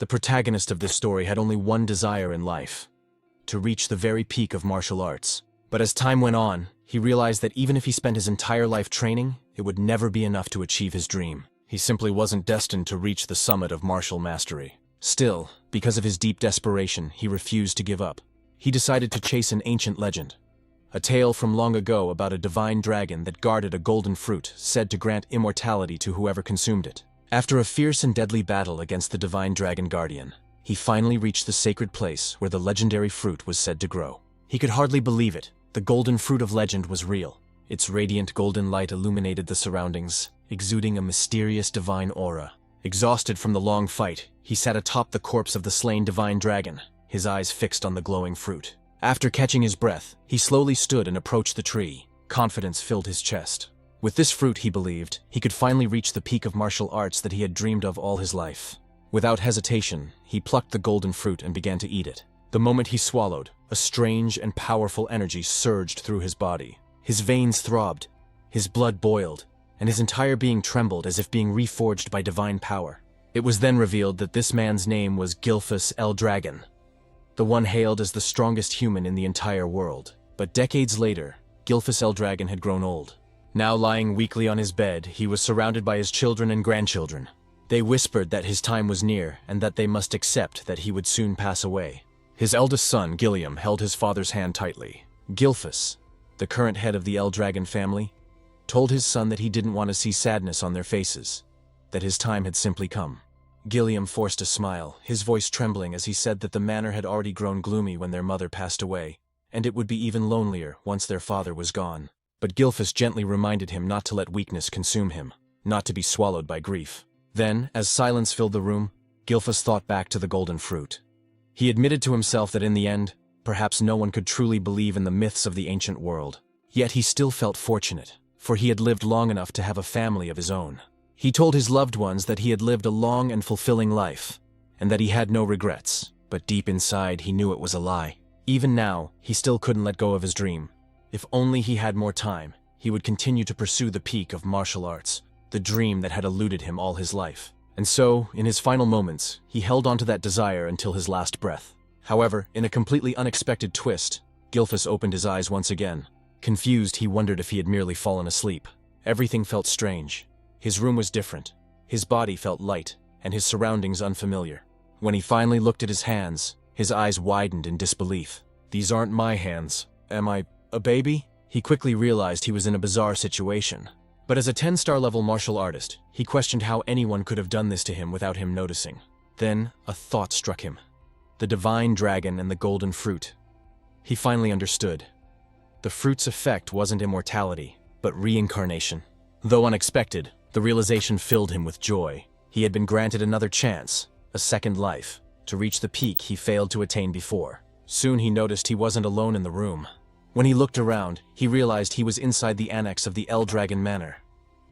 The protagonist of this story had only one desire in life: to reach the very peak of martial arts. But as time went on, he realized that even if he spent his entire life training, it would never be enough to achieve his dream. He simply wasn't destined to reach the summit of martial mastery. Still, because of his deep desperation, he refused to give up. He decided to chase an ancient legend, a tale from long ago about a divine dragon that guarded a golden fruit said to grant immortality to whoever consumed it. After a fierce and deadly battle against the divine dragon guardian, he finally reached the sacred place where the legendary fruit was said to grow. He could hardly believe it. The golden fruit of legend was real. Its radiant golden light illuminated the surroundings, exuding a mysterious divine aura. Exhausted from the long fight, he sat atop the corpse of the slain divine dragon, his eyes fixed on the glowing fruit. After catching his breath, he slowly stood and approached the tree. Confidence filled his chest. With this fruit, he believed, he could finally reach the peak of martial arts that he had dreamed of all his life. Without hesitation, he plucked the golden fruit and began to eat it. The moment he swallowed, a strange and powerful energy surged through his body. His veins throbbed, his blood boiled, and his entire being trembled as if being reforged by divine power. It was then revealed that this man's name was Gilphus L. Dragon, the one hailed as the strongest human in the entire world. But decades later, Gilphus L. Dragon had grown old. Now lying weakly on his bed, he was surrounded by his children and grandchildren. They whispered that his time was near and that they must accept that he would soon pass away. His eldest son, Gilliam, held his father's hand tightly. Gilphus, the current head of the L. Dragon family, told his son that he didn't want to see sadness on their faces, that his time had simply come. Gilliam forced a smile, his voice trembling as he said that the manor had already grown gloomy when their mother passed away, and it would be even lonelier once their father was gone. But Gilphus gently reminded him not to let weakness consume him, not to be swallowed by grief. Then, as silence filled the room, Gilphus thought back to the golden fruit. He admitted to himself that in the end, perhaps no one could truly believe in the myths of the ancient world. Yet he still felt fortunate, for he had lived long enough to have a family of his own. He told his loved ones that he had lived a long and fulfilling life, and that he had no regrets, but deep inside he knew it was a lie. Even now, he still couldn't let go of his dream. If only he had more time, he would continue to pursue the peak of martial arts, the dream that had eluded him all his life. And so, in his final moments, he held on to that desire until his last breath. However, in a completely unexpected twist, Gilphus opened his eyes once again. Confused, he wondered if he had merely fallen asleep. Everything felt strange. His room was different. His body felt light, and his surroundings unfamiliar. When he finally looked at his hands, his eyes widened in disbelief. "These aren't my hands. Am I a baby?" He quickly realized he was in a bizarre situation. But as a 10-star level martial artist, he questioned how anyone could have done this to him without him noticing. Then, a thought struck him. The divine dragon and the golden fruit. He finally understood. The fruit's effect wasn't immortality, but reincarnation. Though unexpected, the realization filled him with joy. He had been granted another chance, a second life, to reach the peak he failed to attain before. Soon he noticed he wasn't alone in the room. When he looked around, he realized he was inside the annex of the L. Dragon Manor.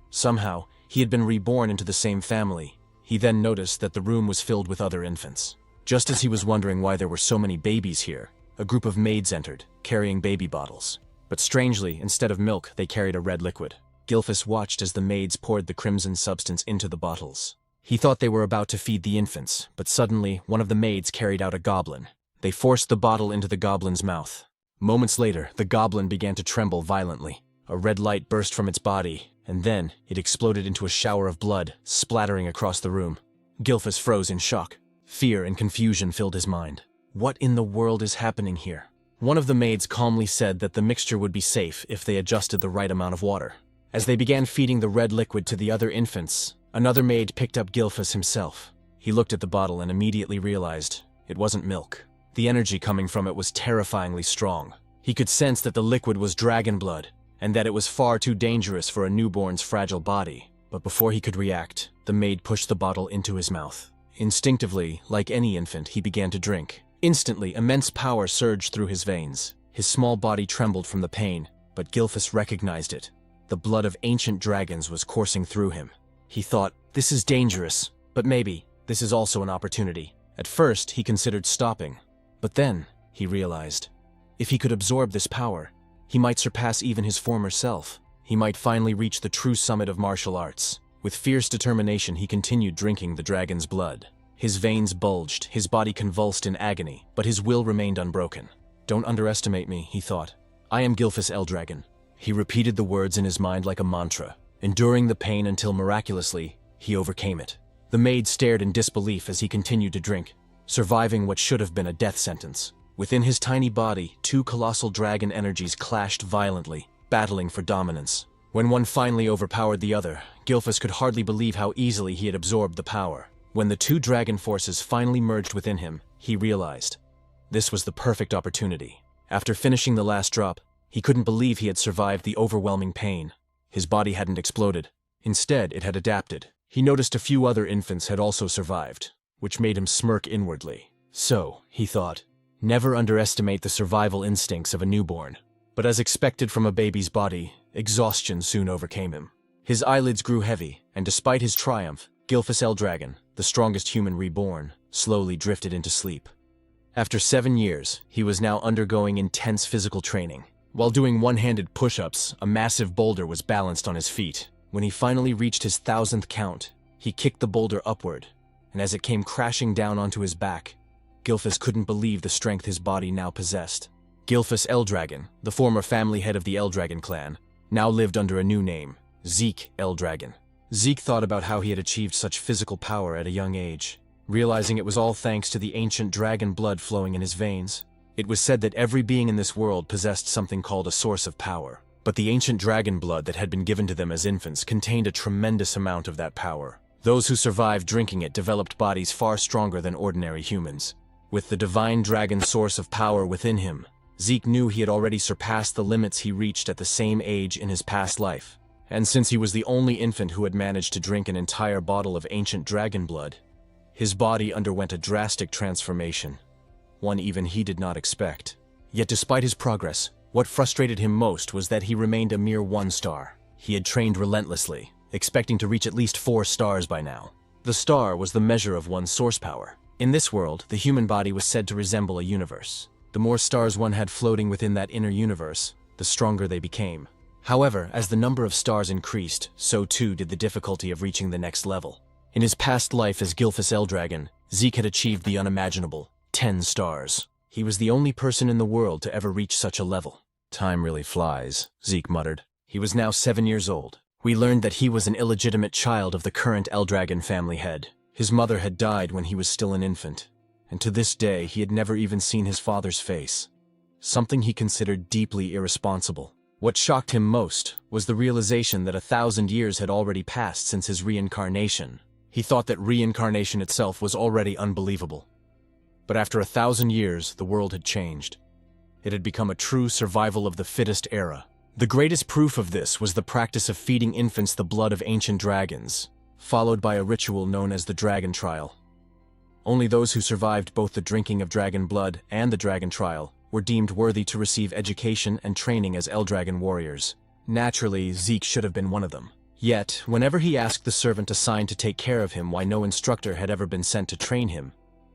Somehow, he had been reborn into the same family. He then noticed that the room was filled with other infants. Just as he was wondering why there were so many babies here, a group of maids entered, carrying baby bottles. But strangely, instead of milk, they carried a red liquid. Gilphus watched as the maids poured the crimson substance into the bottles. He thought they were about to feed the infants, but suddenly, one of the maids carried out a goblin. They forced the bottle into the goblin's mouth. Moments later, the goblin began to tremble violently. A red light burst from its body, and then it exploded into a shower of blood, splattering across the room. Gilphus froze in shock. Fear and confusion filled his mind. What in the world is happening here? One of the maids calmly said that the mixture would be safe if they adjusted the right amount of water. As they began feeding the red liquid to the other infants, another maid picked up Gilphus himself. He looked at the bottle and immediately realized it wasn't milk. The energy coming from it was terrifyingly strong. He could sense that the liquid was dragon blood, and that it was far too dangerous for a newborn's fragile body. But before he could react, the maid pushed the bottle into his mouth. Instinctively, like any infant, he began to drink. Instantly, immense power surged through his veins. His small body trembled from the pain, but Gilphus recognized it. The blood of ancient dragons was coursing through him. He thought, "This is dangerous, but maybe this is also an opportunity." At first, he considered stopping. But then, he realized, if he could absorb this power, he might surpass even his former self. He might finally reach the true summit of martial arts. With fierce determination, he continued drinking the dragon's blood. His veins bulged, his body convulsed in agony, but his will remained unbroken. "Don't underestimate me," he thought. "I am Gilfus Eldragon." He repeated the words in his mind like a mantra, enduring the pain until miraculously, he overcame it. The maid stared in disbelief as he continued to drink, surviving what should have been a death sentence. Within his tiny body, two colossal dragon energies clashed violently, battling for dominance. When one finally overpowered the other, Gilfus could hardly believe how easily he had absorbed the power. When the two dragon forces finally merged within him, he realized this was the perfect opportunity. After finishing the last drop, he couldn't believe he had survived the overwhelming pain. His body hadn't exploded. Instead, it had adapted. He noticed a few other infants had also survived, which made him smirk inwardly. So, he thought, never underestimate the survival instincts of a newborn. But as expected from a baby's body, exhaustion soon overcame him. His eyelids grew heavy, and despite his triumph, Gilfus Eldragon, the strongest human reborn, slowly drifted into sleep. After 7 years, he was now undergoing intense physical training. While doing one-handed push-ups, a massive boulder was balanced on his feet. When he finally reached his 1000th count, he kicked the boulder upward, and as it came crashing down onto his back, Gilfus couldn't believe the strength his body now possessed. Gilfus Eldragon, the former family head of the Eldragon clan, now lived under a new name, Zeke Eldragon. Zeke thought about how he had achieved such physical power at a young age, realizing it was all thanks to the ancient dragon blood flowing in his veins. It was said that every being in this world possessed something called a source of power, but the ancient dragon blood that had been given to them as infants contained a tremendous amount of that power. Those who survived drinking it developed bodies far stronger than ordinary humans. With the divine dragon source of power within him, Zeke knew he had already surpassed the limits he reached at the same age in his past life. And since he was the only infant who had managed to drink an entire bottle of ancient dragon blood, his body underwent a drastic transformation, one even he did not expect. Yet despite his progress, what frustrated him most was that he remained a mere 1 star. He had trained relentlessly, expecting to reach at least 4 stars by now. The star was the measure of one's source power. In this world, the human body was said to resemble a universe. The more stars one had floating within that inner universe, the stronger they became. However, as the number of stars increased, so too did the difficulty of reaching the next level. In his past life as Gilfus Eldragon, Zeke had achieved the unimaginable, 10 stars. He was the only person in the world to ever reach such a level. "Time really flies," Zeke muttered. He was now 7 years old. We learned that he was an illegitimate child of the current Eldragon family head. His mother had died when he was still an infant, and to this day he had never even seen his father's face, something he considered deeply irresponsible. What shocked him most was the realization that 1,000 years had already passed since his reincarnation. He thought that reincarnation itself was already unbelievable. But after 1,000 years, the world had changed. It had become a true survival of the fittest era. The greatest proof of this was the practice of feeding infants the blood of ancient dragons, followed by a ritual known as the Dragon Trial. Only those who survived both the drinking of dragon blood and the Dragon Trial were deemed worthy to receive education and training as Eldragon warriors. Naturally, Zeke should have been one of them. Yet, whenever he asked the servant assigned to take care of him why no instructor had ever been sent to train him,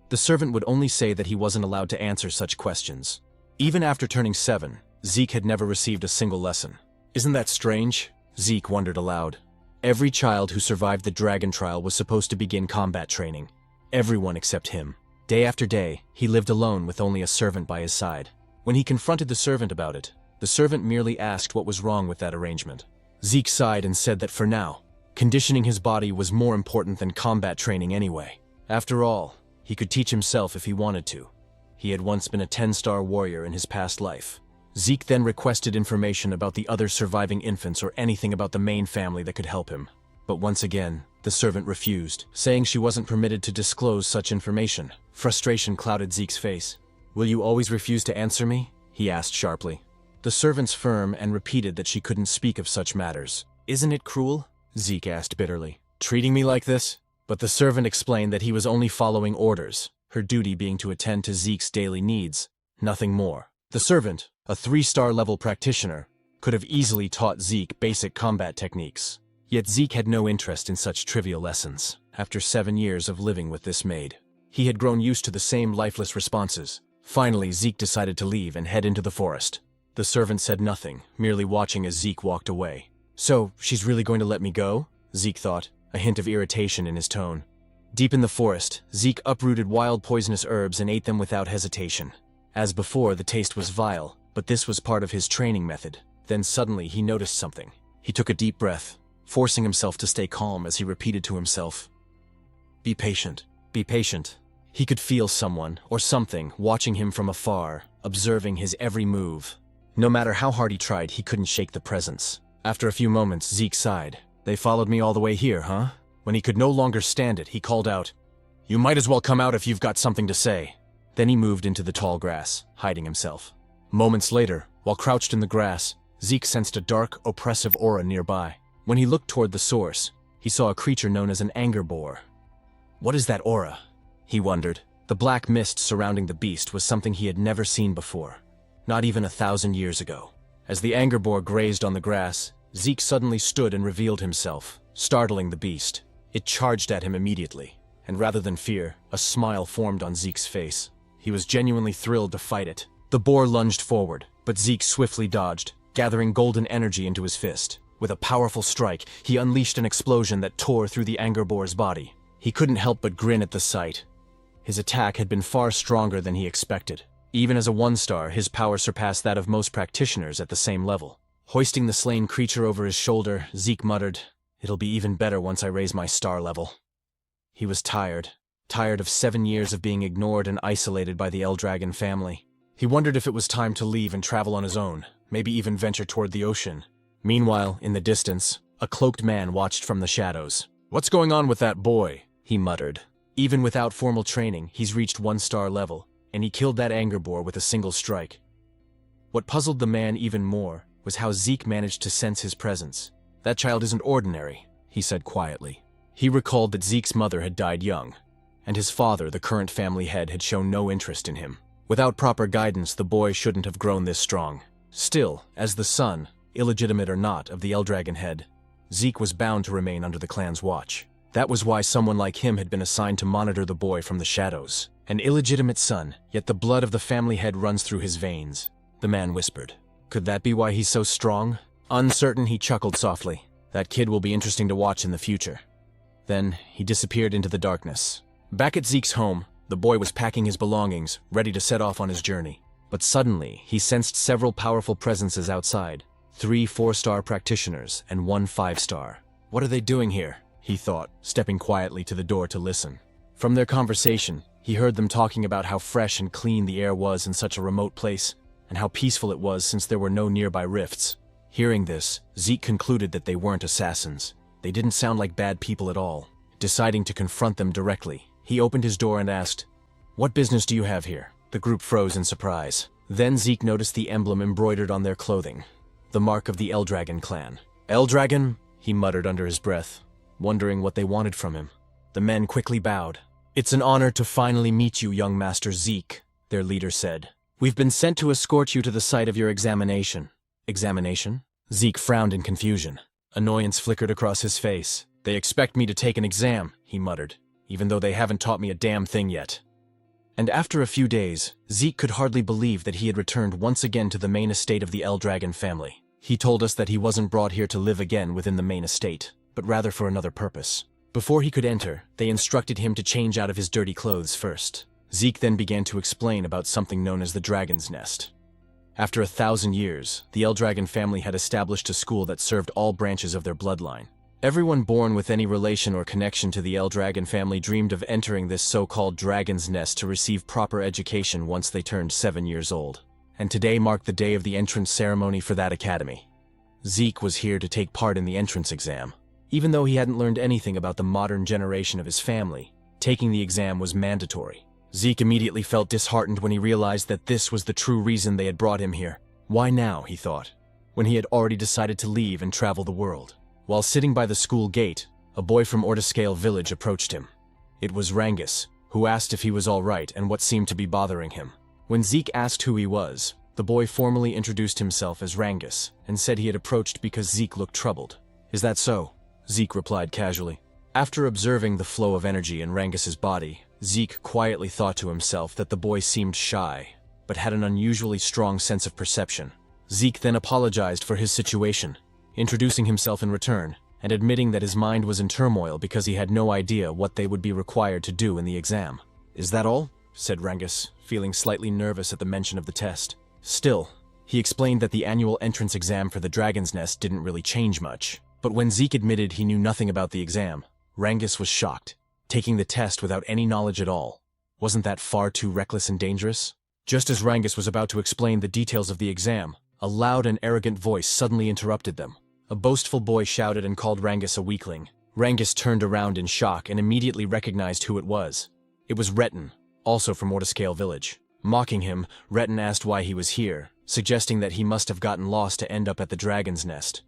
the servant would only say that he wasn't allowed to answer such questions. Even after turning 7, Zeke had never received a single lesson. "Isn't that strange?" Zeke wondered aloud. Every child who survived the Dragon Trial was supposed to begin combat training. Everyone except him. Day after day, he lived alone with only a servant by his side. When he confronted the servant about it, the servant merely asked what was wrong with that arrangement. Zeke sighed and said that for now, conditioning his body was more important than combat training anyway. After all, he could teach himself if he wanted to. He had once been a 10-star warrior in his past life. Zeke then requested information about the other surviving infants or anything about the main family that could help him. But once again, the servant refused, saying she wasn't permitted to disclose such information. Frustration clouded Zeke's face. "Will you always refuse to answer me?" he asked sharply. The servant's firm and repeated that she couldn't speak of such matters. "Isn't it cruel?" Zeke asked bitterly. "Treating me like this?" But the servant explained that he was only following orders, her duty being to attend to Zeke's daily needs, nothing more. The servant, a 3-star level practitioner, could have easily taught Zeke basic combat techniques. Yet Zeke had no interest in such trivial lessons. After 7 years of living with this maid, he had grown used to the same lifeless responses. Finally, Zeke decided to leave and head into the forest. The servant said nothing, merely watching as Zeke walked away. "So, she's really going to let me go?" Zeke thought, a hint of irritation in his tone. Deep in the forest, Zeke uprooted wild poisonous herbs and ate them without hesitation. As before, the taste was vile, but this was part of his training method. Then suddenly he noticed something. He took a deep breath, forcing himself to stay calm as he repeated to himself, "Be patient, be patient." He could feel someone, or something, watching him from afar, observing his every move. No matter how hard he tried, he couldn't shake the presence. After a few moments, Zeke sighed. "They followed me all the way here, huh?" When he could no longer stand it, he called out, "You might as well come out if you've got something to say." Then he moved into the tall grass, hiding himself. Moments later, while crouched in the grass, Zeke sensed a dark, oppressive aura nearby. When he looked toward the source, he saw a creature known as an anger boar. What is that aura? He wondered. The black mist surrounding the beast was something he had never seen before, not even 1,000 years ago. As the anger boar grazed on the grass, Zeke suddenly stood and revealed himself, startling the beast. It charged at him immediately, and rather than fear, a smile formed on Zeke's face. He was genuinely thrilled to fight it. The boar lunged forward, but Zeke swiftly dodged, gathering golden energy into his fist. With a powerful strike, he unleashed an explosion that tore through the anger boar's body. He couldn't help but grin at the sight. His attack had been far stronger than he expected. Even as a 1-star, his power surpassed that of most practitioners at the same level. Hoisting the slain creature over his shoulder, Zeke muttered, "It'll be even better once I raise my star level." He was tired of 7 years of being ignored and isolated by the Eldragon family. He wondered if it was time to leave and travel on his own, maybe even venture toward the ocean. Meanwhile, in the distance, a cloaked man watched from the shadows. "What's going on with that boy?" he muttered. Even without formal training, he's reached 1-star level, and he killed that anger boar with a single strike. What puzzled the man even more was how Zeke managed to sense his presence. "That child isn't ordinary," he said quietly. He recalled that Zeke's mother had died young, and his father, the current family head, had shown no interest in him. Without proper guidance, the boy shouldn't have grown this strong. Still, as the son, illegitimate or not, of the Eldragon head, Zeke was bound to remain under the clan's watch. That was why someone like him had been assigned to monitor the boy from the shadows. An illegitimate son, yet the blood of the family head runs through his veins. The man whispered. Could that be why he's so strong? Uncertain, he chuckled softly. That kid will be interesting to watch in the future. Then he disappeared into the darkness. Back at Zeke's home, the boy was packing his belongings, ready to set off on his journey. But suddenly, he sensed several powerful presences outside. 3 4-star practitioners and 1 5-star. What are they doing here? He thought, stepping quietly to the door to listen. From their conversation, he heard them talking about how fresh and clean the air was in such a remote place, and how peaceful it was since there were no nearby rifts. Hearing this, Zeke concluded that they weren't assassins. They didn't sound like bad people at all. Deciding to confront them directly, he opened his door and asked, "What business do you have here?" The group froze in surprise. Then Zeke noticed the emblem embroidered on their clothing, the mark of the Eldragon clan. "Eldragon?" he muttered under his breath, wondering what they wanted from him. The men quickly bowed. "It's an honor to finally meet you, young Master Zeke," their leader said. "We've been sent to escort you to the site of your examination." Examination? Zeke frowned in confusion. Annoyance flickered across his face. "They expect me to take an exam," he muttered, "even though they haven't taught me a damn thing yet." And after a few days, Zeke could hardly believe that he had returned once again to the main estate of the Eldragon family. He told us that he wasn't brought here to live again within the main estate, but rather for another purpose. Before he could enter, they instructed him to change out of his dirty clothes first. Zeke then began to explain about something known as the Dragon's Nest. After 1,000 years, the Eldragon family had established a school that served all branches of their bloodline. Everyone born with any relation or connection to the Eldragon family dreamed of entering this so-called Dragon's Nest to receive proper education once they turned 7 years old. And today marked the day of the entrance ceremony for that academy. Zeke was here to take part in the entrance exam. Even though he hadn't learned anything about the modern generation of his family, taking the exam was mandatory. Zeke immediately felt disheartened when he realized that this was the true reason they had brought him here. Why now, he thought, when he had already decided to leave and travel the world? While sitting by the school gate, a boy from Ortiscale village approached him. It was Rangus, who asked if he was all right and what seemed to be bothering him. When Zeke asked who he was, the boy formally introduced himself as Rangus and said he had approached because Zeke looked troubled. "Is that so?" Zeke replied casually. After observing the flow of energy in Rangus's body, Zeke quietly thought to himself that the boy seemed shy, but had an unusually strong sense of perception. Zeke then apologized for his situation, introducing himself in return, and admitting that his mind was in turmoil because he had no idea what they would be required to do in the exam. "Is that all?" said Rangus, feeling slightly nervous at the mention of the test. Still, he explained that the annual entrance exam for the Dragon's Nest didn't really change much. But when Zeke admitted he knew nothing about the exam, Rangus was shocked. Taking the test without any knowledge at all. Wasn't that far too reckless and dangerous? Just as Rangus was about to explain the details of the exam, a loud and arrogant voice suddenly interrupted them. A boastful boy shouted and called Rangus a weakling. Rangus turned around in shock and immediately recognized who it was. It was Retin, also from Mortiscale Village. Mocking him, Retin asked why he was here, suggesting that he must have gotten lost to end up at the Dragon's Nest.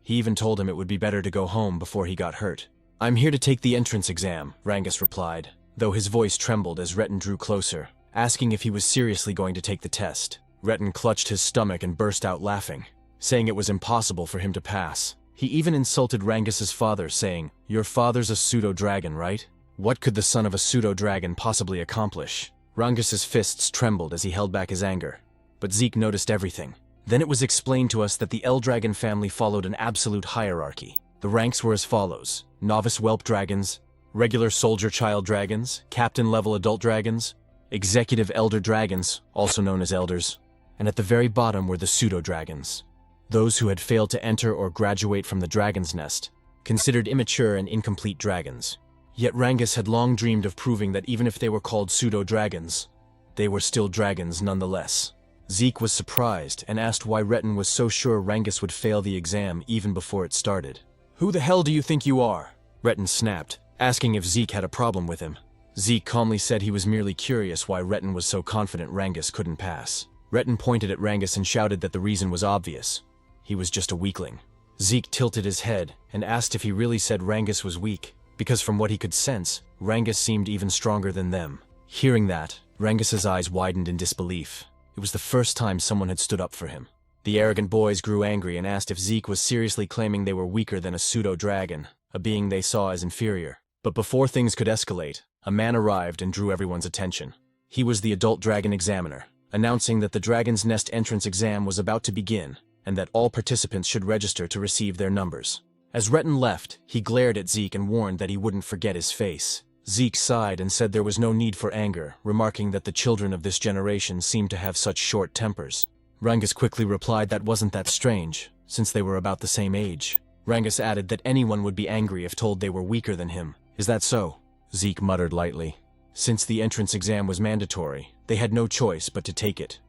He even told him it would be better to go home before he got hurt. "I'm here to take the entrance exam," Rangus replied, though his voice trembled as Retin drew closer, asking if he was seriously going to take the test. Retin clutched his stomach and burst out laughing, saying it was impossible for him to pass. He even insulted Rangus's father, saying, "Your father's a pseudo-dragon, right? What could the son of a pseudo-dragon possibly accomplish?" Rangus's fists trembled as he held back his anger. But Zeke noticed everything. Then it was explained to us that the Eldragon family followed an absolute hierarchy. The ranks were as follows: novice whelp dragons, regular soldier child dragons, captain-level adult dragons, executive elder dragons, also known as elders, and at the very bottom were the pseudo-dragons. Those who had failed to enter or graduate from the Dragon's Nest, considered immature and incomplete dragons. Yet Rangus had long dreamed of proving that even if they were called pseudo-dragons, they were still dragons nonetheless. Zeke was surprised and asked why Retin was so sure Rangus would fail the exam even before it started. "Who the hell do you think you are?" Retin snapped, asking if Zeke had a problem with him. Zeke calmly said he was merely curious why Retin was so confident Rangus couldn't pass. Retin pointed at Rangus and shouted that the reason was obvious. He was just a weakling. Zeke tilted his head and asked if he really said Rangus was weak, because from what he could sense, Rangus seemed even stronger than them. Hearing that, Rangus's eyes widened in disbelief. It was the first time someone had stood up for him. The arrogant boys grew angry and asked if Zeke was seriously claiming they were weaker than a pseudo-dragon, a being they saw as inferior. But before things could escalate, a man arrived and drew everyone's attention. He was the adult dragon examiner, announcing that the Dragon's Nest entrance exam was about to begin, and that all participants should register to receive their numbers. As Retin left, he glared at Zeke and warned that he wouldn't forget his face. Zeke sighed and said there was no need for anger, remarking that the children of this generation seemed to have such short tempers. Rangus quickly replied that wasn't that strange, since they were about the same age. Rangus added that anyone would be angry if told they were weaker than him. "Is that so?" Zeke muttered lightly. Since the entrance exam was mandatory, they had no choice but to take it.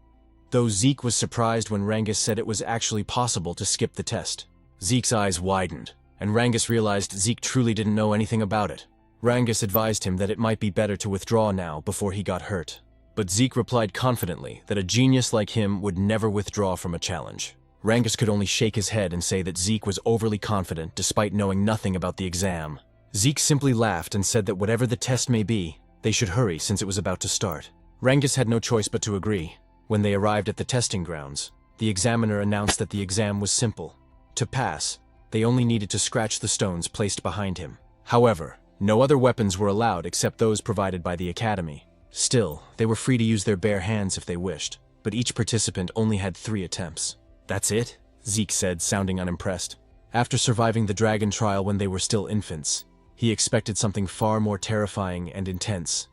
Though Zeke was surprised when Rangus said it was actually possible to skip the test. Zeke's eyes widened, and Rangus realized Zeke truly didn't know anything about it. Rangus advised him that it might be better to withdraw now before he got hurt. But Zeke replied confidently that a genius like him would never withdraw from a challenge. Rangus could only shake his head and say that Zeke was overly confident despite knowing nothing about the exam. Zeke simply laughed and said that whatever the test may be, they should hurry since it was about to start. Rangus had no choice but to agree. When they arrived at the testing grounds, the examiner announced that the exam was simple. To pass, they only needed to scratch the stones placed behind him. However, no other weapons were allowed except those provided by the academy. Still, they were free to use their bare hands if they wished, but each participant only had 3 attempts. "That's it?" Zeke said, sounding unimpressed. After surviving the dragon trial when they were still infants, he expected something far more terrifying and intense.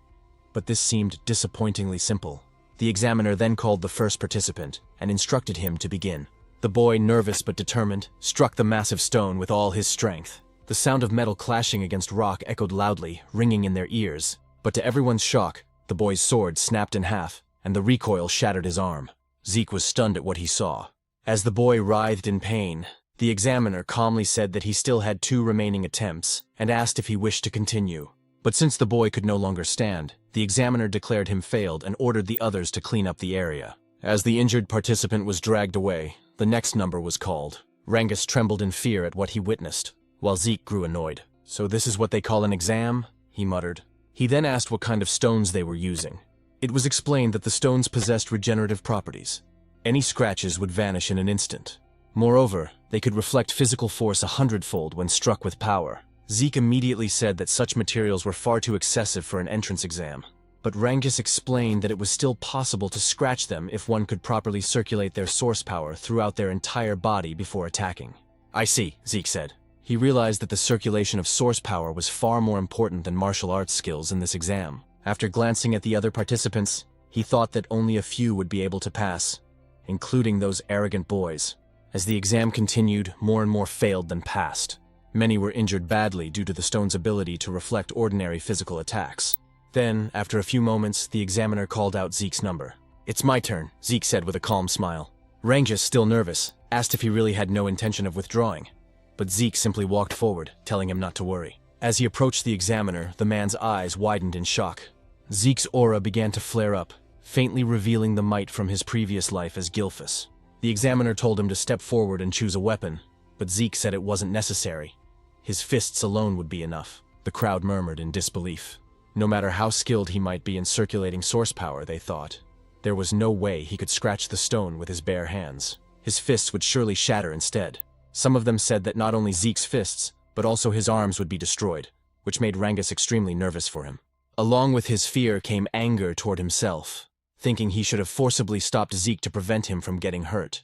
But this seemed disappointingly simple. The examiner then called the first participant and instructed him to begin. The boy, nervous but determined, struck the massive stone with all his strength. The sound of metal clashing against rock echoed loudly, ringing in their ears. But to everyone's shock, the boy's sword snapped in half, and the recoil shattered his arm. Zeke was stunned at what he saw. As the boy writhed in pain, the examiner calmly said that he still had 2 remaining attempts, and asked if he wished to continue. But since the boy could no longer stand, the examiner declared him failed and ordered the others to clean up the area. As the injured participant was dragged away, the next number was called. Rangus trembled in fear at what he witnessed, while Zeke grew annoyed. "So this is what they call an exam?" he muttered. He then asked what kind of stones they were using. It was explained that the stones possessed regenerative properties. Any scratches would vanish in an instant. Moreover, they could reflect physical force 100-fold when struck with power. Zeke immediately said that such materials were far too excessive for an entrance exam. But Rangus explained that it was still possible to scratch them if one could properly circulate their source power throughout their entire body before attacking. "I see," Zeke said. He realized that the circulation of source power was far more important than martial arts skills in this exam. After glancing at the other participants, he thought that only a few would be able to pass, including those arrogant boys. As the exam continued, more and more failed than passed. Many were injured badly due to the stone's ability to reflect ordinary physical attacks. Then, after a few moments, the examiner called out Zeke's number. "It's my turn," Zeke said with a calm smile. Rangus, still nervous, asked if he really had no intention of withdrawing, but Zeke simply walked forward, telling him not to worry. As he approached the examiner, the man's eyes widened in shock. Zeke's aura began to flare up, faintly revealing the might from his previous life as Gilphus. The examiner told him to step forward and choose a weapon, but Zeke said it wasn't necessary. His fists alone would be enough. The crowd murmured in disbelief. No matter how skilled he might be in circulating source power, they thought, there was no way he could scratch the stone with his bare hands. His fists would surely shatter instead. Some of them said that not only Zeke's fists, but also his arms would be destroyed, which made Rangus extremely nervous for him. Along with his fear came anger toward himself, thinking he should have forcibly stopped Zeke to prevent him from getting hurt.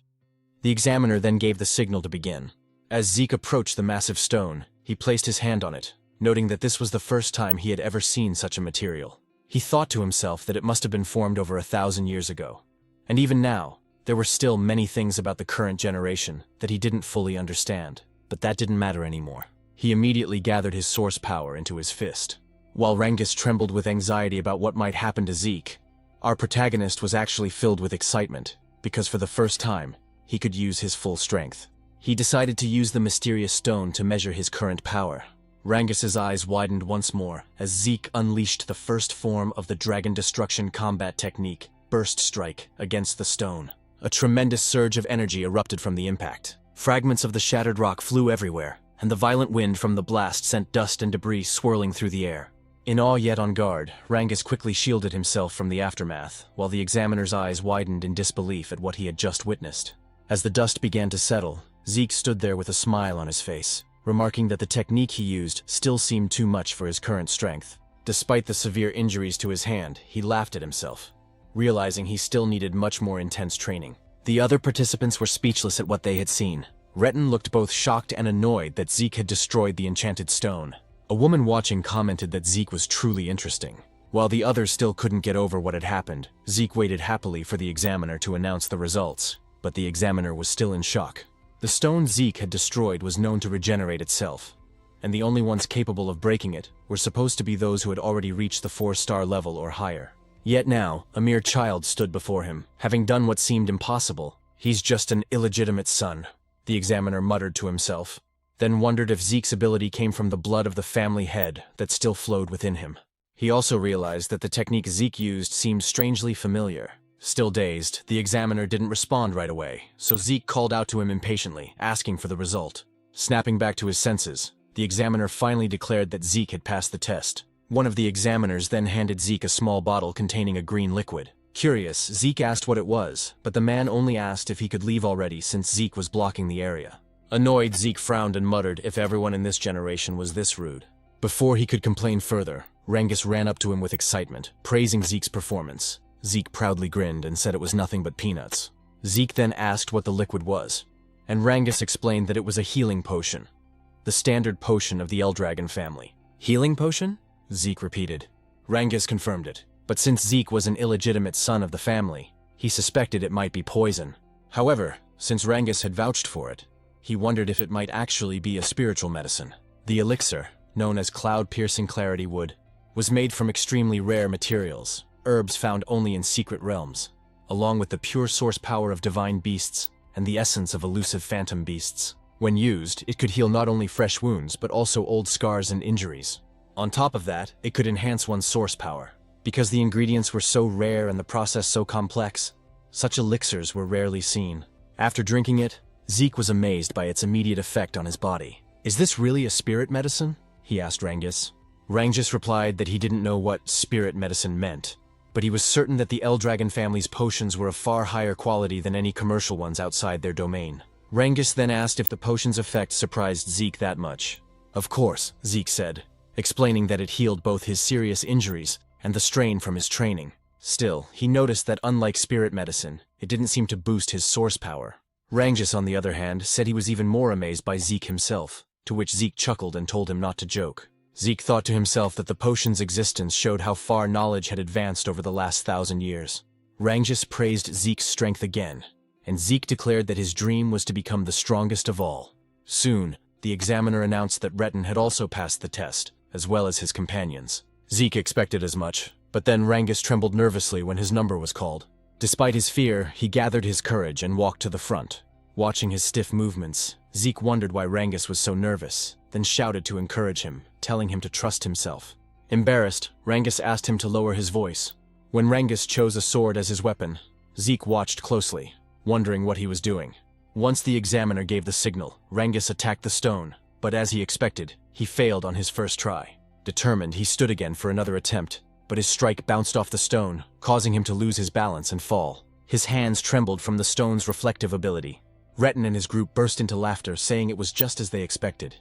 The examiner then gave the signal to begin. As Zeke approached the massive stone, he placed his hand on it, noting that this was the first time he had ever seen such a material. He thought to himself that it must have been formed over 1,000 years ago. And even now, there were still many things about the current generation that he didn't fully understand, but that didn't matter anymore. He immediately gathered his source power into his fist. While Rangus trembled with anxiety about what might happen to Zeke, our protagonist was actually filled with excitement, because for the first time, he could use his full strength. He decided to use the mysterious stone to measure his current power. Rangus's eyes widened once more as Zeke unleashed the first form of the Dragon Destruction combat technique, Burst Strike, against the stone. A tremendous surge of energy erupted from the impact. Fragments of the shattered rock flew everywhere, and the violent wind from the blast sent dust and debris swirling through the air. In awe yet on guard, Rangus quickly shielded himself from the aftermath, while the examiner's eyes widened in disbelief at what he had just witnessed. As the dust began to settle, Zeke stood there with a smile on his face, remarking that the technique he used still seemed too much for his current strength. Despite the severe injuries to his hand, he laughed at himself, realizing he still needed much more intense training. The other participants were speechless at what they had seen. Retin looked both shocked and annoyed that Zeke had destroyed the enchanted stone. A woman watching commented that Zeke was truly interesting. While the others still couldn't get over what had happened, Zeke waited happily for the examiner to announce the results, but the examiner was still in shock. The stone Zeke had destroyed was known to regenerate itself, and the only ones capable of breaking it were supposed to be those who had already reached the 4-star level or higher. Yet now, a mere child stood before him, having done what seemed impossible. "He's just an illegitimate son," the examiner muttered to himself, then wondered if Zeke's ability came from the blood of the family head that still flowed within him. He also realized that the technique Zeke used seemed strangely familiar. Still dazed, the examiner didn't respond right away, so Zeke called out to him impatiently, asking for the result. Snapping back to his senses, the examiner finally declared that Zeke had passed the test. One of the examiners then handed Zeke a small bottle containing a green liquid. Curious, Zeke asked what it was, but the man only asked if he could leave already since Zeke was blocking the area. Annoyed, Zeke frowned and muttered if everyone in this generation was this rude. Before he could complain further, Rangus ran up to him with excitement, praising Zeke's performance. Zeke proudly grinned and said it was nothing but peanuts. Zeke then asked what the liquid was, and Rangus explained that it was a healing potion, the standard potion of the Eldragon family. "Healing potion?" Zeke repeated. Rangus confirmed it, but since Zeke was an illegitimate son of the family, he suspected it might be poison. However, since Rangus had vouched for it, he wondered if it might actually be a spiritual medicine. The elixir, known as Cloud-Piercing Clarity Wood, was made from extremely rare materials, herbs found only in secret realms, along with the pure source power of divine beasts and the essence of elusive phantom beasts. When used, it could heal not only fresh wounds but also old scars and injuries. On top of that, it could enhance one's source power. Because the ingredients were so rare and the process so complex, such elixirs were rarely seen. After drinking it, Zeke was amazed by its immediate effect on his body. "Is this really a spirit medicine?" he asked Rangus. Rangus replied that he didn't know what spirit medicine meant, but he was certain that the Eldragon family's potions were of far higher quality than any commercial ones outside their domain. Rangus then asked if the potion's effect surprised Zeke that much. "Of course," Zeke said, explaining that it healed both his serious injuries and the strain from his training. Still, he noticed that unlike spirit medicine, it didn't seem to boost his source power. Rangus, on the other hand, said he was even more amazed by Zeke himself. to which Zeke chuckled and told him not to joke. Zeke thought to himself that the potion's existence showed how far knowledge had advanced over the last 1,000 years. Rangus praised Zeke's strength again, and Zeke declared that his dream was to become the strongest of all. Soon, the examiner announced that Retin had also passed the test, as well as his companions. Zeke expected as much, but then Rangus trembled nervously when his number was called. Despite his fear, he gathered his courage and walked to the front. Watching his stiff movements, Zeke wondered why Rangus was so nervous, then shouted to encourage him, telling him to trust himself. Embarrassed, Rangus asked him to lower his voice. When Rangus chose a sword as his weapon, Zeke watched closely, wondering what he was doing. Once the examiner gave the signal, Rangus attacked the stone, but as he expected, he failed on his first try. Determined, he stood again for another attempt, but his strike bounced off the stone, causing him to lose his balance and fall. His hands trembled from the stone's reflective ability. Retin and his group burst into laughter, saying it was just as they expected.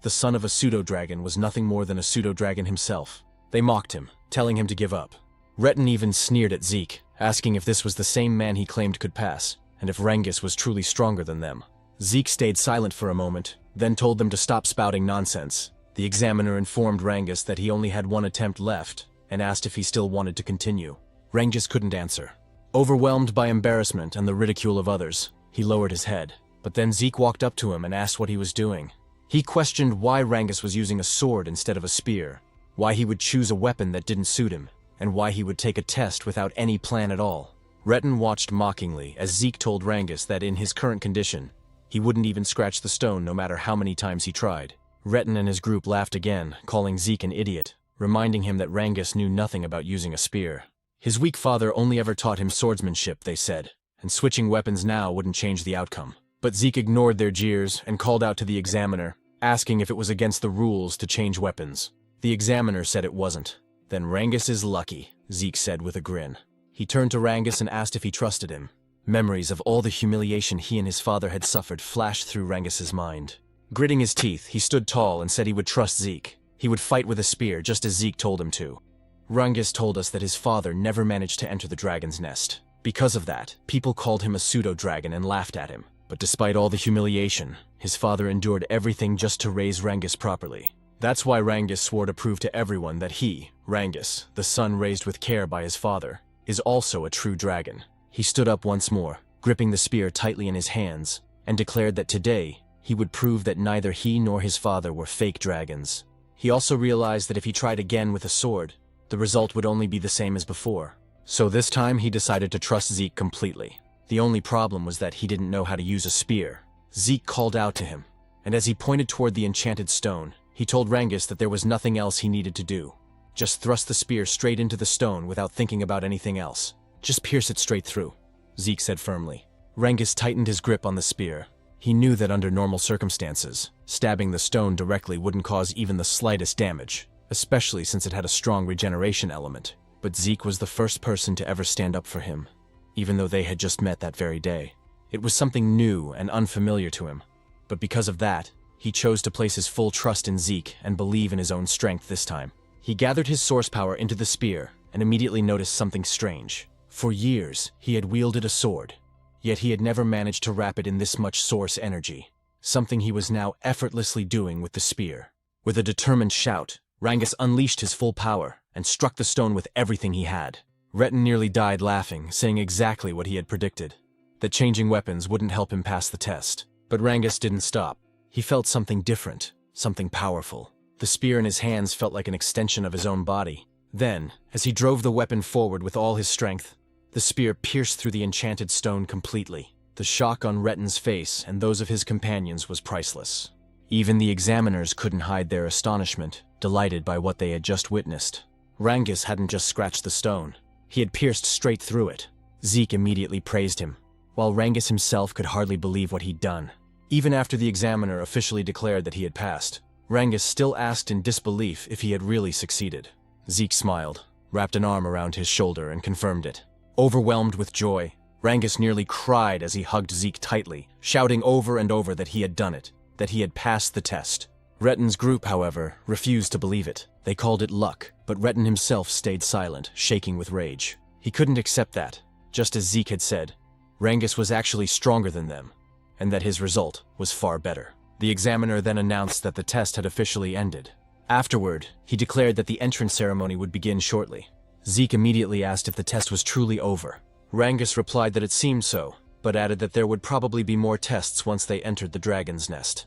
The son of a pseudo-dragon was nothing more than a pseudo-dragon himself. They mocked him, telling him to give up. Retin even sneered at Zeke, asking if this was the same man he claimed could pass, and if Rangus was truly stronger than them. Zeke stayed silent for a moment, then told them to stop spouting nonsense. The examiner informed Rangus that he only had one attempt left, and asked if he still wanted to continue. Rangus couldn't answer. Overwhelmed by embarrassment and the ridicule of others, he lowered his head. But then Zeke walked up to him and asked what he was doing. He questioned why Rangus was using a sword instead of a spear, why he would choose a weapon that didn't suit him, and why he would take a test without any plan at all. Retin watched mockingly as Zeke told Rangus that in his current condition, he wouldn't even scratch the stone no matter how many times he tried. Retin and his group laughed again, calling Zeke an idiot, reminding him that Rangus knew nothing about using a spear. His weak father only ever taught him swordsmanship, they said, and switching weapons now wouldn't change the outcome. But Zeke ignored their jeers and called out to the examiner, asking if it was against the rules to change weapons. The examiner said it wasn't. Then Rangus is lucky, Zeke said with a grin. He turned to Rangus and asked if he trusted him. Memories of all the humiliation he and his father had suffered flashed through Rangus's mind. Gritting his teeth, he stood tall and said he would trust Zeke. He would fight with a spear just as Zeke told him to. Rangus told us that his father never managed to enter the dragon's nest. Because of that, people called him a pseudo-dragon and laughed at him. But despite all the humiliation, his father endured everything just to raise Rangus properly. That's why Rangus swore to prove to everyone that he, Rangus, the son raised with care by his father, is also a true dragon. He stood up once more, gripping the spear tightly in his hands, and declared that today, he would prove that neither he nor his father were fake dragons. He also realized that if he tried again with a sword, the result would only be the same as before. So this time he decided to trust Zeke completely. The only problem was that he didn't know how to use a spear. Zeke called out to him, and as he pointed toward the enchanted stone, he told Rangus that there was nothing else he needed to do. Just thrust the spear straight into the stone without thinking about anything else. Just pierce it straight through, Zeke said firmly. Rangus tightened his grip on the spear. He knew that under normal circumstances, stabbing the stone directly wouldn't cause even the slightest damage, especially since it had a strong regeneration element. But Zeke was the first person to ever stand up for him, even though they had just met that very day. It was something new and unfamiliar to him, but because of that, he chose to place his full trust in Zeke and believe in his own strength this time. He gathered his source power into the spear and immediately noticed something strange. For years, he had wielded a sword, yet he had never managed to wrap it in this much source energy, something he was now effortlessly doing with the spear. With a determined shout, Rangus unleashed his full power and struck the stone with everything he had. Retin nearly died laughing, saying exactly what he had predicted, that changing weapons wouldn't help him pass the test. But Rangus didn't stop. He felt something different, something powerful. The spear in his hands felt like an extension of his own body. Then, as he drove the weapon forward with all his strength, the spear pierced through the enchanted stone completely. The shock on Retin's face and those of his companions was priceless. Even the examiners couldn't hide their astonishment, delighted by what they had just witnessed. Rangus hadn't just scratched the stone. He had pierced straight through it. Zeke immediately praised him, while Rangus himself could hardly believe what he'd done. Even after the examiner officially declared that he had passed, Rangus still asked in disbelief if he had really succeeded. Zeke smiled, wrapped an arm around his shoulder, and confirmed it. Overwhelmed with joy, Rangus nearly cried as he hugged Zeke tightly, shouting over and over that he had done it, that he had passed the test. Retin's group, however, refused to believe it. They called it luck, but Retin himself stayed silent, shaking with rage. He couldn't accept that, just as Zeke had said, Rangus was actually stronger than them, and that his result was far better. The examiner then announced that the test had officially ended. Afterward, he declared that the entrance ceremony would begin shortly. Zeke immediately asked if the test was truly over. Rangus replied that it seemed so, but added that there would probably be more tests once they entered the dragon's nest.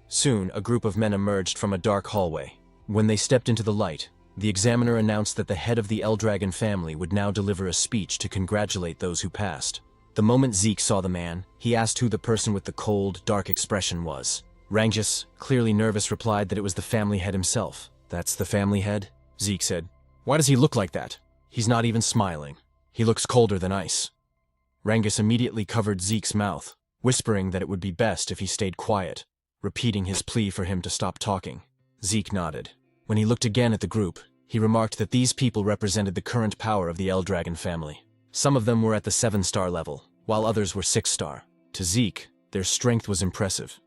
Soon, a group of men emerged from a dark hallway. When they stepped into the light, the examiner announced that the head of the Eldragon family would now deliver a speech to congratulate those who passed. The moment Zeke saw the man, he asked who the person with the cold, dark expression was. Rangus, clearly nervous, replied that it was the family head himself. "That's the family head?" Zeke said. "Why does he look like that? He's not even smiling. He looks colder than ice." Rangus immediately covered Zeke's mouth, whispering that it would be best if he stayed quiet, repeating his plea for him to stop talking. Zeke nodded. When he looked again at the group, he remarked that these people represented the current power of the Eldragon family. Some of them were at the 7-star level, while others were 6-star. To Zeke, their strength was impressive,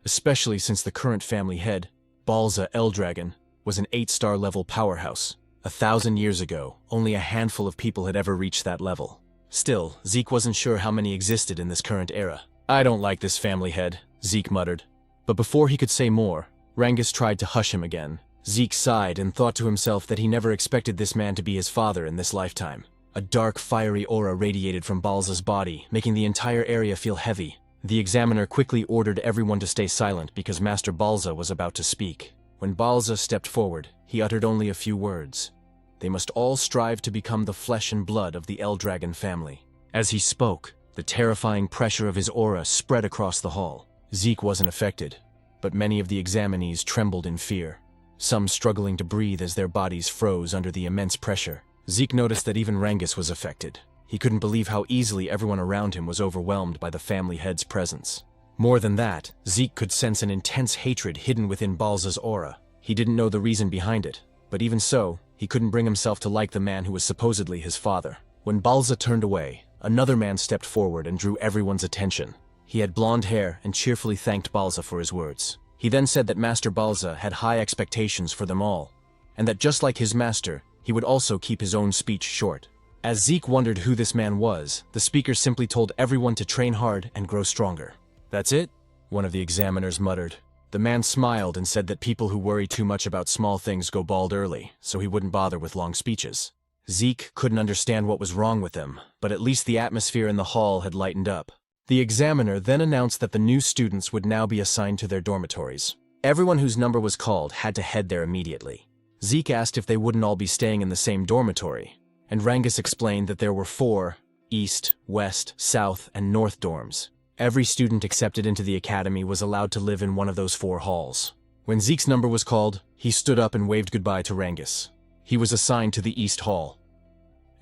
especially since the current family head, Balza Eldragon, was an 8-star level powerhouse. 1,000 years ago, only a handful of people had ever reached that level. Still, Zeke wasn't sure how many existed in this current era. "I don't like this family head," Zeke muttered. But before he could say more, Rangus tried to hush him again. Zeke sighed and thought to himself that he never expected this man to be his father in this lifetime. A dark, fiery aura radiated from Balza's body, making the entire area feel heavy. The examiner quickly ordered everyone to stay silent because Master Balza was about to speak. When Balza stepped forward, he uttered only a few words. They must all strive to become the flesh and blood of the Eldragon family. As he spoke, the terrifying pressure of his aura spread across the hall. Zeke wasn't affected, but many of the examinees trembled in fear, some struggling to breathe as their bodies froze under the immense pressure. Zeke noticed that even Rangus was affected. He couldn't believe how easily everyone around him was overwhelmed by the family head's presence. More than that, Zeke could sense an intense hatred hidden within Balza's aura. He didn't know the reason behind it, but even so, he couldn't bring himself to like the man who was supposedly his father. When Balza turned away, another man stepped forward and drew everyone's attention. He had blonde hair and cheerfully thanked Balza for his words. He then said that Master Balza had high expectations for them all, and that just like his master, he would also keep his own speech short. As Zeke wondered who this man was, the speaker simply told everyone to train hard and grow stronger. "That's it?" one of the examiners muttered. The man smiled and said that people who worry too much about small things go bald early, so he wouldn't bother with long speeches. Zeke couldn't understand what was wrong with him, but at least the atmosphere in the hall had lightened up. The examiner then announced that the new students would now be assigned to their dormitories. Everyone whose number was called had to head there immediately. Zeke asked if they wouldn't all be staying in the same dormitory, and Rangus explained that there were 4 East, West, South, and North dorms. Every student accepted into the academy was allowed to live in one of those 4 halls. When Zeke's number was called, he stood up and waved goodbye to Rangus. He was assigned to the East Hall.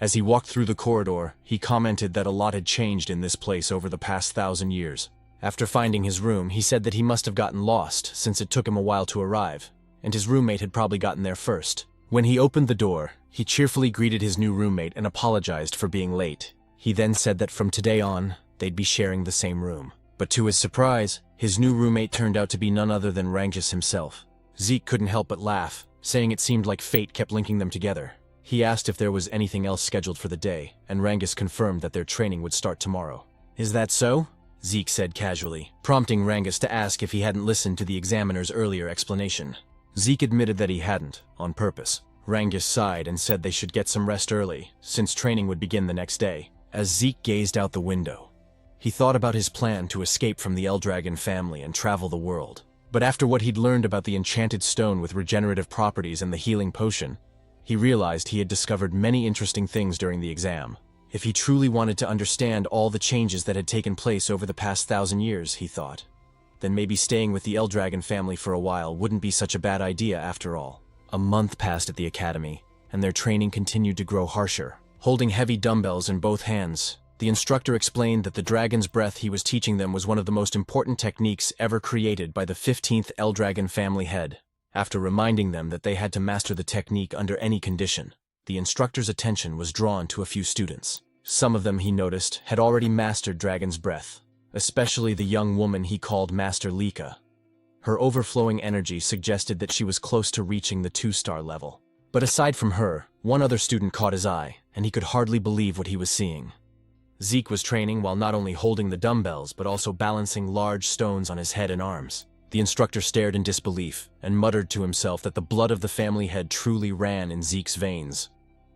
As he walked through the corridor, he commented that a lot had changed in this place over the past 1,000 years. After finding his room, he said that he must have gotten lost since it took him a while to arrive, and his roommate had probably gotten there first. When he opened the door, he cheerfully greeted his new roommate and apologized for being late. He then said that from today on, they'd be sharing the same room. But to his surprise, his new roommate turned out to be none other than Rangus himself. Zeke couldn't help but laugh, saying it seemed like fate kept linking them together. He asked if there was anything else scheduled for the day, and Rangus confirmed that their training would start tomorrow. "Is that so?" Zeke said casually, prompting Rangus to ask if he hadn't listened to the examiner's earlier explanation. Zeke admitted that he hadn't, on purpose. Rangus sighed and said they should get some rest early, since training would begin the next day. As Zeke gazed out the window, he thought about his plan to escape from the Eldragon family and travel the world. But after what he'd learned about the enchanted stone with regenerative properties and the healing potion, he realized he had discovered many interesting things during the exam. If he truly wanted to understand all the changes that had taken place over the past 1,000 years, he thought, then maybe staying with the Eldragon family for a while wouldn't be such a bad idea after all. A month passed at the academy, and their training continued to grow harsher. Holding heavy dumbbells in both hands, the instructor explained that the dragon's breath he was teaching them was one of the most important techniques ever created by the 15th Eldragon family head. After reminding them that they had to master the technique under any condition, the instructor's attention was drawn to a few students. Some of them, he noticed, had already mastered dragon's breath, especially the young woman he called Master Lika. Her overflowing energy suggested that she was close to reaching the 2-star level. But aside from her, one other student caught his eye, and he could hardly believe what he was seeing. Zeke was training while not only holding the dumbbells but also balancing large stones on his head and arms. The instructor stared in disbelief and muttered to himself that the blood of the family head truly ran in Zeke's veins.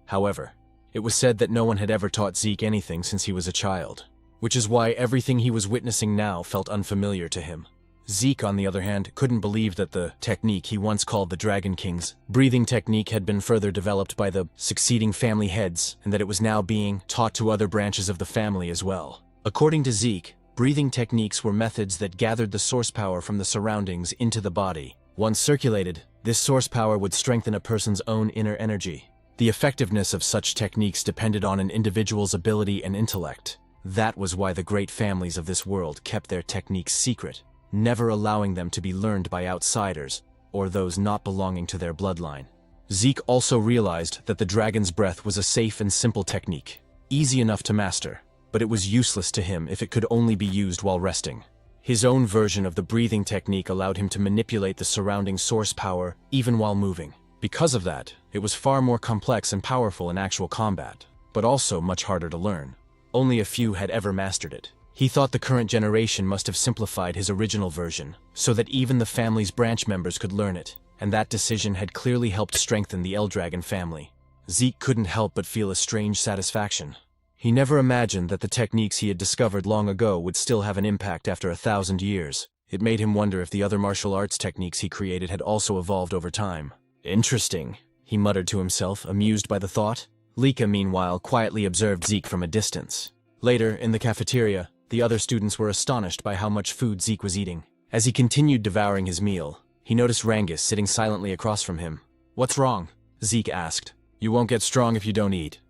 However, it was said that no one had ever taught Zeke anything since he was a child, which is why everything he was witnessing now felt unfamiliar to him. Zeke, on the other hand, couldn't believe that the technique he once called the Dragon King's breathing technique had been further developed by the succeeding family heads, and that it was now being taught to other branches of the family as well. According to Zeke, breathing techniques were methods that gathered the source power from the surroundings into the body. Once circulated, this source power would strengthen a person's own inner energy. The effectiveness of such techniques depended on an individual's ability and intellect. That was why the great families of this world kept their techniques secret, never allowing them to be learned by outsiders or those not belonging to their bloodline. Zeke also realized that the dragon's breath was a safe and simple technique, easy enough to master, but it was useless to him if it could only be used while resting. His own version of the breathing technique allowed him to manipulate the surrounding source power even while moving. Because of that, it was far more complex and powerful in actual combat, but also much harder to learn. Only a few had ever mastered it. He thought the current generation must have simplified his original version, so that even the family's branch members could learn it, and that decision had clearly helped strengthen the Eldragon family. Zeke couldn't help but feel a strange satisfaction. He never imagined that the techniques he had discovered long ago would still have an impact after 1,000 years. It made him wonder if the other martial arts techniques he created had also evolved over time. Interesting, he muttered to himself, amused by the thought. Lika, meanwhile, quietly observed Zeke from a distance. Later, in the cafeteria, the other students were astonished by how much food Zeke was eating. As he continued devouring his meal, he noticed Rangus sitting silently across from him. "What's wrong?" Zeke asked. "You won't get strong if you don't eat."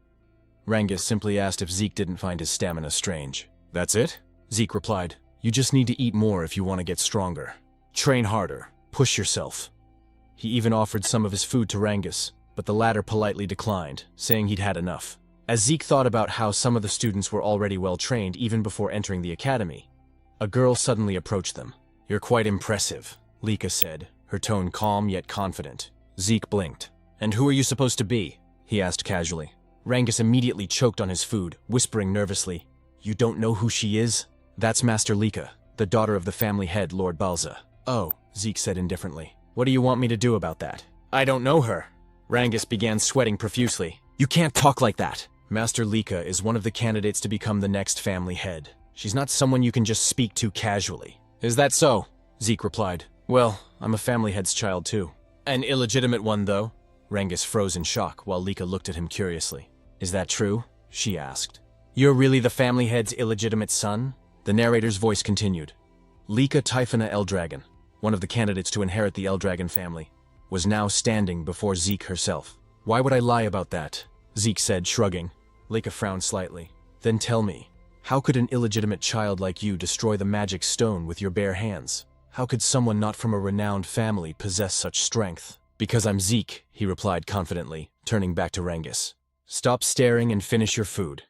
Rangus simply asked if Zeke didn't find his stamina strange. "That's it?" Zeke replied. "You just need to eat more if you want to get stronger. Train harder. Push yourself." He even offered some of his food to Rangus, but the latter politely declined, saying he'd had enough. As Zeke thought about how some of the students were already well trained even before entering the academy, a girl suddenly approached them. "You're quite impressive," Lika said, her tone calm yet confident. Zeke blinked. "And who are you supposed to be?" he asked casually. Rangus immediately choked on his food, whispering nervously, "You don't know who she is? That's Master Lika, the daughter of the family head, Lord Balza." "Oh," Zeke said indifferently. "What do you want me to do about that?" "I don't know her." Rangus began sweating profusely. "You can't talk like that. Master Lika is one of the candidates to become the next family head. She's not someone you can just speak to casually." "Is that so?" Zeke replied. "Well, I'm a family head's child too." "An illegitimate one, though?" Rangus froze in shock while Lika looked at him curiously. "Is that true?" she asked. "You're really the family head's illegitimate son?" The narrator's voice continued. Lika Typhona Eldragon, one of the candidates to inherit the Eldragon family, was now standing before Zeke herself. "Why would I lie about that?" Zeke said, shrugging. Lika frowned slightly. "Then tell me, how could an illegitimate child like you destroy the magic stone with your bare hands? How could someone not from a renowned family possess such strength?" "Because I'm Zeke," he replied confidently, turning back to Rangus. "Stop staring and finish your food."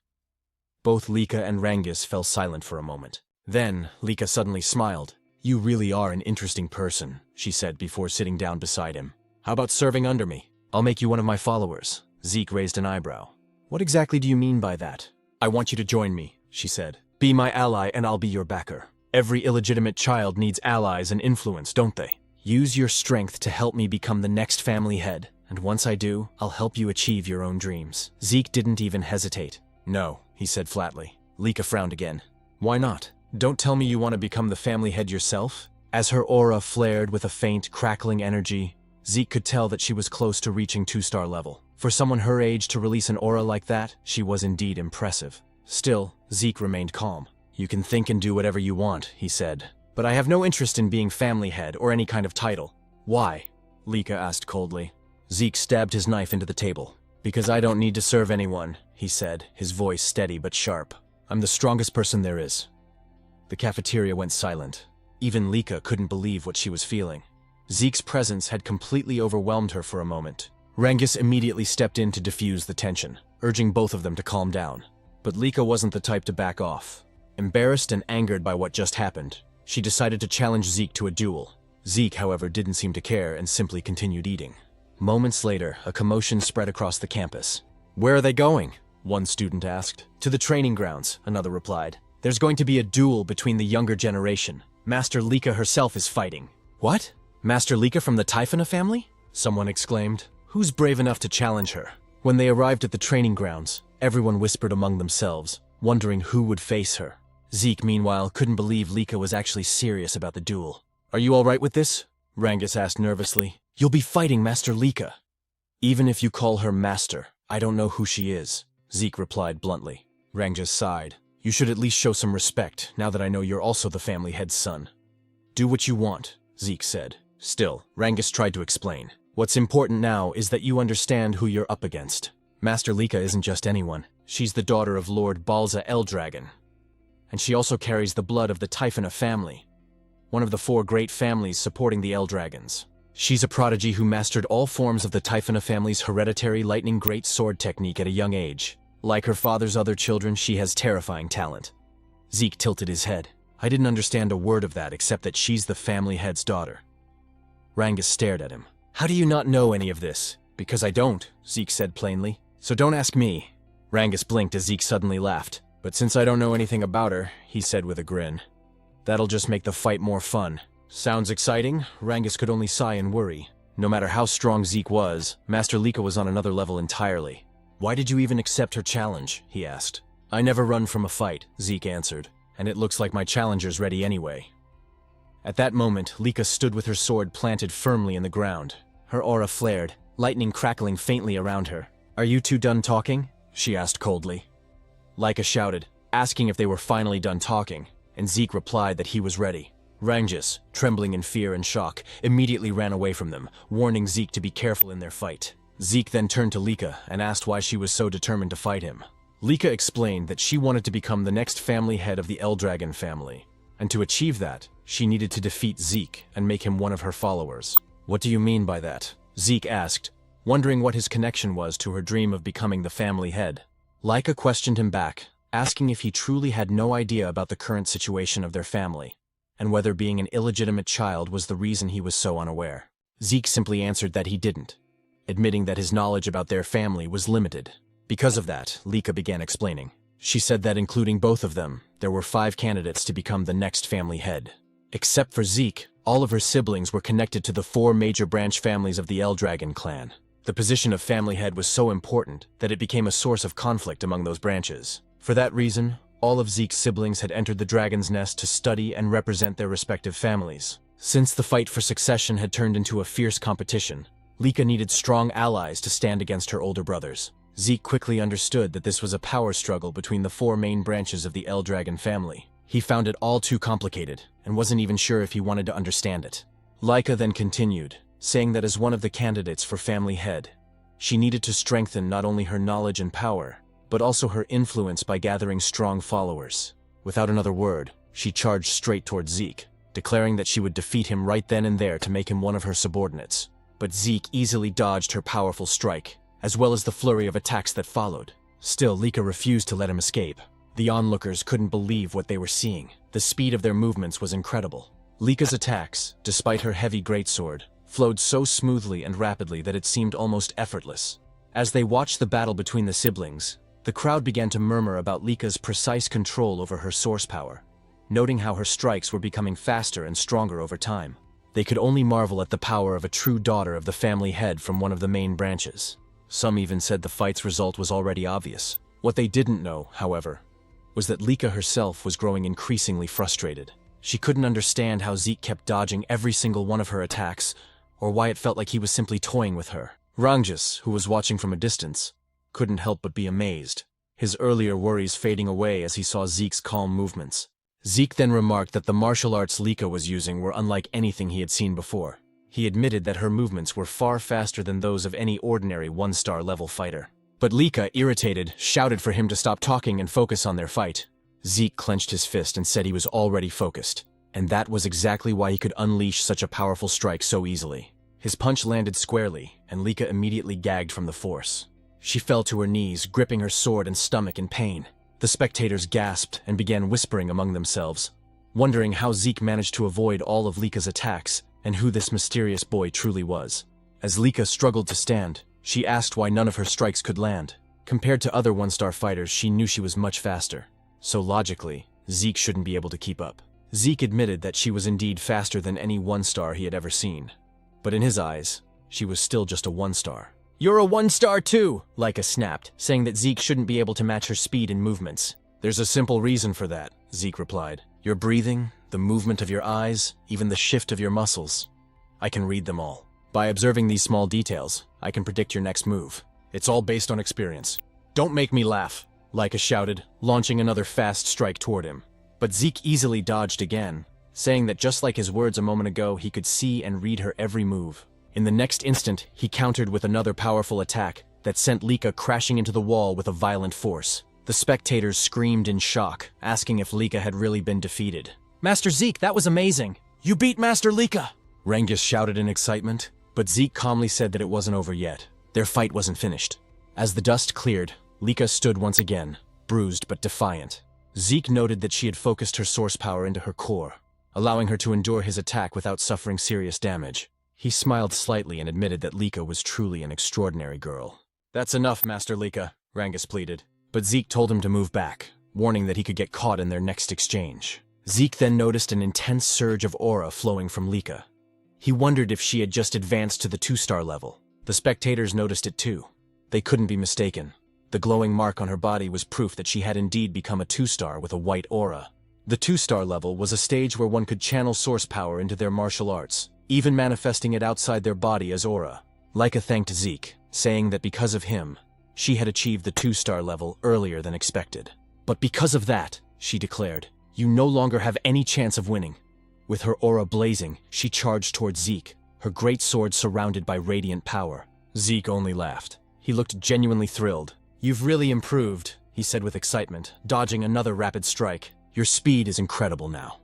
Both Lika and Rangus fell silent for a moment. Then, Lika suddenly smiled. "You really are an interesting person," she said before sitting down beside him. "How about serving under me? I'll make you one of my followers." Zeke raised an eyebrow. "What exactly do you mean by that?" "I want you to join me," she said. "Be my ally and I'll be your backer. Every illegitimate child needs allies and influence, don't they? Use your strength to help me become the next family head, and once I do, I'll help you achieve your own dreams." Zeke didn't even hesitate. "No," he said flatly. Lika frowned again. "Why not? Don't tell me you want to become the family head yourself?" As her aura flared with a faint, crackling energy, Zeke could tell that she was close to reaching 2-star level. For someone her age to release an aura like that, she was indeed impressive. Still, Zeke remained calm. "You can think and do whatever you want," he said. "But I have no interest in being family head or any kind of title." "Why?" Lika asked coldly. Zeke stabbed his knife into the table. "Because I don't need to serve anyone," he said, his voice steady but sharp. "I'm the strongest person there is." The cafeteria went silent. Even Lika couldn't believe what she was feeling. Zeke's presence had completely overwhelmed her for a moment. Rangus immediately stepped in to diffuse the tension, urging both of them to calm down. But Lika wasn't the type to back off. Embarrassed and angered by what just happened, she decided to challenge Zeke to a duel. Zeke, however, didn't seem to care and simply continued eating. Moments later, a commotion spread across the campus. "Where are they going?" one student asked. "To the training grounds," another replied. "There's going to be a duel between the younger generation. Master Lika herself is fighting." What? Master Lika from the Typhona family? Someone exclaimed. Who's brave enough to challenge her? When they arrived at the training grounds, everyone whispered among themselves, wondering who would face her. Zeke, meanwhile, couldn't believe Lika was actually serious about the duel. Are you all right with this? Rangus asked nervously. You'll be fighting Master Lika. Even if you call her Master, I don't know who she is, Zeke replied bluntly. Rangus sighed. You should at least show some respect, now that I know you're also the family head's son. Do what you want, Zeke said. Still, Rangus tried to explain. What's important now is that you understand who you're up against. Master Lika isn't just anyone. She's the daughter of Lord Balza Eldragon. And she also carries the blood of the Typhona family, one of the 4 great families supporting the Eldragons. She's a prodigy who mastered all forms of the Typhona family's hereditary lightning great sword technique at a young age. Like her father's other children, she has terrifying talent. Zeke tilted his head. I didn't understand a word of that except that she's the family head's daughter. Rangus stared at him. How do you not know any of this? Because I don't, Zeke said plainly. So don't ask me. Rangus blinked as Zeke suddenly laughed. But since I don't know anything about her, he said with a grin. That'll just make the fight more fun. Sounds exciting? Rangus could only sigh and worry. No matter how strong Zeke was, Master Lika was on another level entirely. Why did you even accept her challenge? He asked. I never run from a fight, Zeke answered, and it looks like my challenger's ready anyway. At that moment, Lika stood with her sword planted firmly in the ground. Her aura flared, lightning crackling faintly around her. Are you two done talking? She asked coldly. Lika shouted, asking if they were finally done talking, and Zeke replied that he was ready. Rangus, trembling in fear and shock, immediately ran away from them, warning Zeke to be careful in their fight. Zeke then turned to Lika and asked why she was so determined to fight him. Lika explained that she wanted to become the next family head of the Eldragon family, and to achieve that, she needed to defeat Zeke and make him one of her followers. What do you mean by that? Zeke asked, wondering what his connection was to her dream of becoming the family head. Lika questioned him back, asking if he truly had no idea about the current situation of their family, and whether being an illegitimate child was the reason he was so unaware. Zeke simply answered that he didn't, admitting that his knowledge about their family was limited. Because of that, Lika began explaining. She said that including both of them, there were 5 candidates to become the next family head. Except for Zeke, all of her siblings were connected to the 4 major branch families of the Eldragon clan. The position of family head was so important that it became a source of conflict among those branches. For that reason, all of Zeke's siblings had entered the Dragon's Nest to study and represent their respective families. Since the fight for succession had turned into a fierce competition, Lika needed strong allies to stand against her older brothers. Zeke quickly understood that this was a power struggle between the 4 main branches of the Eldragon family. He found it all too complicated, and wasn't even sure if he wanted to understand it. Lika then continued, saying that as one of the candidates for family head, she needed to strengthen not only her knowledge and power, but also her influence by gathering strong followers. Without another word, she charged straight towards Zeke, declaring that she would defeat him right then and there to make him one of her subordinates. But Zeke easily dodged her powerful strike, as well as the flurry of attacks that followed. Still, Lika refused to let him escape. The onlookers couldn't believe what they were seeing. The speed of their movements was incredible. Lika's attacks, despite her heavy greatsword, flowed so smoothly and rapidly that it seemed almost effortless. As they watched the battle between the siblings, the crowd began to murmur about Lika's precise control over her source power, noting how her strikes were becoming faster and stronger over time. They could only marvel at the power of a true daughter of the family head from one of the main branches. Some even said the fight's result was already obvious. What they didn't know, however, was that Lika herself was growing increasingly frustrated. She couldn't understand how Zeke kept dodging every single one of her attacks, or why it felt like he was simply toying with her. Rangus, who was watching from a distance, couldn't help but be amazed, his earlier worries fading away as he saw Zeke's calm movements. Zeke then remarked that the martial arts Lika was using were unlike anything he had seen before. He admitted that her movements were far faster than those of any ordinary 1-star level fighter. But Lika, irritated, shouted for him to stop talking and focus on their fight. Zeke clenched his fist and said he was already focused, and that was exactly why he could unleash such a powerful strike so easily. His punch landed squarely, and Lika immediately gagged from the force. She fell to her knees, gripping her sword and stomach in pain. The spectators gasped and began whispering among themselves, wondering how Zeke managed to avoid all of Lika's attacks and who this mysterious boy truly was. As Lika struggled to stand, she asked why none of her strikes could land. Compared to other 1-star fighters, she knew she was much faster, so logically, Zeke shouldn't be able to keep up. Zeke admitted that she was indeed faster than any one-star he had ever seen. But in his eyes, she was still just a one-star. "You're a one-star too," Laika snapped, saying that Zeke shouldn't be able to match her speed and movements. "There's a simple reason for that," Zeke replied. "Your breathing, the movement of your eyes, even the shift of your muscles. I can read them all. By observing these small details, I can predict your next move. It's all based on experience." "Don't make me laugh," Laika shouted, launching another fast strike toward him. But Zeke easily dodged again, saying that just like his words a moment ago, he could see and read her every move. In the next instant, he countered with another powerful attack that sent Laika crashing into the wall with a violent force. The spectators screamed in shock, asking if Laika had really been defeated. "Master Zeke, that was amazing! You beat Master Laika!" Rengus shouted in excitement, but Zeke calmly said that it wasn't over yet. Their fight wasn't finished. As the dust cleared, Laika stood once again, bruised but defiant. Zeke noted that she had focused her source power into her core, allowing her to endure his attack without suffering serious damage. He smiled slightly and admitted that Laika was truly an extraordinary girl. "That's enough, Master Laika," Rengus pleaded. But Zeke told him to move back, warning that he could get caught in their next exchange. Zeke then noticed an intense surge of aura flowing from Laika. He wondered if she had just advanced to the 2-star level. The spectators noticed it too. They couldn't be mistaken. The glowing mark on her body was proof that she had indeed become a 2-star with a white aura. The 2-star level was a stage where one could channel source power into their martial arts, even manifesting it outside their body as aura. Laika thanked Zeke, saying that because of him, she had achieved the 2-star level earlier than expected. "But because of that," she declared, "you no longer have any chance of winning." With her aura blazing, she charged towards Zeke, her great sword surrounded by radiant power. Zeke only laughed. He looked genuinely thrilled. "You've really improved," he said with excitement, dodging another rapid strike. "Your speed is incredible now."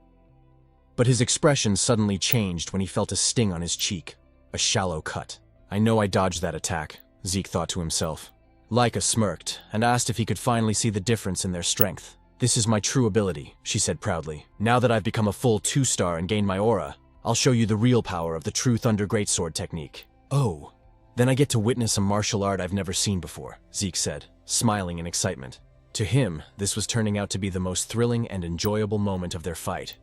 But his expression suddenly changed when he felt a sting on his cheek. A shallow cut. "I know I dodged that attack," Zeke thought to himself. Laika smirked and asked if he could finally see the difference in their strength. "This is my true ability," she said proudly. "Now that I've become a full 2-star and gained my aura, I'll show you the real power of the true Thunder Greatsword technique." "Oh, then I get to witness a martial art I've never seen before," Zeke said, smiling in excitement. To him, this was turning out to be the most thrilling and enjoyable moment of their fight.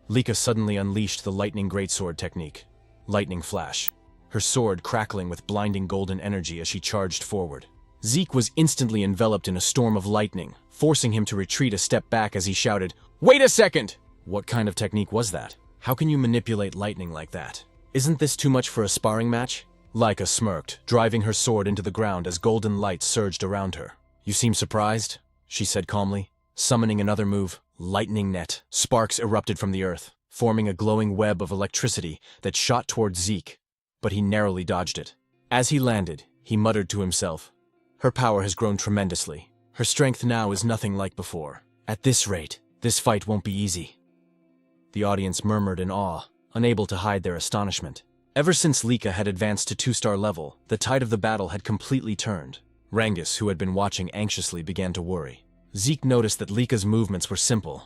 Laika suddenly unleashed the Lightning Greatsword technique. Lightning flash. Her sword crackling with blinding golden energy as she charged forward. Zeke was instantly enveloped in a storm of lightning, forcing him to retreat a step back as he shouted, "Wait a second!" What kind of technique was that? How can you manipulate lightning like that? Isn't this too much for a sparring match? Laika smirked, driving her sword into the ground as golden light surged around her. "You seem surprised?" she said calmly. Summoning another move, Lightning Net, sparks erupted from the earth, forming a glowing web of electricity that shot towards Zeke, but he narrowly dodged it. As he landed, he muttered to himself, "Her power has grown tremendously. Her strength now is nothing like before. At this rate, this fight won't be easy." The audience murmured in awe, unable to hide their astonishment. Ever since Laika had advanced to 2-star level, the tide of the battle had completely turned. Rengus, who had been watching anxiously, began to worry. Zeke noticed that Laika's movements were simple,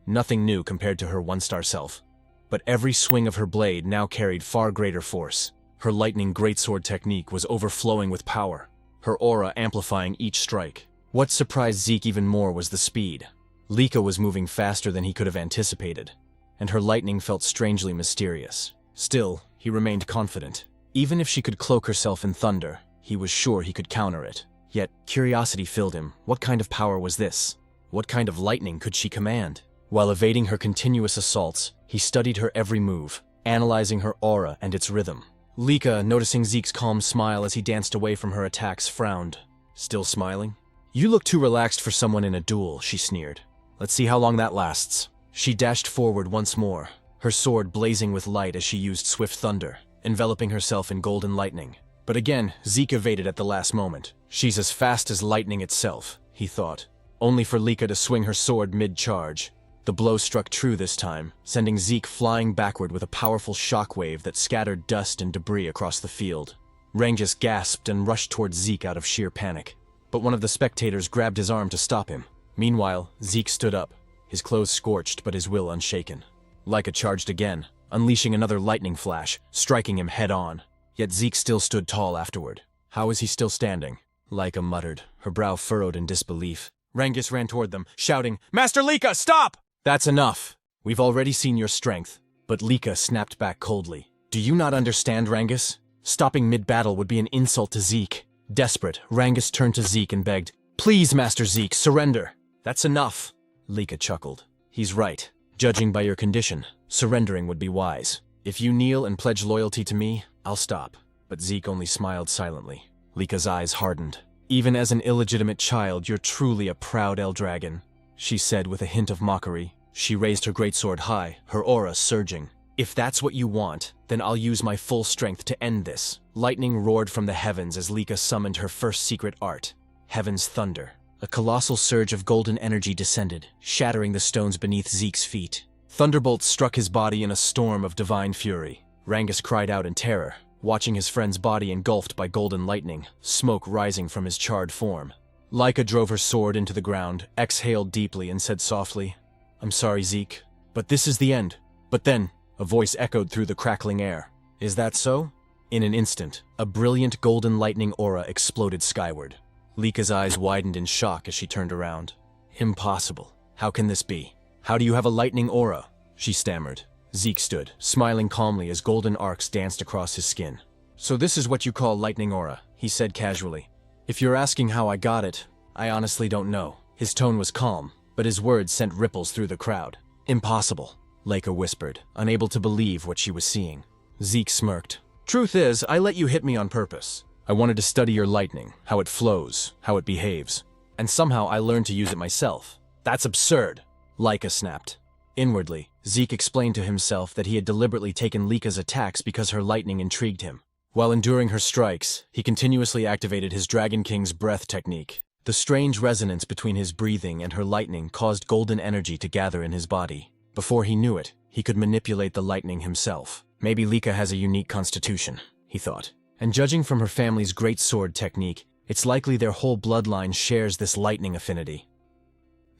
nothing new compared to her 1-star self. But every swing of her blade now carried far greater force. Her Lightning Greatsword technique was overflowing with power, her aura amplifying each strike. What surprised Zeke even more was the speed. Laika was moving faster than he could have anticipated, and her lightning felt strangely mysterious. Still, he remained confident. Even if she could cloak herself in thunder, he was sure he could counter it. Yet, curiosity filled him. What kind of power was this? What kind of lightning could she command? While evading her continuous assaults, he studied her every move, analyzing her aura and its rhythm. Laika, noticing Zeke's calm smile as he danced away from her attacks, frowned. "Still smiling? You look too relaxed for someone in a duel," she sneered. "Let's see how long that lasts." She dashed forward once more, her sword blazing with light as she used swift thunder, enveloping herself in golden lightning. But again, Zeke evaded at the last moment. "She's as fast as lightning itself," he thought, only for Laika to swing her sword mid-charge. The blow struck true this time, sending Zeke flying backward with a powerful shockwave that scattered dust and debris across the field. Rengus gasped and rushed towards Zeke out of sheer panic, but one of the spectators grabbed his arm to stop him. Meanwhile, Zeke stood up, his clothes scorched but his will unshaken. Laika charged again, unleashing another lightning flash, striking him head-on. Yet Zeke still stood tall afterward. "How is he still standing?" Laika muttered, her brow furrowed in disbelief. Rengus ran toward them, shouting, "Master Laika, stop!" "That's enough!" We've already seen your strength. But Lika snapped back coldly. Do you not understand, Rangus? Stopping mid-battle would be an insult to Zeke. Desperate, Rangus turned to Zeke and begged, Please, Master Zeke, surrender. That's enough. Lika chuckled. He's right. Judging by your condition, surrendering would be wise. If you kneel and pledge loyalty to me, I'll stop. But Zeke only smiled silently. Lika's eyes hardened. Even as an illegitimate child, you're truly a proud Eldragon, she said with a hint of mockery. She raised her greatsword high, her aura surging. If that's what you want, then I'll use my full strength to end this. Lightning roared from the heavens as Lika summoned her first secret art, Heaven's Thunder. A colossal surge of golden energy descended, shattering the stones beneath Zeke's feet. Thunderbolts struck his body in a storm of divine fury. Rangus cried out in terror, watching his friend's body engulfed by golden lightning, smoke rising from his charred form. Lika drove her sword into the ground, exhaled deeply, and said softly, I'm sorry, Zeke, but this is the end. But then, a voice echoed through the crackling air. Is that so? In an instant, a brilliant golden lightning aura exploded skyward. Lika's eyes widened in shock as she turned around. Impossible. How can this be? How do you have a lightning aura? She stammered. Zeke stood, smiling calmly as golden arcs danced across his skin. So this is what you call lightning aura, he said casually. If you're asking how I got it, I honestly don't know. His tone was calm, but his words sent ripples through the crowd. Impossible, Lika whispered, unable to believe what she was seeing. Zeke smirked. Truth is, I let you hit me on purpose. I wanted to study your lightning, how it flows, how it behaves. And somehow I learned to use it myself. That's absurd, Lika snapped. Inwardly, Zeke explained to himself that he had deliberately taken Lika's attacks because her lightning intrigued him. While enduring her strikes, he continuously activated his Dragon King's breath technique. The strange resonance between his breathing and her lightning caused golden energy to gather in his body. Before he knew it, he could manipulate the lightning himself. Maybe Lika has a unique constitution, he thought. And judging from her family's great sword technique, it's likely their whole bloodline shares this lightning affinity.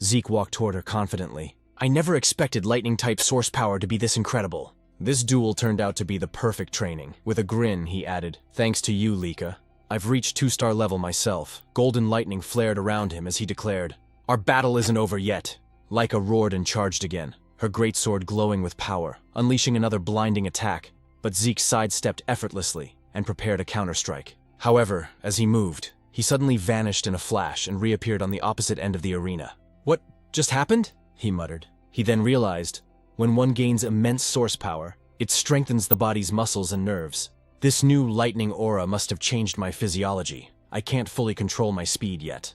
Zeke walked toward her confidently. I never expected lightning-type source power to be this incredible. This duel turned out to be the perfect training. With a grin, he added, Thanks to you, Lika. I've reached 2-star level myself. Golden lightning flared around him as he declared, Our battle isn't over yet. Lika roared and charged again, her greatsword glowing with power, unleashing another blinding attack. But Zeke sidestepped effortlessly and prepared a counterstrike. However, as he moved, he suddenly vanished in a flash and reappeared on the opposite end of the arena. What just happened? He muttered. He then realized, when one gains immense source power, it strengthens the body's muscles and nerves. This new lightning aura must have changed my physiology. I can't fully control my speed yet.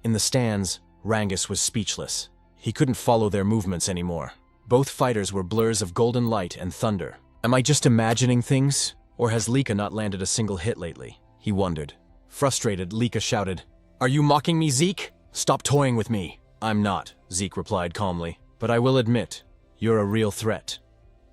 In the stands, Rangus was speechless. He couldn't follow their movements anymore. Both fighters were blurs of golden light and thunder. Am I just imagining things? Or has Lika not landed a single hit lately? He wondered. Frustrated, Lika shouted, Are you mocking me, Zeke? Stop toying with me. I'm not, Zeke replied calmly. But I will admit, you're a real threat.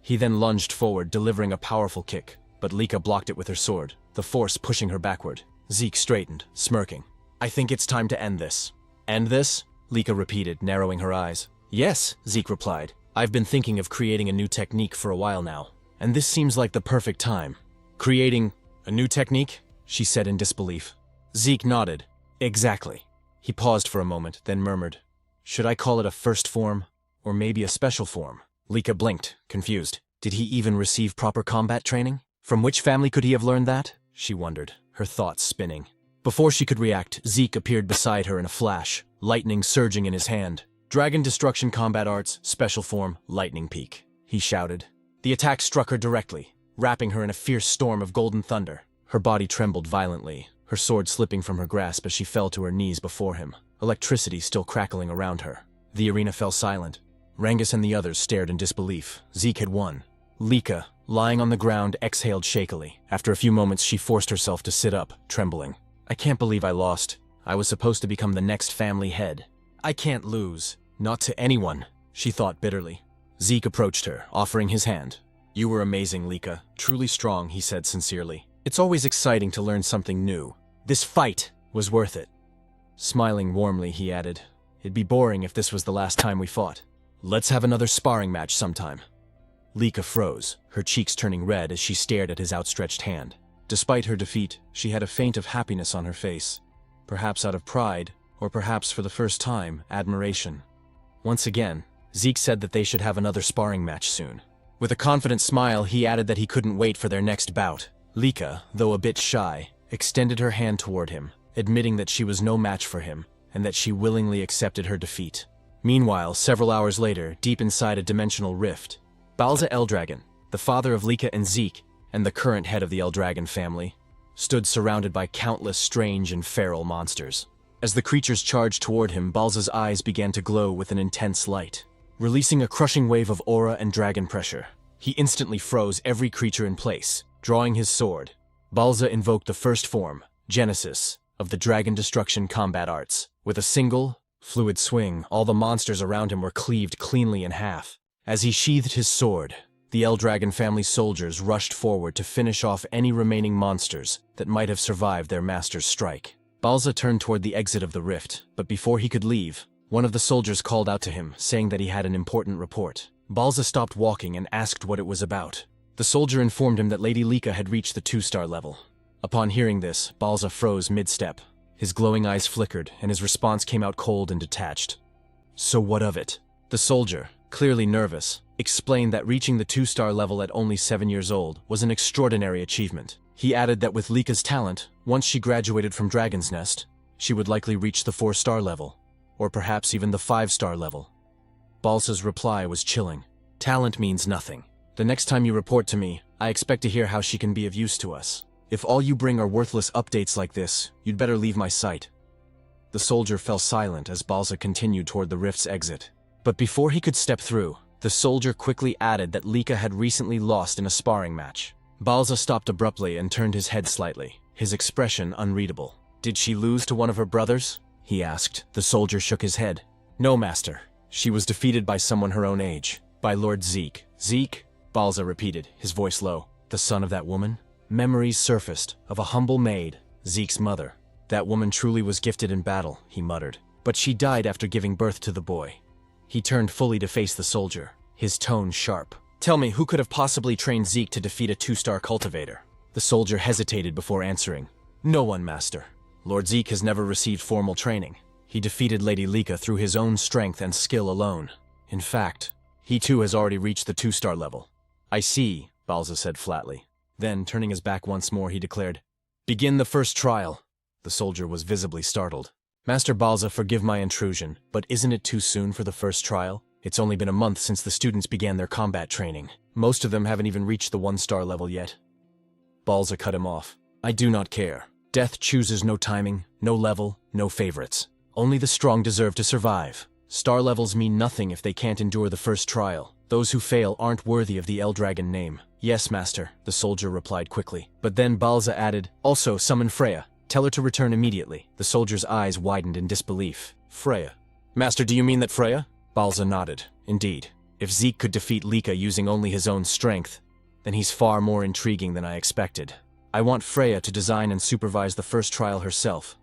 He then lunged forward, delivering a powerful kick, but Lika blocked it with her sword, the force pushing her backward. Zeke straightened, smirking. I think it's time to end this. End this? Lika repeated, narrowing her eyes. Yes, Zeke replied. I've been thinking of creating a new technique for a while now, and this seems like the perfect time. Creating a new technique? She said in disbelief. Zeke nodded. Exactly. He paused for a moment, then murmured, Should I call it a first form? Or maybe a special form? Lika blinked, confused. Did he even receive proper combat training? From which family could he have learned that? She wondered, her thoughts spinning. Before she could react, Zeke appeared beside her in a flash, lightning surging in his hand. Dragon Destruction Combat Arts, Special Form, Lightning Peak, he shouted. The attack struck her directly, wrapping her in a fierce storm of golden thunder. Her body trembled violently, her sword slipping from her grasp as she fell to her knees before him, electricity still crackling around her. The arena fell silent. Rangus and the others stared in disbelief. Zeke had won. Lika, lying on the ground, exhaled shakily. After a few moments, she forced herself to sit up, trembling. I can't believe I lost. I was supposed to become the next family head. I can't lose. Not to anyone, she thought bitterly. Zeke approached her, offering his hand. You were amazing, Lika. Truly strong, he said sincerely. It's always exciting to learn something new. This fight was worth it. Smiling warmly, he added, It'd be boring if this was the last time we fought. Let's have another sparring match sometime. Lika froze, her cheeks turning red as she stared at his outstretched hand. Despite her defeat, she had a feint of happiness on her face. Perhaps out of pride, or perhaps for the first time, admiration. Once again, Zeke said that they should have another sparring match soon. With a confident smile, he added that he couldn't wait for their next bout. Lika, though a bit shy, extended her hand toward him, admitting that she was no match for him, and that she willingly accepted her defeat. Meanwhile, several hours later, deep inside a dimensional rift, Balza Eldragon, the father of Lika and Zeke, and the current head of the Eldragon family, stood surrounded by countless strange and feral monsters. As the creatures charged toward him, Balza's eyes began to glow with an intense light. Releasing a crushing wave of aura and dragon pressure, he instantly froze every creature in place. Drawing his sword, Balza invoked the first form, Genesis, of the Dragon Destruction combat arts. With a single, fluid swing, all the monsters around him were cleaved cleanly in half. As he sheathed his sword, the Eldragon family soldiers rushed forward to finish off any remaining monsters that might have survived their master's strike. Balza turned toward the exit of the rift, but before he could leave, one of the soldiers called out to him, saying that he had an important report. Balza stopped walking and asked what it was about. The soldier informed him that Lady Lika had reached the 2-star level. Upon hearing this, Balza froze mid-step. His glowing eyes flickered, and his response came out cold and detached. So what of it? The soldier, clearly nervous, explained that reaching the 2-star level at only 7 years old was an extraordinary achievement. He added that with Lika's talent, once she graduated from Dragon's Nest, she would likely reach the 4-star level, or perhaps even the 5-star level. Balza's reply was chilling. Talent means nothing. The next time you report to me, I expect to hear how she can be of use to us. If all you bring are worthless updates like this, you'd better leave my sight. The soldier fell silent as Balza continued toward the rift's exit. But before he could step through, the soldier quickly added that Lika had recently lost in a sparring match. Balza stopped abruptly and turned his head slightly, his expression unreadable. Did she lose to one of her brothers? He asked. The soldier shook his head. No, master. She was defeated by someone her own age. By Lord Zeke. Zeke? Balza repeated, his voice low. The son of that woman? Memories surfaced of a humble maid, Zeke's mother. That woman truly was gifted in battle, he muttered. But she died after giving birth to the boy. He turned fully to face the soldier, his tone sharp. Tell me, who could have possibly trained Zeke to defeat a 2-star cultivator? The soldier hesitated before answering. No one, master. Lord Zeke has never received formal training. He defeated Lady Lika through his own strength and skill alone. In fact, he too has already reached the 2-star level. I see, Balza said flatly. Then, turning his back once more, he declared, Begin the first trial. The soldier was visibly startled. Master Balza, forgive my intrusion, but isn't it too soon for the first trial? It's only been a month since the students began their combat training. Most of them haven't even reached the 1-star level yet. Balza cut him off. I do not care. Death chooses no timing, no level, no favorites. Only the strong deserve to survive. Star levels mean nothing if they can't endure the first trial. Those who fail aren't worthy of the Eldragon name. Yes, master, the soldier replied quickly. But then Balza added, Also, summon Freya. Tell her to return immediately. The soldier's eyes widened in disbelief. Freya. Master, do you mean that Freya? Balza nodded. Indeed. If Zeke could defeat Lika using only his own strength, then he's far more intriguing than I expected. I want Freya to design and supervise the first trial herself,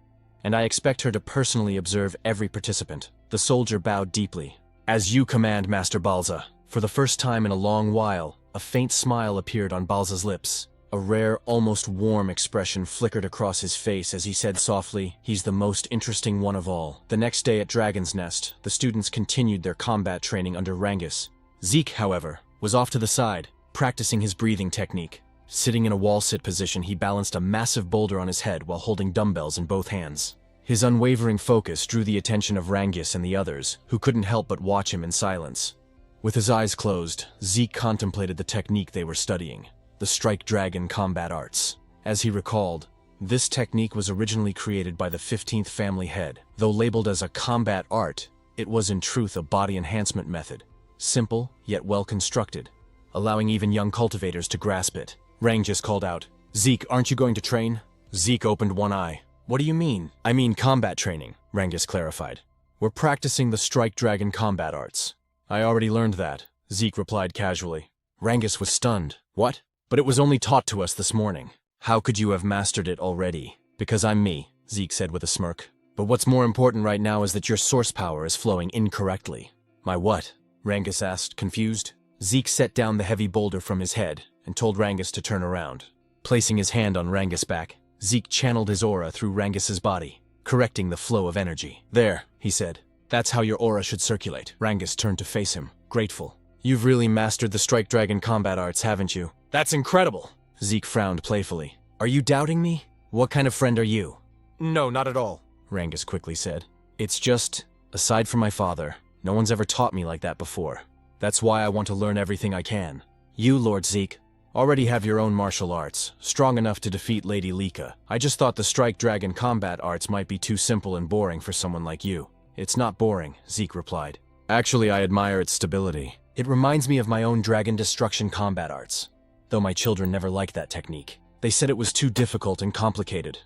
and I expect her to personally observe every participant. The soldier bowed deeply. As you command, Master Balza. For the first time in a long while, a faint smile appeared on Balza's lips. A rare, almost warm expression flickered across his face as he said softly, He's the most interesting one of all. The next day at Dragon's Nest, the students continued their combat training under Rangus. Zeke, however, was off to the side, practicing his breathing technique. Sitting in a wall-sit position, he balanced a massive boulder on his head while holding dumbbells in both hands. His unwavering focus drew the attention of Rangus and the others, who couldn't help but watch him in silence. With his eyes closed, Zeke contemplated the technique they were studying, the Strike Dragon combat arts. As he recalled, this technique was originally created by the 15th family head. Though labeled as a combat art, it was in truth a body enhancement method, simple yet well constructed, allowing even young cultivators to grasp it. Rangus called out, Zeke, aren't you going to train? Zeke opened one eye. What do you mean? I mean combat training, Rangus clarified. We're practicing the Strike Dragon combat arts. I already learned that, Zeke replied casually. Rangus was stunned. What? But it was only taught to us this morning. How could you have mastered it already? Because I'm me, Zeke said with a smirk. But what's more important right now is that your source power is flowing incorrectly. My what? Rangus asked, confused. Zeke set down the heavy boulder from his head and told Rangus to turn around. Placing his hand on Rangus' back, Zeke channeled his aura through Rangus's body, correcting the flow of energy. There, he said. That's how your aura should circulate. Rangas turned to face him, grateful. You've really mastered the Strike Dragon combat arts, haven't you? That's incredible! Zeke frowned playfully. Are you doubting me? What kind of friend are you? No, not at all, Rangas quickly said. It's just, aside from my father, no one's ever taught me like that before. That's why I want to learn everything I can. You, Lord Zeke, already have your own martial arts, strong enough to defeat Lady Lika. I just thought the Strike Dragon combat arts might be too simple and boring for someone like you. It's not boring, Zeke replied. Actually, I admire its stability. It reminds me of my own Dragon Destruction combat arts, though my children never liked that technique. They said it was too difficult and complicated.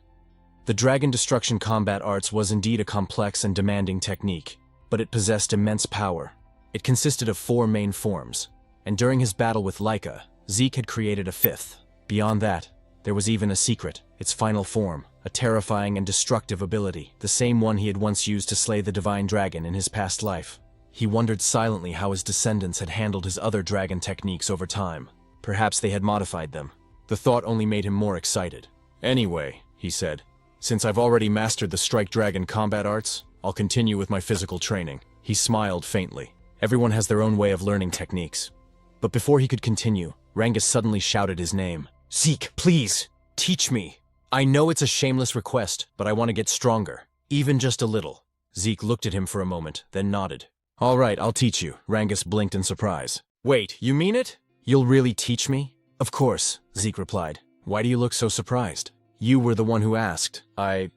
The Dragon Destruction combat arts was indeed a complex and demanding technique, but it possessed immense power. It consisted of 4 main forms, and during his battle with Lika, Zeke had created a 5th. Beyond that, there was even a secret, its final form, a terrifying and destructive ability, the same one he had once used to slay the Divine Dragon in his past life. He wondered silently how his descendants had handled his other dragon techniques over time. Perhaps they had modified them. The thought only made him more excited. Anyway, he said, since I've already mastered the Strike Dragon combat arts, I'll continue with my physical training. He smiled faintly. Everyone has their own way of learning techniques. But before he could continue, Rangas suddenly shouted his name. Zeke, please, teach me. I know it's a shameless request, but I want to get stronger, even just a little. Zeke looked at him for a moment, then nodded. All right, I'll teach you. Rangas blinked in surprise. Wait, you mean it? You'll really teach me? Of course, Zeke replied. Why do you look so surprised? You were the one who asked. I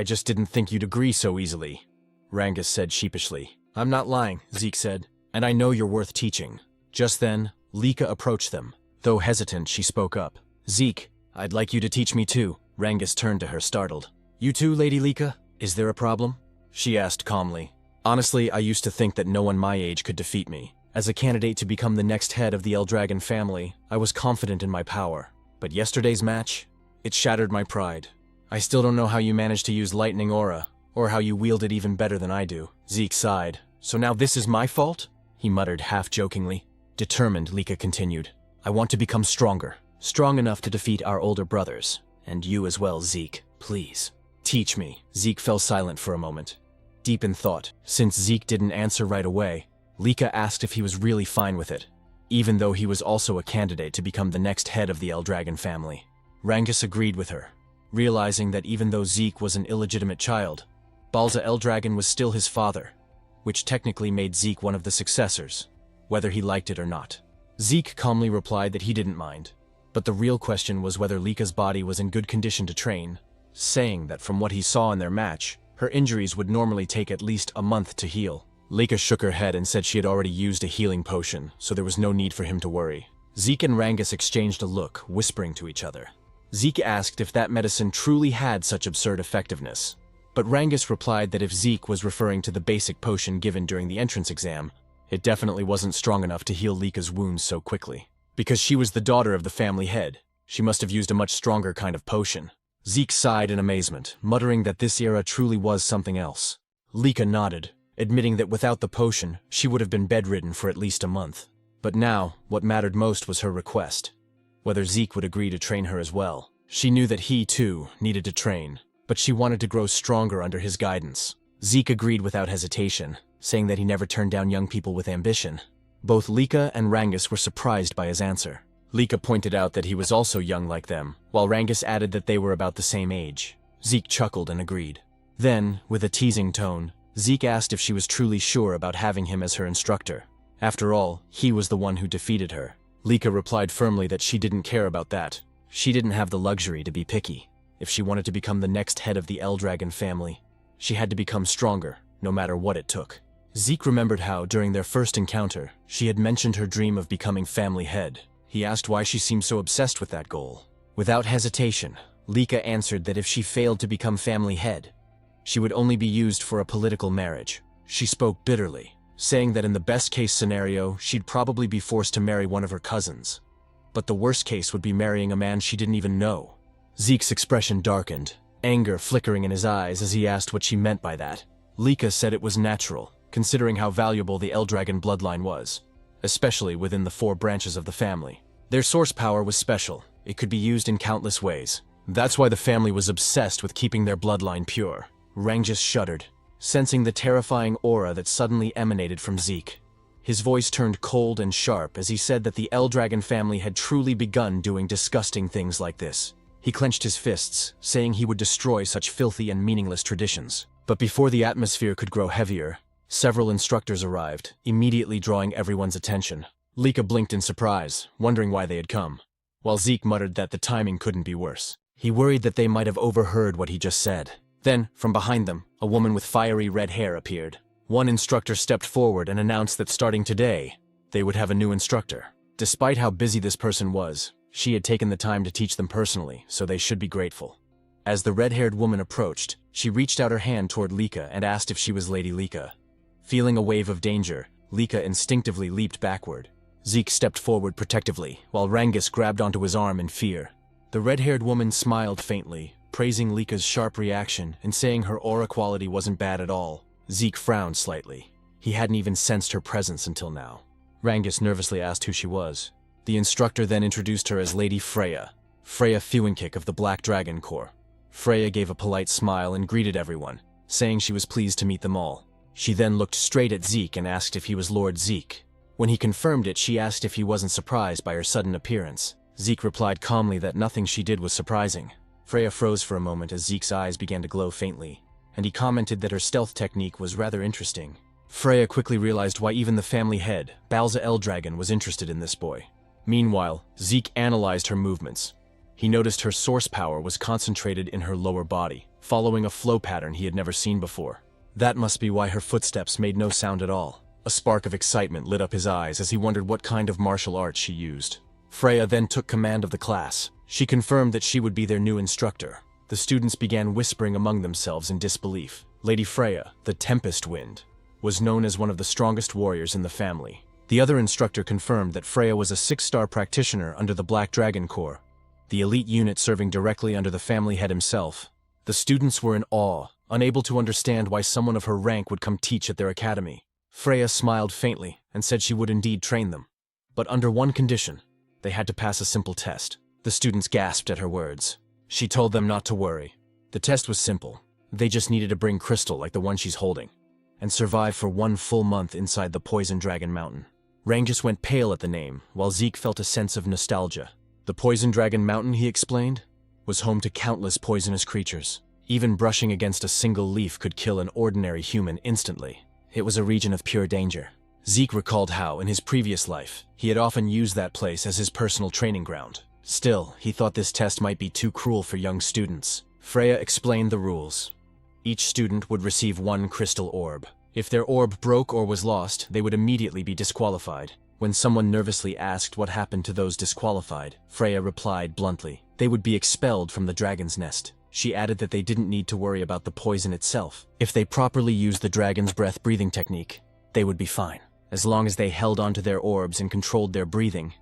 just didn't think you'd agree so easily, Rangas said sheepishly. I'm not lying, Zeke said, and I know you're worth teaching. Just then, Lika approached them. Though hesitant, she spoke up. Zeke, I'd like you to teach me too. Rangas turned to her, startled. You too, Lady Lika? Is there a problem? She asked calmly. Honestly, I used to think that no one my age could defeat me. As a candidate to become the next head of the Eldragon family, I was confident in my power. But yesterday's match? It shattered my pride. I still don't know how you managed to use Lightning Aura, or how you wield it even better than I do. Zeke sighed. So now this is my fault? He muttered half-jokingly. Determined, Lika continued. I want to become stronger. Strong enough to defeat our older brothers. And you as well, Zeke. Please. Teach me. Zeke fell silent for a moment, deep in thought. Since Zeke didn't answer right away, Lika asked if he was really fine with it, even though he was also a candidate to become the next head of the Eldragon family. Rangas agreed with her, realizing that even though Zeke was an illegitimate child, Balza Eldragon was still his father, which technically made Zeke one of the successors, whether he liked it or not. Zeke calmly replied that he didn't mind, but the real question was whether Lika's body was in good condition to train, saying that from what he saw in their match, her injuries would normally take at least a month to heal. Lika shook her head and said she had already used a healing potion, so there was no need for him to worry. Zeke and Rangas exchanged a look, whispering to each other. Zeke asked if that medicine truly had such absurd effectiveness, but Rangas replied that if Zeke was referring to the basic potion given during the entrance exam, it definitely wasn't strong enough to heal Lika's wounds so quickly. Because she was the daughter of the family head, she must have used a much stronger kind of potion. Zeke sighed in amazement, muttering that this era truly was something else. Lika nodded, admitting that without the potion, she would have been bedridden for at least a month. But now, what mattered most was her request. Whether Zeke would agree to train her as well. She knew that he, too, needed to train, but she wanted to grow stronger under his guidance. Zeke agreed without hesitation, saying that he never turned down young people with ambition. Both Lika and Rangas were surprised by his answer. Lika pointed out that he was also young like them, while Rangas added that they were about the same age. Zeke chuckled and agreed. Then, with a teasing tone, Zeke asked if she was truly sure about having him as her instructor. After all, he was the one who defeated her. Lika replied firmly that she didn't care about that. She didn't have the luxury to be picky. If she wanted to become the next head of the Eldragon family, she had to become stronger, no matter what it took. Zeke remembered how, during their first encounter, she had mentioned her dream of becoming family head. He asked why she seemed so obsessed with that goal. Without hesitation, Lika answered that if she failed to become family head, she would only be used for a political marriage. She spoke bitterly, saying that in the best-case scenario, she'd probably be forced to marry one of her cousins. But the worst case would be marrying a man she didn't even know. Zeke's expression darkened, anger flickering in his eyes as he asked what she meant by that. Lika said it was natural, considering how valuable the Eldragon bloodline was, especially within the 4 branches of the family. Their source power was special. It could be used in countless ways. That's why the family was obsessed with keeping their bloodline pure. Rangas shuddered. sensing the terrifying aura that suddenly emanated from Zeke. His voice turned cold and sharp as he said that the Eldragon family had truly begun doing disgusting things like this. He clenched his fists, saying he would destroy such filthy and meaningless traditions. But before the atmosphere could grow heavier, several instructors arrived, immediately drawing everyone's attention. Lika blinked in surprise, wondering why they had come, while Zeke muttered that the timing couldn't be worse. He worried that they might have overheard what he just said. Then, from behind them, a woman with fiery red hair appeared. One instructor stepped forward and announced that starting today, they would have a new instructor. Despite how busy this person was, she had taken the time to teach them personally, so they should be grateful. As the red-haired woman approached, she reached out her hand toward Lika and asked if she was Lady Lika. Feeling a wave of danger, Lika instinctively leaped backward. Zeke stepped forward protectively, while Rangus grabbed onto his arm in fear. The red-haired woman smiled faintly, praising Lika's sharp reaction and saying her aura quality wasn't bad at all. Zeke frowned slightly. He hadn't even sensed her presence until now. Rangus nervously asked who she was. The instructor then introduced her as Lady Freya Fewinkick of the Black Dragon Corps. Freya gave a polite smile and greeted everyone, saying she was pleased to meet them all. She then looked straight at Zeke and asked if he was Lord Zeke. When he confirmed it, she asked if he wasn't surprised by her sudden appearance. Zeke replied calmly that nothing she did was surprising. Freya froze for a moment as Zeke's eyes began to glow faintly, and he commented that her stealth technique was rather interesting. Freya quickly realized why even the family head, Balza Eldragon, was interested in this boy. Meanwhile, Zeke analyzed her movements. He noticed her source power was concentrated in her lower body, following a flow pattern he had never seen before. That must be why her footsteps made no sound at all. A spark of excitement lit up his eyes as he wondered what kind of martial arts she used. Freya then took command of the class. She confirmed that she would be their new instructor. The students began whispering among themselves in disbelief. Lady Freya, the Tempest Wind, was known as one of the strongest warriors in the family. The other instructor confirmed that Freya was a 6-star practitioner under the Black Dragon Corps, the elite unit serving directly under the family head himself. The students were in awe, unable to understand why someone of her rank would come teach at their academy. Freya smiled faintly and said she would indeed train them, but under one condition. They had to pass a simple test. The students gasped at her words. She told them not to worry. The test was simple. They just needed to bring crystal like the one she's holding, and survive for 1 full month inside the Poison Dragon Mountain. Rangus went pale at the name, while Zeke felt a sense of nostalgia. The Poison Dragon Mountain, he explained, was home to countless poisonous creatures. Even brushing against a single leaf could kill an ordinary human instantly. It was a region of pure danger. Zeke recalled how, in his previous life, he had often used that place as his personal training ground. Still, he thought this test might be too cruel for young students. Freya explained the rules. Each student would receive 1 crystal orb. If their orb broke or was lost, they would immediately be disqualified. When someone nervously asked what happened to those disqualified, Freya replied bluntly, they would be expelled from the dragon's nest. She added that they didn't need to worry about the poison itself. If they properly used the dragon's breath breathing technique, they would be fine. As long as they held onto their orbs and controlled their breathing,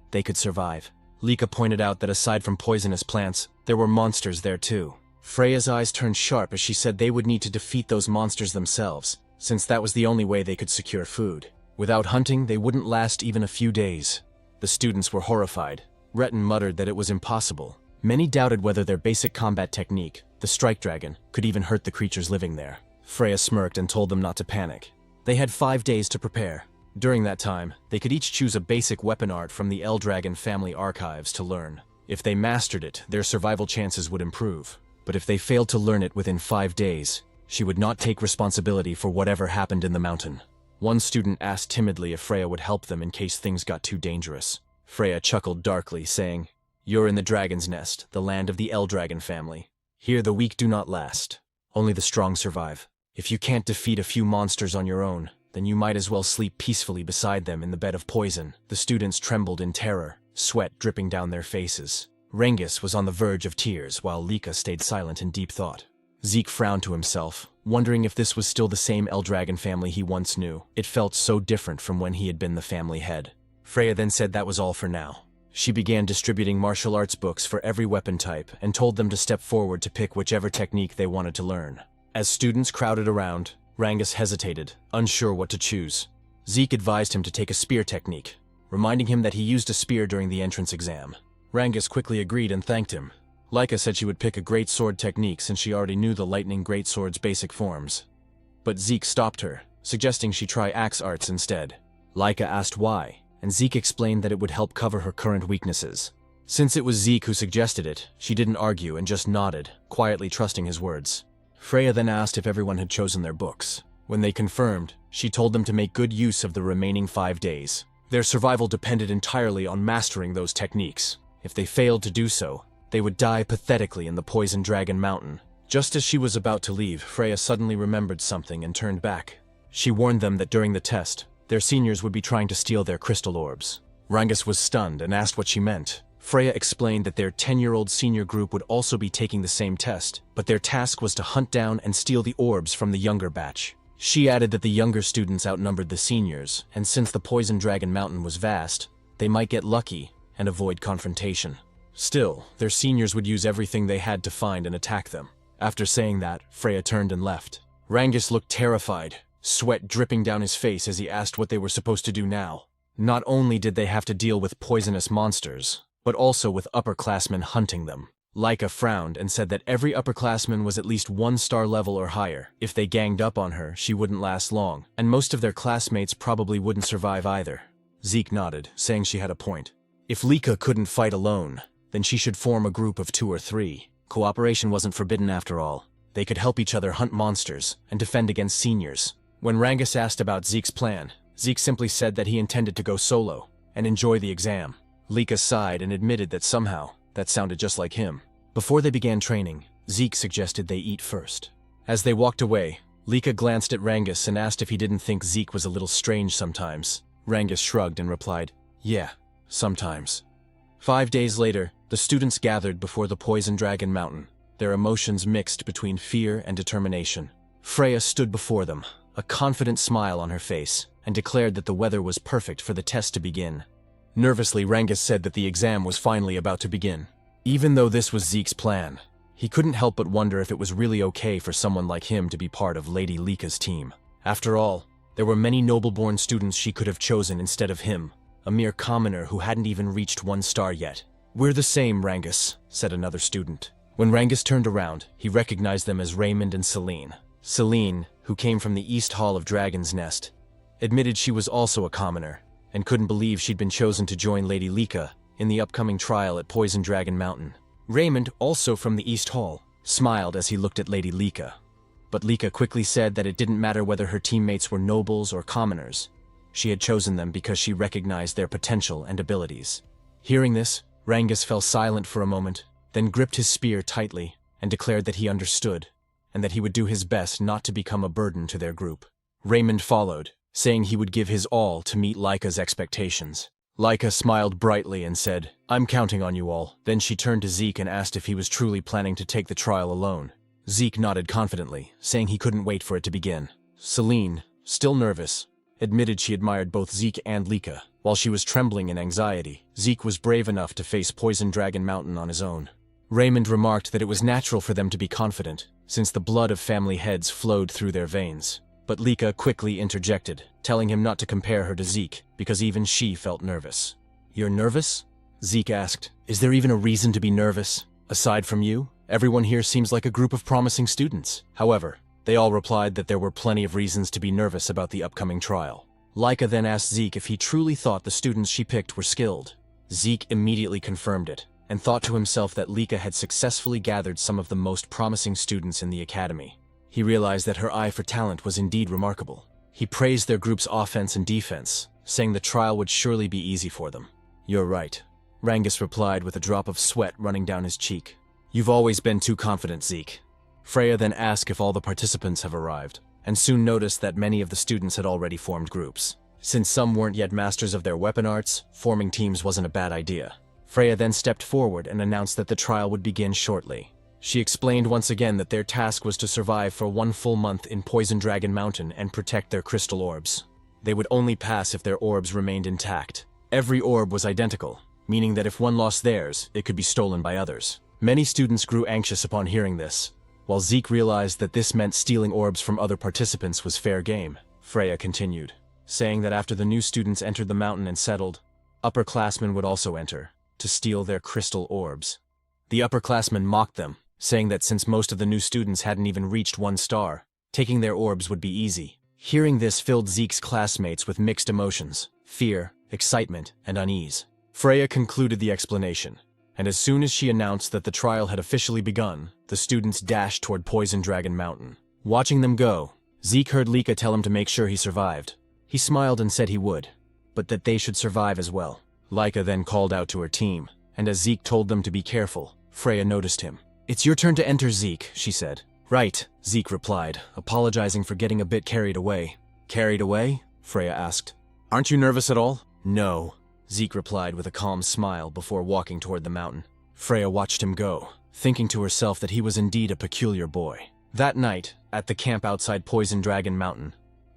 they could survive. Lika pointed out that aside from poisonous plants, there were monsters there too. Freya's eyes turned sharp as she said they would need to defeat those monsters themselves, since that was the only way they could secure food. Without hunting, they wouldn't last even a few days. The students were horrified. Retin muttered that it was impossible. Many doubted whether their basic combat technique, the Strike Dragon, could even hurt the creatures living there. Freya smirked and told them not to panic. They had 5 days to prepare. During that time, they could each choose a basic weapon art from the Eldragon family archives to learn. If they mastered it, their survival chances would improve. But if they failed to learn it within 5 days, she would not take responsibility for whatever happened in the mountain. One student asked timidly if Freya would help them in case things got too dangerous. Freya chuckled darkly, saying, "You're in the Dragon's Nest, the land of the Eldragon family. Here the weak do not last. Only the strong survive. If you can't defeat a few monsters on your own, then you might as well sleep peacefully beside them in the bed of poison." The students trembled in terror, sweat dripping down their faces. Rangus was on the verge of tears, while Lika stayed silent in deep thought. Zeke frowned to himself, wondering if this was still the same Eldragon family he once knew. It felt so different from when he had been the family head. Freya then said that was all for now. She began distributing martial arts books for every weapon type and told them to step forward to pick whichever technique they wanted to learn. As students crowded around, Rangus hesitated, unsure what to choose. Zeke advised him to take a spear technique, reminding him that he used a spear during the entrance exam. Rangus quickly agreed and thanked him. Lika said she would pick a great sword technique since she already knew the lightning greatsword's basic forms. but Zeke stopped her, suggesting she try axe arts instead. Laika asked why, and Zeke explained that it would help cover her current weaknesses. Since it was Zeke who suggested it, she didn't argue and just nodded, quietly trusting his words. Freya then asked if everyone had chosen their books. When they confirmed, she told them to make good use of the remaining 5 days. Their survival depended entirely on mastering those techniques. If they failed to do so, they would die pathetically in the Poison Dragon Mountain. Just as she was about to leave, Freya suddenly remembered something and turned back. She warned them that during the test, their seniors would be trying to steal their crystal orbs. Rangas was stunned and asked what she meant. Freya explained that their 10-year-old senior group would also be taking the same test, but their task was to hunt down and steal the orbs from the younger batch. She added that the younger students outnumbered the seniors, and since the Poison Dragon Mountain was vast, they might get lucky and avoid confrontation. Still, their seniors would use everything they had to find and attack them. After saying that, Freya turned and left. Rangas looked terrified, sweat dripping down his face as he asked what they were supposed to do now. Not only did they have to deal with poisonous monsters, but also with upperclassmen hunting them. Laika frowned and said that every upperclassman was at least 1-star level or higher. If they ganged up on her, she wouldn't last long, and most of their classmates probably wouldn't survive either. Zeke nodded, saying she had a point. If Laika couldn't fight alone, then she should form a group of 2 or 3. Cooperation wasn't forbidden after all. They could help each other hunt monsters and defend against seniors. When Rangas asked about Zeke's plan, Zeke simply said that he intended to go solo and enjoy the exam. Laika sighed and admitted that somehow that sounded just like him. Before they began training, Zeke suggested they eat first. As they walked away, Laika glanced at Rangas and asked if he didn't think Zeke was a little strange sometimes. Rangas shrugged and replied, "Yeah, sometimes." 5 days later, the students gathered before the Poison Dragon Mountain, their emotions mixed between fear and determination. Freya stood before them, a confident smile on her face, and declared that the weather was perfect for the test to begin. Nervously, Rangas said that the exam was finally about to begin. Even though this was Zeke's plan, he couldn't help but wonder if it was really okay for someone like him to be part of Lady Lika's team. After all, there were many noble-born students she could have chosen instead of him, a mere commoner who hadn't even reached 1 star yet. "We're the same, Rangas," said another student. When Rangas turned around, he recognized them as Raymond and Celine. Celine, who came from the East Hall of Dragon's Nest, admitted she was also a commoner, and couldn't believe she'd been chosen to join Lady Lika in the upcoming trial at Poison Dragon Mountain. Raymond, also from the East Hall, smiled as he looked at Lady Lika. But Lika quickly said that it didn't matter whether her teammates were nobles or commoners. She had chosen them because she recognized their potential and abilities. Hearing this, Rangas fell silent for a moment, then gripped his spear tightly and declared that he understood, and that he would do his best not to become a burden to their group. Raymond followed, saying he would give his all to meet Laika's expectations. Laika smiled brightly and said, "I'm counting on you all." Then she turned to Zeke and asked if he was truly planning to take the trial alone. Zeke nodded confidently, saying he couldn't wait for it to begin. Celine, still nervous, admitted she admired both Zeke and Lika. While she was trembling in anxiety, Zeke was brave enough to face Poison Dragon Mountain on his own. Raymond remarked that it was natural for them to be confident, since the blood of family heads flowed through their veins. But Lika quickly interjected, telling him not to compare her to Zeke, because even she felt nervous. "You're nervous?" Zeke asked. "Is there even a reason to be nervous? Aside from you, everyone here seems like a group of promising students." However, they all replied that there were plenty of reasons to be nervous about the upcoming trial. Laika then asked Zeke if he truly thought the students she picked were skilled. Zeke immediately confirmed it, and thought to himself that Lika had successfully gathered some of the most promising students in the academy. He realized that her eye for talent was indeed remarkable. He praised their group's offense and defense, saying the trial would surely be easy for them. "You're right," Rangas replied with a drop of sweat running down his cheek. "You've always been too confident, Zeke." Freya then asked if all the participants have arrived, and soon noticed that many of the students had already formed groups. Since some weren't yet masters of their weapon arts, forming teams wasn't a bad idea. Freya then stepped forward and announced that the trial would begin shortly. She explained once again that their task was to survive for 1 full month in Poison Dragon Mountain and protect their crystal orbs. They would only pass if their orbs remained intact. Every orb was identical, meaning that if one lost theirs, it could be stolen by others. Many students grew anxious upon hearing this. While Zeke realized that this meant stealing orbs from other participants was fair game, Freya continued, saying that after the new students entered the mountain and settled, upperclassmen would also enter, to steal their crystal orbs. The upperclassmen mocked them, saying that since most of the new students hadn't even reached 1 star, Taking their orbs would be easy. Hearing this filled Zeke's classmates with mixed emotions: fear, excitement, and unease. Freya concluded the explanation, and as soon as she announced that the trial had officially begun, the students dashed toward Poison Dragon Mountain. Watching them go, Zeke heard Lika tell him to make sure he survived. He smiled and said he would, but that they should survive as well. Lika then called out to her team, and as Zeke told them to be careful, Freya noticed him. "It's your turn to enter, Zeke," she said. "Right," Zeke replied, apologizing for getting a bit carried away. "Carried away?" Freya asked. "Aren't you nervous at all?" "No," Zeke replied with a calm smile before walking toward the mountain. Freya watched him go, thinking to herself that he was indeed a peculiar boy. That night, at the camp outside Poison Dragon Mountain,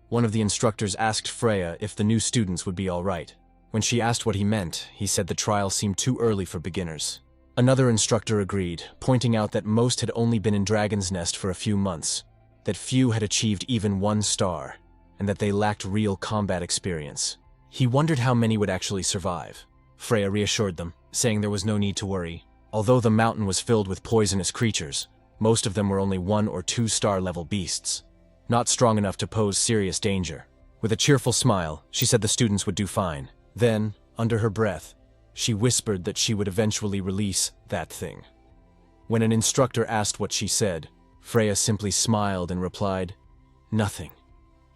one of the instructors asked Freya if the new students would be all right. When she asked what he meant, he said the trial seemed too early for beginners. Another instructor agreed, pointing out that most had only been in Dragon's Nest for a few months, that few had achieved even 1 star, and that they lacked real combat experience. He wondered how many would actually survive. Freya reassured them, saying there was no need to worry. Although the mountain was filled with poisonous creatures, most of them were only 1 or 2 star level beasts, not strong enough to pose serious danger. With a cheerful smile, she said the students would do fine. Then, under her breath, she whispered that she would eventually release that thing. When an instructor asked what she said, Freya simply smiled and replied, "Nothing."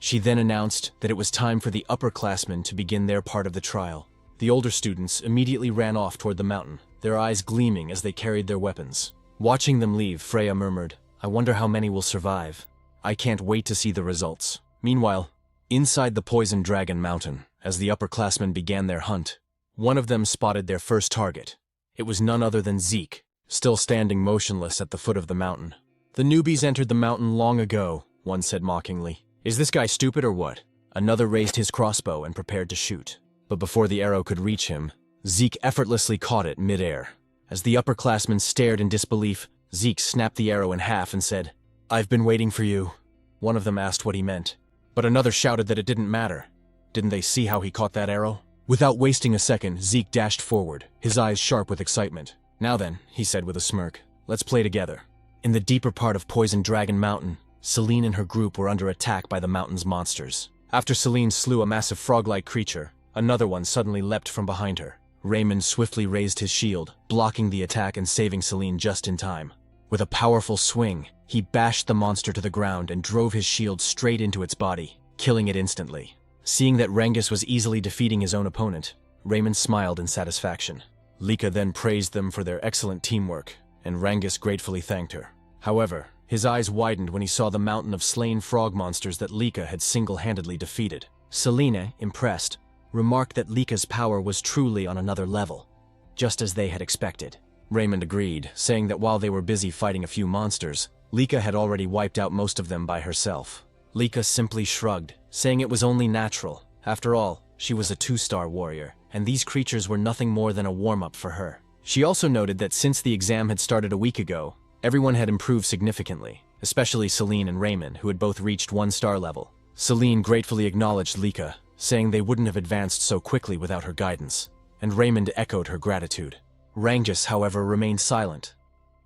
She then announced that it was time for the upperclassmen to begin their part of the trial. The older students immediately ran off toward the mountain, their eyes gleaming as they carried their weapons. Watching them leave, Freya murmured, "I wonder how many will survive. I can't wait to see the results." Meanwhile, inside the Poison Dragon Mountain, as the upperclassmen began their hunt, one of them spotted their first target. It was none other than Zeke, still standing motionless at the foot of the mountain. "The newbies entered the mountain long ago," one said mockingly. "Is this guy stupid or what?" Another raised his crossbow and prepared to shoot. But before the arrow could reach him, Zeke effortlessly caught it mid-air. As the upperclassmen stared in disbelief, Zeke snapped the arrow in half and said, "I've been waiting for you." One of them asked what he meant, but another shouted that it didn't matter. Didn't they see how he caught that arrow? Without wasting a second, Zeke dashed forward, his eyes sharp with excitement. "Now then," he said with a smirk, "let's play together." In the deeper part of Poison Dragon Mountain, Celine and her group were under attack by the mountain's monsters. After Celine slew a massive frog-like creature, another one suddenly leapt from behind her. Raymond swiftly raised his shield, blocking the attack and saving Celine just in time. With a powerful swing, he bashed the monster to the ground and drove his shield straight into its body, killing it instantly. Seeing that Rangus was easily defeating his own opponent, Raymond smiled in satisfaction. Lika then praised them for their excellent teamwork, and Rangus gratefully thanked her. However, his eyes widened when he saw the mountain of slain frog monsters that Lika had single-handedly defeated. Selena, impressed, remarked that Lika's power was truly on another level, just as they had expected. Raymond agreed, saying that while they were busy fighting a few monsters, Lika had already wiped out most of them by herself. Lika simply shrugged, saying it was only natural. After all, she was a 2-star warrior, and these creatures were nothing more than a warm-up for her. She also noted that since the exam had started a week ago, everyone had improved significantly, especially Celine and Raymond, who had both reached 1-star level. Celine gratefully acknowledged Lika, saying they wouldn't have advanced so quickly without her guidance, and Raymond echoed her gratitude. Rangus, however, remained silent,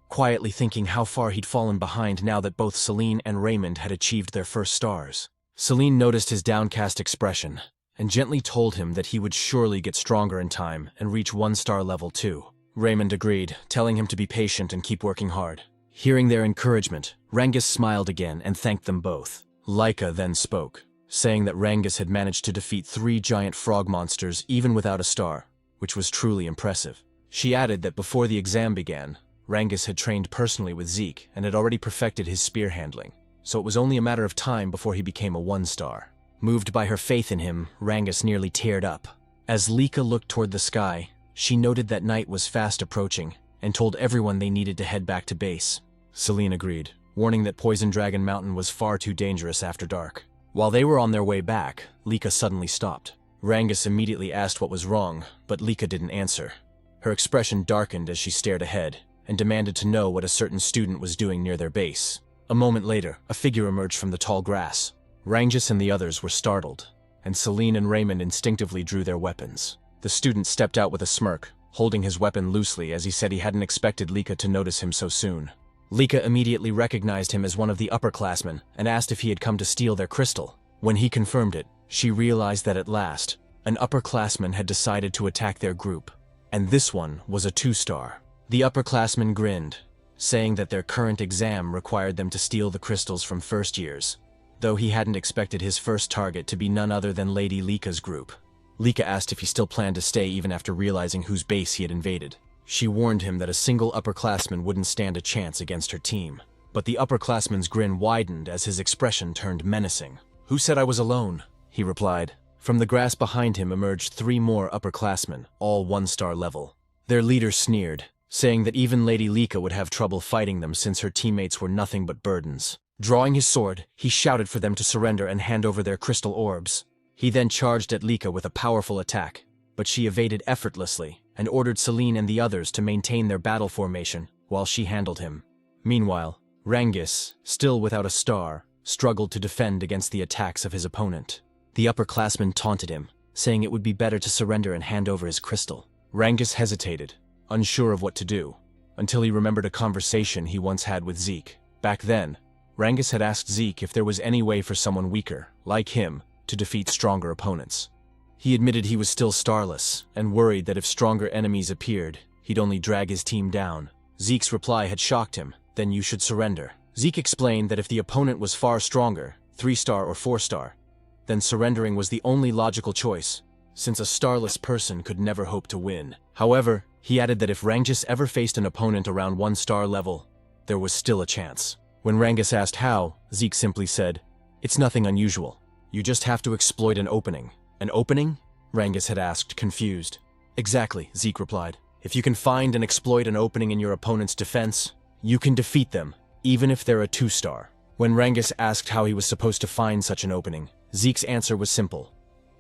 quietly thinking how far he'd fallen behind now that both Celine and Raymond had achieved their first stars. Celine noticed his downcast expression, and gently told him that he would surely get stronger in time and reach 1-star level too. Raymond agreed, telling him to be patient and keep working hard. Hearing their encouragement, Rangus smiled again and thanked them both. Lika then spoke, saying that Rangus had managed to defeat 3 giant frog monsters even without a star, which was truly impressive. She added that before the exam began, Rangus had trained personally with Zeke and had already perfected his spear handling, so it was only a matter of time before he became a 1-star. Moved by her faith in him, Rangus nearly teared up. As Lika looked toward the sky, she noted that night was fast approaching and told everyone they needed to head back to base. Celine agreed, warning that Poison Dragon Mountain was far too dangerous after dark. While they were on their way back, Lika suddenly stopped. Rangus immediately asked what was wrong, but Lika didn't answer. Her expression darkened as she stared ahead and demanded to know what a certain student was doing near their base. A moment later, a figure emerged from the tall grass. Rangus and the others were startled, and Celine and Raymond instinctively drew their weapons. The student stepped out with a smirk, holding his weapon loosely as he said he hadn't expected Lika to notice him so soon. Lika immediately recognized him as one of the upperclassmen and asked if he had come to steal their crystal. When he confirmed it, she realized that at last, an upperclassman had decided to attack their group. And this one was a 2-star. The upperclassman grinned, saying that their current exam required them to steal the crystals from first years, though he hadn't expected his first target to be none other than Lady Lika's group. Lika asked if he still planned to stay even after realizing whose base he had invaded. She warned him that a single upperclassman wouldn't stand a chance against her team. But the upperclassman's grin widened as his expression turned menacing. "Who said I was alone?" he replied. From the grass behind him emerged 3 more upperclassmen, all 1-star level. Their leader sneered, saying that even Lady Lika would have trouble fighting them since her teammates were nothing but burdens. Drawing his sword, he shouted for them to surrender and hand over their crystal orbs. He then charged at Lika with a powerful attack, but she evaded effortlessly and ordered Celine and the others to maintain their battle formation while she handled him. Meanwhile, Rangis, still without a star, struggled to defend against the attacks of his opponent. The upperclassman taunted him, saying it would be better to surrender and hand over his crystal. Rangis hesitated, unsure of what to do, until he remembered a conversation he once had with Zeke. Back then, Rangis had asked Zeke if there was any way for someone weaker, like him, to defeat stronger opponents. He admitted he was still starless, and worried that if stronger enemies appeared, he'd only drag his team down. Zeke's reply had shocked him. "Then you should surrender." Zeke explained that if the opponent was far stronger, 3-star or 4-star, then surrendering was the only logical choice, since a starless person could never hope to win. However, he added that if Rangis ever faced an opponent around 1-star level, there was still a chance. When Rangis asked how, Zeke simply said, "It's nothing unusual. You just have to exploit an opening." "An opening?" Rangis had asked, confused. "Exactly," Zeke replied. "If you can find and exploit an opening in your opponent's defense, you can defeat them, even if they're a 2-star. When Rangis asked how he was supposed to find such an opening, Zeke's answer was simple: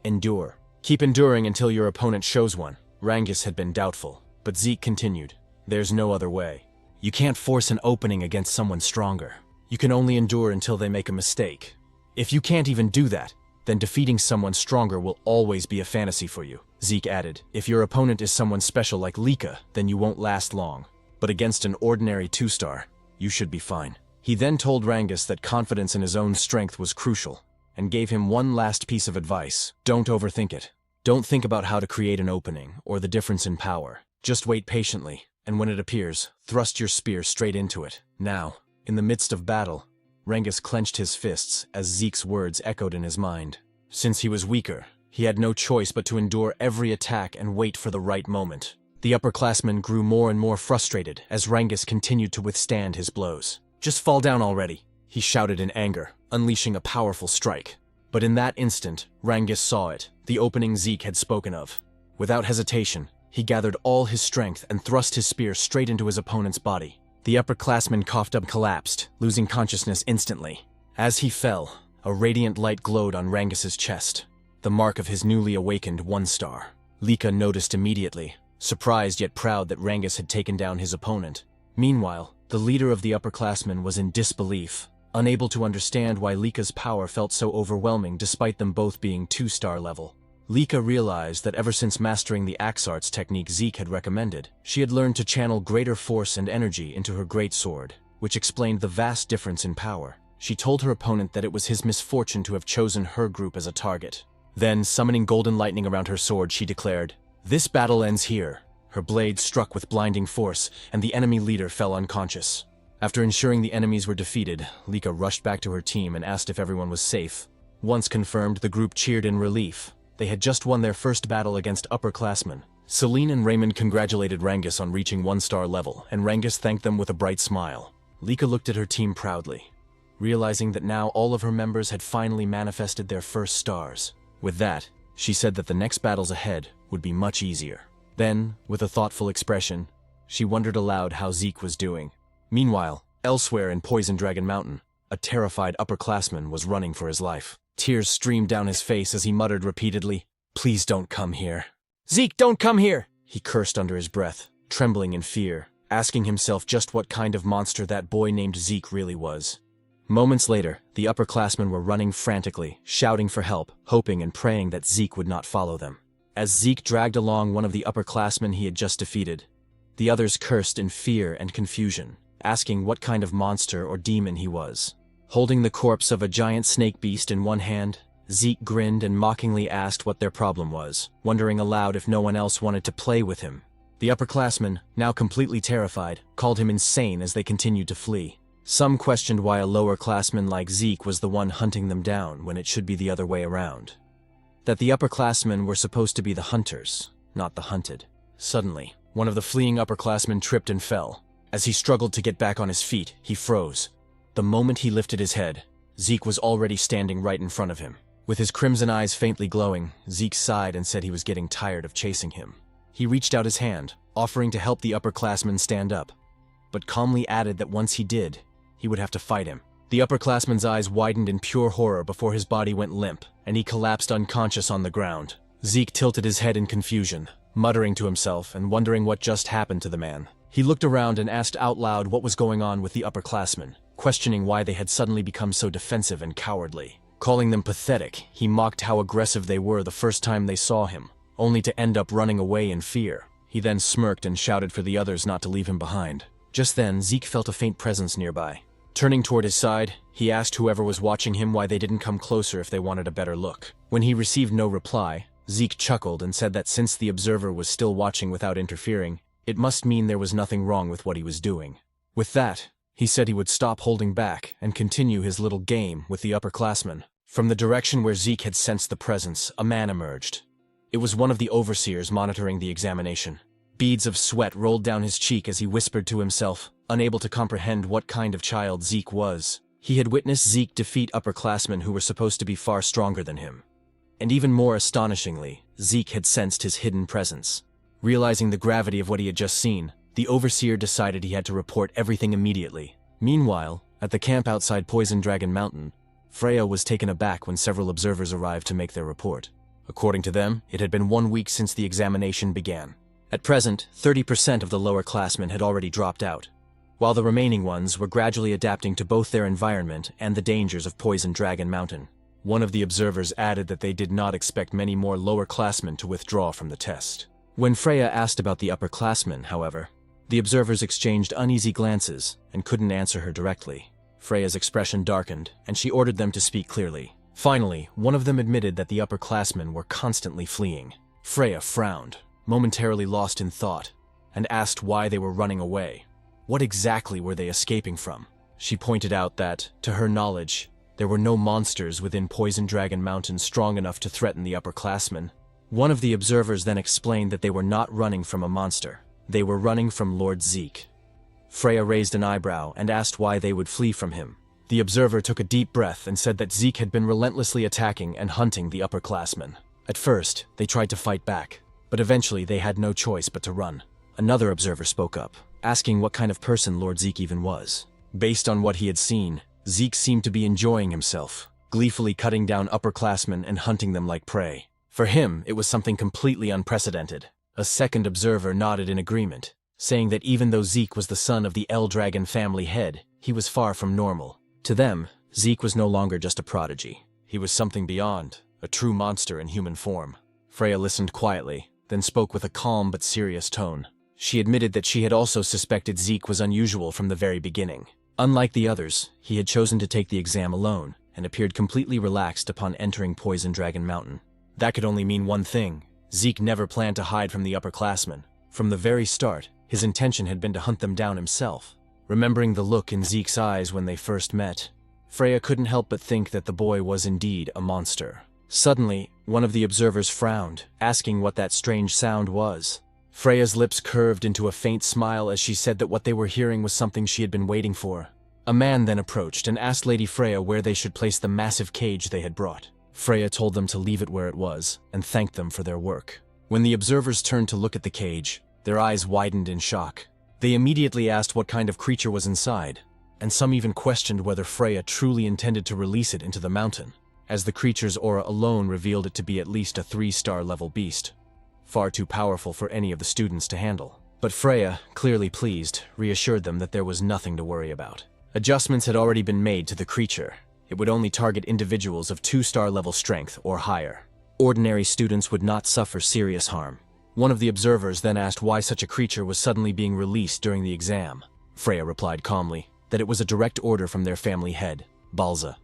endure. Keep enduring until your opponent shows one. Rangis had been doubtful, but Zeke continued, "There's no other way. You can't force an opening against someone stronger. You can only endure until they make a mistake. If you can't even do that, then defeating someone stronger will always be a fantasy for you." Zeke added, "If your opponent is someone special like Lika, then you won't last long. But against an ordinary 2-star, you should be fine." He then told Rangis that confidence in his own strength was crucial, and gave him one last piece of advice: don't overthink it. Don't think about how to create an opening or the difference in power. Just wait patiently, and when it appears, thrust your spear straight into it. Now, in the midst of battle, Rangis clenched his fists as Zeke's words echoed in his mind. Since he was weaker, he had no choice but to endure every attack and wait for the right moment. The upperclassman grew more and more frustrated as Rangis continued to withstand his blows. "Just fall down already," he shouted in anger, unleashing a powerful strike. But in that instant, Rangis saw it, the opening Zeke had spoken of. Without hesitation, he gathered all his strength and thrust his spear straight into his opponent's body. The upperclassman coughed up, collapsed, losing consciousness instantly. As he fell, a radiant light glowed on Rangis's chest, the mark of his newly awakened 1-star. Lika noticed immediately, surprised yet proud that Rangis had taken down his opponent. Meanwhile, the leader of the upperclassmen was in disbelief, unable to understand why Lika's power felt so overwhelming despite them both being 2-star level. Lika realized that ever since mastering the axe arts technique Zeke had recommended, she had learned to channel greater force and energy into her greatsword, which explained the vast difference in power. She told her opponent that it was his misfortune to have chosen her group as a target. Then, summoning golden lightning around her sword, she declared, "This battle ends here." Her blade struck with blinding force, and the enemy leader fell unconscious. After ensuring the enemies were defeated, Lika rushed back to her team and asked if everyone was safe. Once confirmed, the group cheered in relief. They had just won their first battle against upperclassmen. Celine and Raymond congratulated Rangis on reaching 1-star level, and Rangis thanked them with a bright smile. Lika looked at her team proudly, realizing that now all of her members had finally manifested their first stars. With that, she said that the next battles ahead would be much easier. Then, with a thoughtful expression, she wondered aloud how Zeke was doing. Meanwhile, elsewhere in Poison Dragon Mountain, a terrified upperclassman was running for his life. Tears streamed down his face as he muttered repeatedly, "Please don't come here. Zeke, don't come here!" He cursed under his breath, trembling in fear, asking himself just what kind of monster that boy named Zeke really was. Moments later, the upperclassmen were running frantically, shouting for help, hoping and praying that Zeke would not follow them. As Zeke dragged along one of the upperclassmen he had just defeated, the others cursed in fear and confusion. asking what kind of monster or demon he was. Holding the corpse of a giant snake beast in one hand, Zeke grinned and mockingly asked what their problem was, wondering aloud if no one else wanted to play with him. The upperclassmen, now completely terrified, called him insane as they continued to flee. Some questioned why a lower-classman like Zeke was the one hunting them down when it should be the other way around. That the upperclassmen were supposed to be the hunters, not the hunted. Suddenly, one of the fleeing upperclassmen tripped and fell. As he struggled to get back on his feet, he froze. The moment he lifted his head, Zeke was already standing right in front of him. With his crimson eyes faintly glowing, Zeke sighed and said he was getting tired of chasing him. He reached out his hand, offering to help the upperclassman stand up, but calmly added that once he did, he would have to fight him. The upperclassman's eyes widened in pure horror before his body went limp, and he collapsed unconscious on the ground. Zeke tilted his head in confusion, muttering to himself and wondering what just happened to the man. He looked around and asked out loud what was going on with the upperclassmen, questioning why they had suddenly become so defensive and cowardly. Calling them pathetic, he mocked how aggressive they were the first time they saw him, only to end up running away in fear. He then smirked and shouted for the others not to leave him behind. Just then, Zeke felt a faint presence nearby. Turning toward his side, he asked whoever was watching him why they didn't come closer if they wanted a better look. When he received no reply, Zeke chuckled and said that since the observer was still watching without interfering, it must mean there was nothing wrong with what he was doing. With that, he said he would stop holding back and continue his little game with the upperclassmen. From the direction where Zeke had sensed the presence, a man emerged. It was one of the overseers monitoring the examination. Beads of sweat rolled down his cheek as he whispered to himself, unable to comprehend what kind of child Zeke was. He had witnessed Zeke defeat upperclassmen who were supposed to be far stronger than him. And even more astonishingly, Zeke had sensed his hidden presence. Realizing the gravity of what he had just seen, the overseer decided he had to report everything immediately. Meanwhile, at the camp outside Poison Dragon Mountain, Freya was taken aback when several observers arrived to make their report. According to them, it had been 1 week since the examination began. At present, 30% of the lower classmen had already dropped out, while the remaining ones were gradually adapting to both their environment and the dangers of Poison Dragon Mountain. One of the observers added that they did not expect many more lower classmen to withdraw from the test. When Freya asked about the upperclassmen, however, the observers exchanged uneasy glances and couldn't answer her directly. Freya's expression darkened, and she ordered them to speak clearly. Finally, one of them admitted that the upperclassmen were constantly fleeing. Freya frowned, momentarily lost in thought, and asked why they were running away. What exactly were they escaping from? She pointed out that, to her knowledge, there were no monsters within Poison Dragon Mountain strong enough to threaten the upperclassmen. One of the observers then explained that they were not running from a monster. They were running from Lord Zeke. Freya raised an eyebrow and asked why they would flee from him. The observer took a deep breath and said that Zeke had been relentlessly attacking and hunting the upperclassmen. At first, they tried to fight back, but eventually they had no choice but to run. Another observer spoke up, asking what kind of person Lord Zeke even was. Based on what he had seen, Zeke seemed to be enjoying himself, gleefully cutting down upperclassmen and hunting them like prey. For him, it was something completely unprecedented. A second observer nodded in agreement, saying that even though Zeke was the son of the L-Dragon family head, he was far from normal. To them, Zeke was no longer just a prodigy. He was something beyond, a true monster in human form. Freya listened quietly, then spoke with a calm but serious tone. She admitted that she had also suspected Zeke was unusual from the very beginning. Unlike the others, he had chosen to take the exam alone, and appeared completely relaxed upon entering Poison Dragon Mountain. That could only mean one thing. Zeke never planned to hide from the upperclassmen. From the very start, his intention had been to hunt them down himself. Remembering the look in Zeke's eyes when they first met, Freya couldn't help but think that the boy was indeed a monster. Suddenly, one of the observers frowned, asking what that strange sound was. Freya's lips curved into a faint smile as she said that what they were hearing was something she had been waiting for. A man then approached and asked Lady Freya where they should place the massive cage they had brought. Freya told them to leave it where it was, and thanked them for their work. When the observers turned to look at the cage, their eyes widened in shock. They immediately asked what kind of creature was inside, and some even questioned whether Freya truly intended to release it into the mountain, as the creature's aura alone revealed it to be at least a 3-star level beast, far too powerful for any of the students to handle. But Freya, clearly pleased, reassured them that there was nothing to worry about. Adjustments had already been made to the creature. It would only target individuals of 2-star level strength or higher. Ordinary students would not suffer serious harm. One of the observers then asked why such a creature was suddenly being released during the exam. Freya replied calmly, that it was a direct order from their family head, Balza.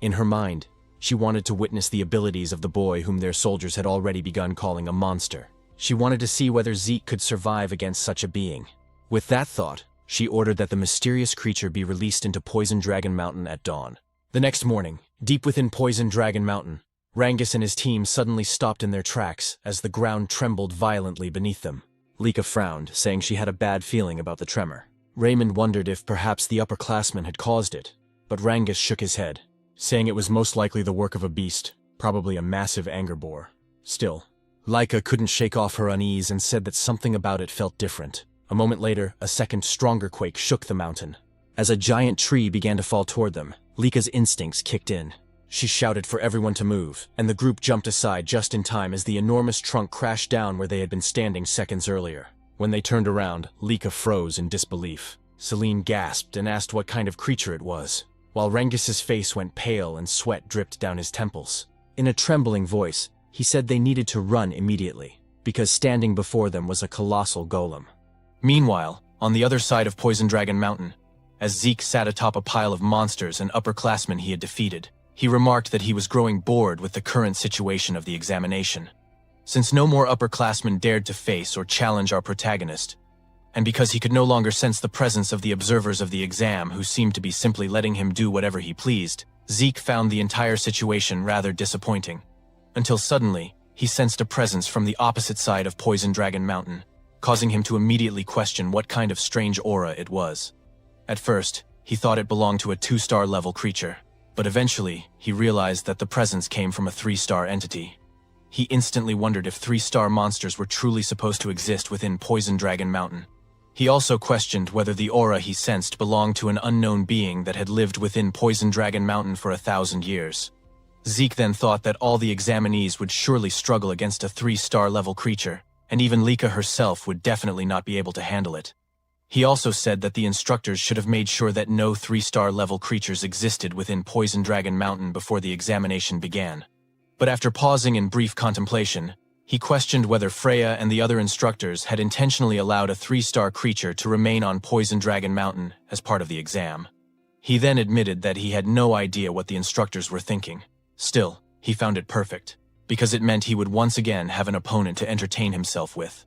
In her mind, she wanted to witness the abilities of the boy whom their soldiers had already begun calling a monster. She wanted to see whether Zeke could survive against such a being. With that thought, she ordered that the mysterious creature be released into Poison Dragon Mountain at dawn. The next morning, deep within Poison Dragon Mountain, Rangus and his team suddenly stopped in their tracks as the ground trembled violently beneath them. Lika frowned, saying she had a bad feeling about the tremor. Raymond wondered if perhaps the upperclassmen had caused it, but Rangus shook his head, saying it was most likely the work of a beast, probably a massive anger boar. Still, Lika couldn't shake off her unease and said that something about it felt different. A moment later, a second stronger quake shook the mountain. As a giant tree began to fall toward them, Lika's instincts kicked in. She shouted for everyone to move, and the group jumped aside just in time as the enormous trunk crashed down where they had been standing seconds earlier. When they turned around, Lika froze in disbelief. Celine gasped and asked what kind of creature it was, while Rangus's face went pale and sweat dripped down his temples. In a trembling voice, he said they needed to run immediately, because standing before them was a colossal golem. Meanwhile, on the other side of Poison Dragon Mountain, as Zeke sat atop a pile of monsters and upperclassmen he had defeated, he remarked that he was growing bored with the current situation of the examination. Since no more upperclassmen dared to face or challenge our protagonist, and because he could no longer sense the presence of the observers of the exam who seemed to be simply letting him do whatever he pleased, Zeke found the entire situation rather disappointing. Until suddenly, he sensed a presence from the opposite side of Poison Dragon Mountain, causing him to immediately question what kind of strange aura it was. At first, he thought it belonged to a 2-star level creature, but eventually, he realized that the presence came from a 3-star entity. He instantly wondered if 3-star monsters were truly supposed to exist within Poison Dragon Mountain. He also questioned whether the aura he sensed belonged to an unknown being that had lived within Poison Dragon Mountain for 1,000 years. Zeke then thought that all the examinees would surely struggle against a 3-star level creature, and even Lika herself would definitely not be able to handle it. He also said that the instructors should have made sure that no 3-star level creatures existed within Poison Dragon Mountain before the examination began. But after pausing in brief contemplation, he questioned whether Freya and the other instructors had intentionally allowed a 3-star creature to remain on Poison Dragon Mountain as part of the exam. He then admitted that he had no idea what the instructors were thinking. Still, he found it perfect, because it meant he would once again have an opponent to entertain himself with.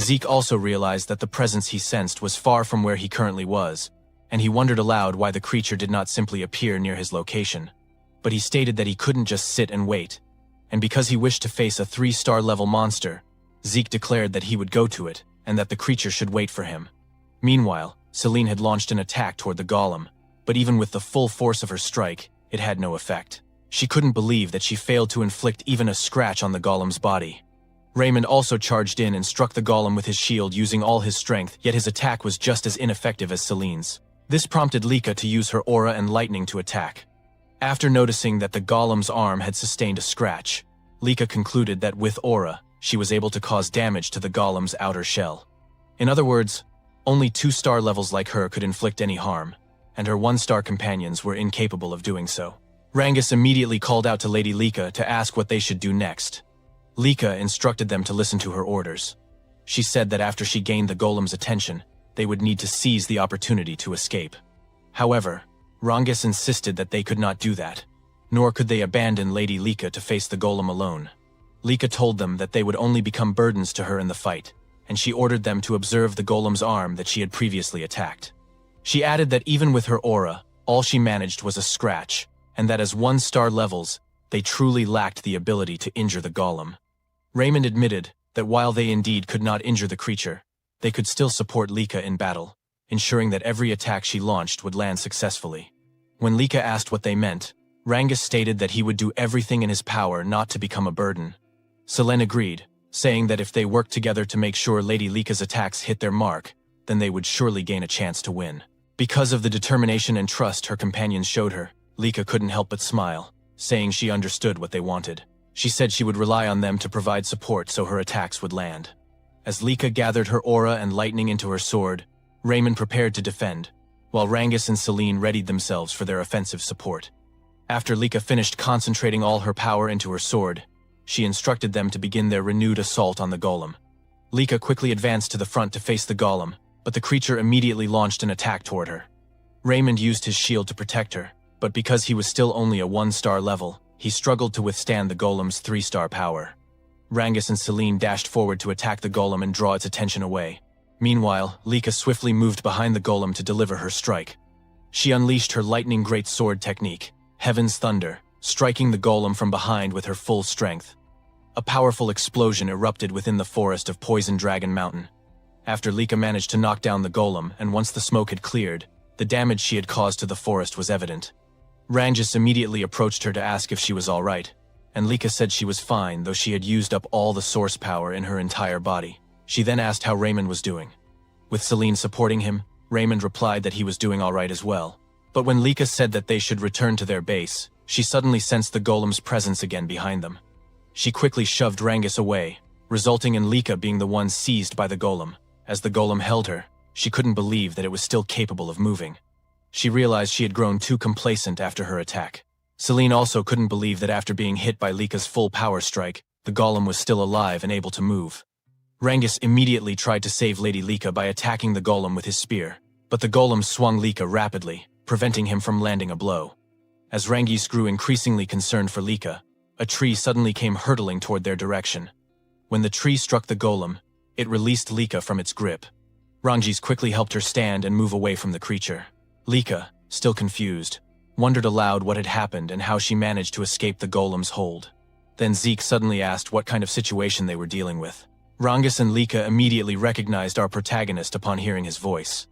Zeke also realized that the presence he sensed was far from where he currently was, and he wondered aloud why the creature did not simply appear near his location. But he stated that he couldn't just sit and wait, and because he wished to face a 3-star level monster, Zeke declared that he would go to it, and that the creature should wait for him. Meanwhile, Celine had launched an attack toward the golem, but even with the full force of her strike, it had no effect. She couldn't believe that she failed to inflict even a scratch on the golem's body. Raymond also charged in and struck the golem with his shield using all his strength, yet his attack was just as ineffective as Celine's. This prompted Lika to use her aura and lightning to attack. After noticing that the golem's arm had sustained a scratch, Lika concluded that with aura, she was able to cause damage to the golem's outer shell. In other words, only 2-star levels like her could inflict any harm, and her 1-star companions were incapable of doing so. Rangus immediately called out to Lady Lika to ask what they should do next. Lika instructed them to listen to her orders. She said that after she gained the golem's attention, they would need to seize the opportunity to escape. However, Rangus insisted that they could not do that, nor could they abandon Lady Lika to face the golem alone. Lika told them that they would only become burdens to her in the fight, and she ordered them to observe the golem's arm that she had previously attacked. She added that even with her aura, all she managed was a scratch, and that as 1-star levels, they truly lacked the ability to injure the golem. Raymond admitted that while they indeed could not injure the creature, they could still support Lika in battle, ensuring that every attack she launched would land successfully. When Lika asked what they meant, Rangus stated that he would do everything in his power not to become a burden. Selene agreed, saying that if they worked together to make sure Lady Lika's attacks hit their mark, then they would surely gain a chance to win. Because of the determination and trust her companions showed her, Lika couldn't help but smile, saying she understood what they wanted. She said she would rely on them to provide support so her attacks would land. As Lika gathered her aura and lightning into her sword, Raymond prepared to defend, while Rangus and Celine readied themselves for their offensive support. After Lika finished concentrating all her power into her sword, she instructed them to begin their renewed assault on the golem. Lika quickly advanced to the front to face the golem, but the creature immediately launched an attack toward her. Raymond used his shield to protect her, but because he was still only a 1-star level, he struggled to withstand the golem's 3-star power. Rangus and Celine dashed forward to attack the golem and draw its attention away. Meanwhile, Lika swiftly moved behind the golem to deliver her strike. She unleashed her lightning great sword technique, Heaven's Thunder, striking the golem from behind with her full strength. A powerful explosion erupted within the forest of Poison Dragon Mountain. After Lika managed to knock down the golem, and once the smoke had cleared, the damage she had caused to the forest was evident. Rangus immediately approached her to ask if she was all right, and Lika said she was fine, though she had used up all the source power in her entire body. She then asked how Raymond was doing. With Celine supporting him, Raymond replied that he was doing all right as well. But when Lika said that they should return to their base, she suddenly sensed the golem's presence again behind them. She quickly shoved Rangus away, resulting in Lika being the one seized by the golem. As the golem held her, she couldn't believe that it was still capable of moving. She realized she had grown too complacent after her attack. Celine also couldn't believe that after being hit by Lika's full power strike, the golem was still alive and able to move. Rangus immediately tried to save Lady Lika by attacking the golem with his spear, but the golem swung Lika rapidly, preventing him from landing a blow. As Rangus grew increasingly concerned for Lika, a tree suddenly came hurtling toward their direction. When the tree struck the golem, it released Lika from its grip. Rangus quickly helped her stand and move away from the creature. Lika, still confused, wondered aloud what had happened and how she managed to escape the golem's hold. Then Zeke suddenly asked what kind of situation they were dealing with. Rangus and Lika immediately recognized our protagonist upon hearing his voice.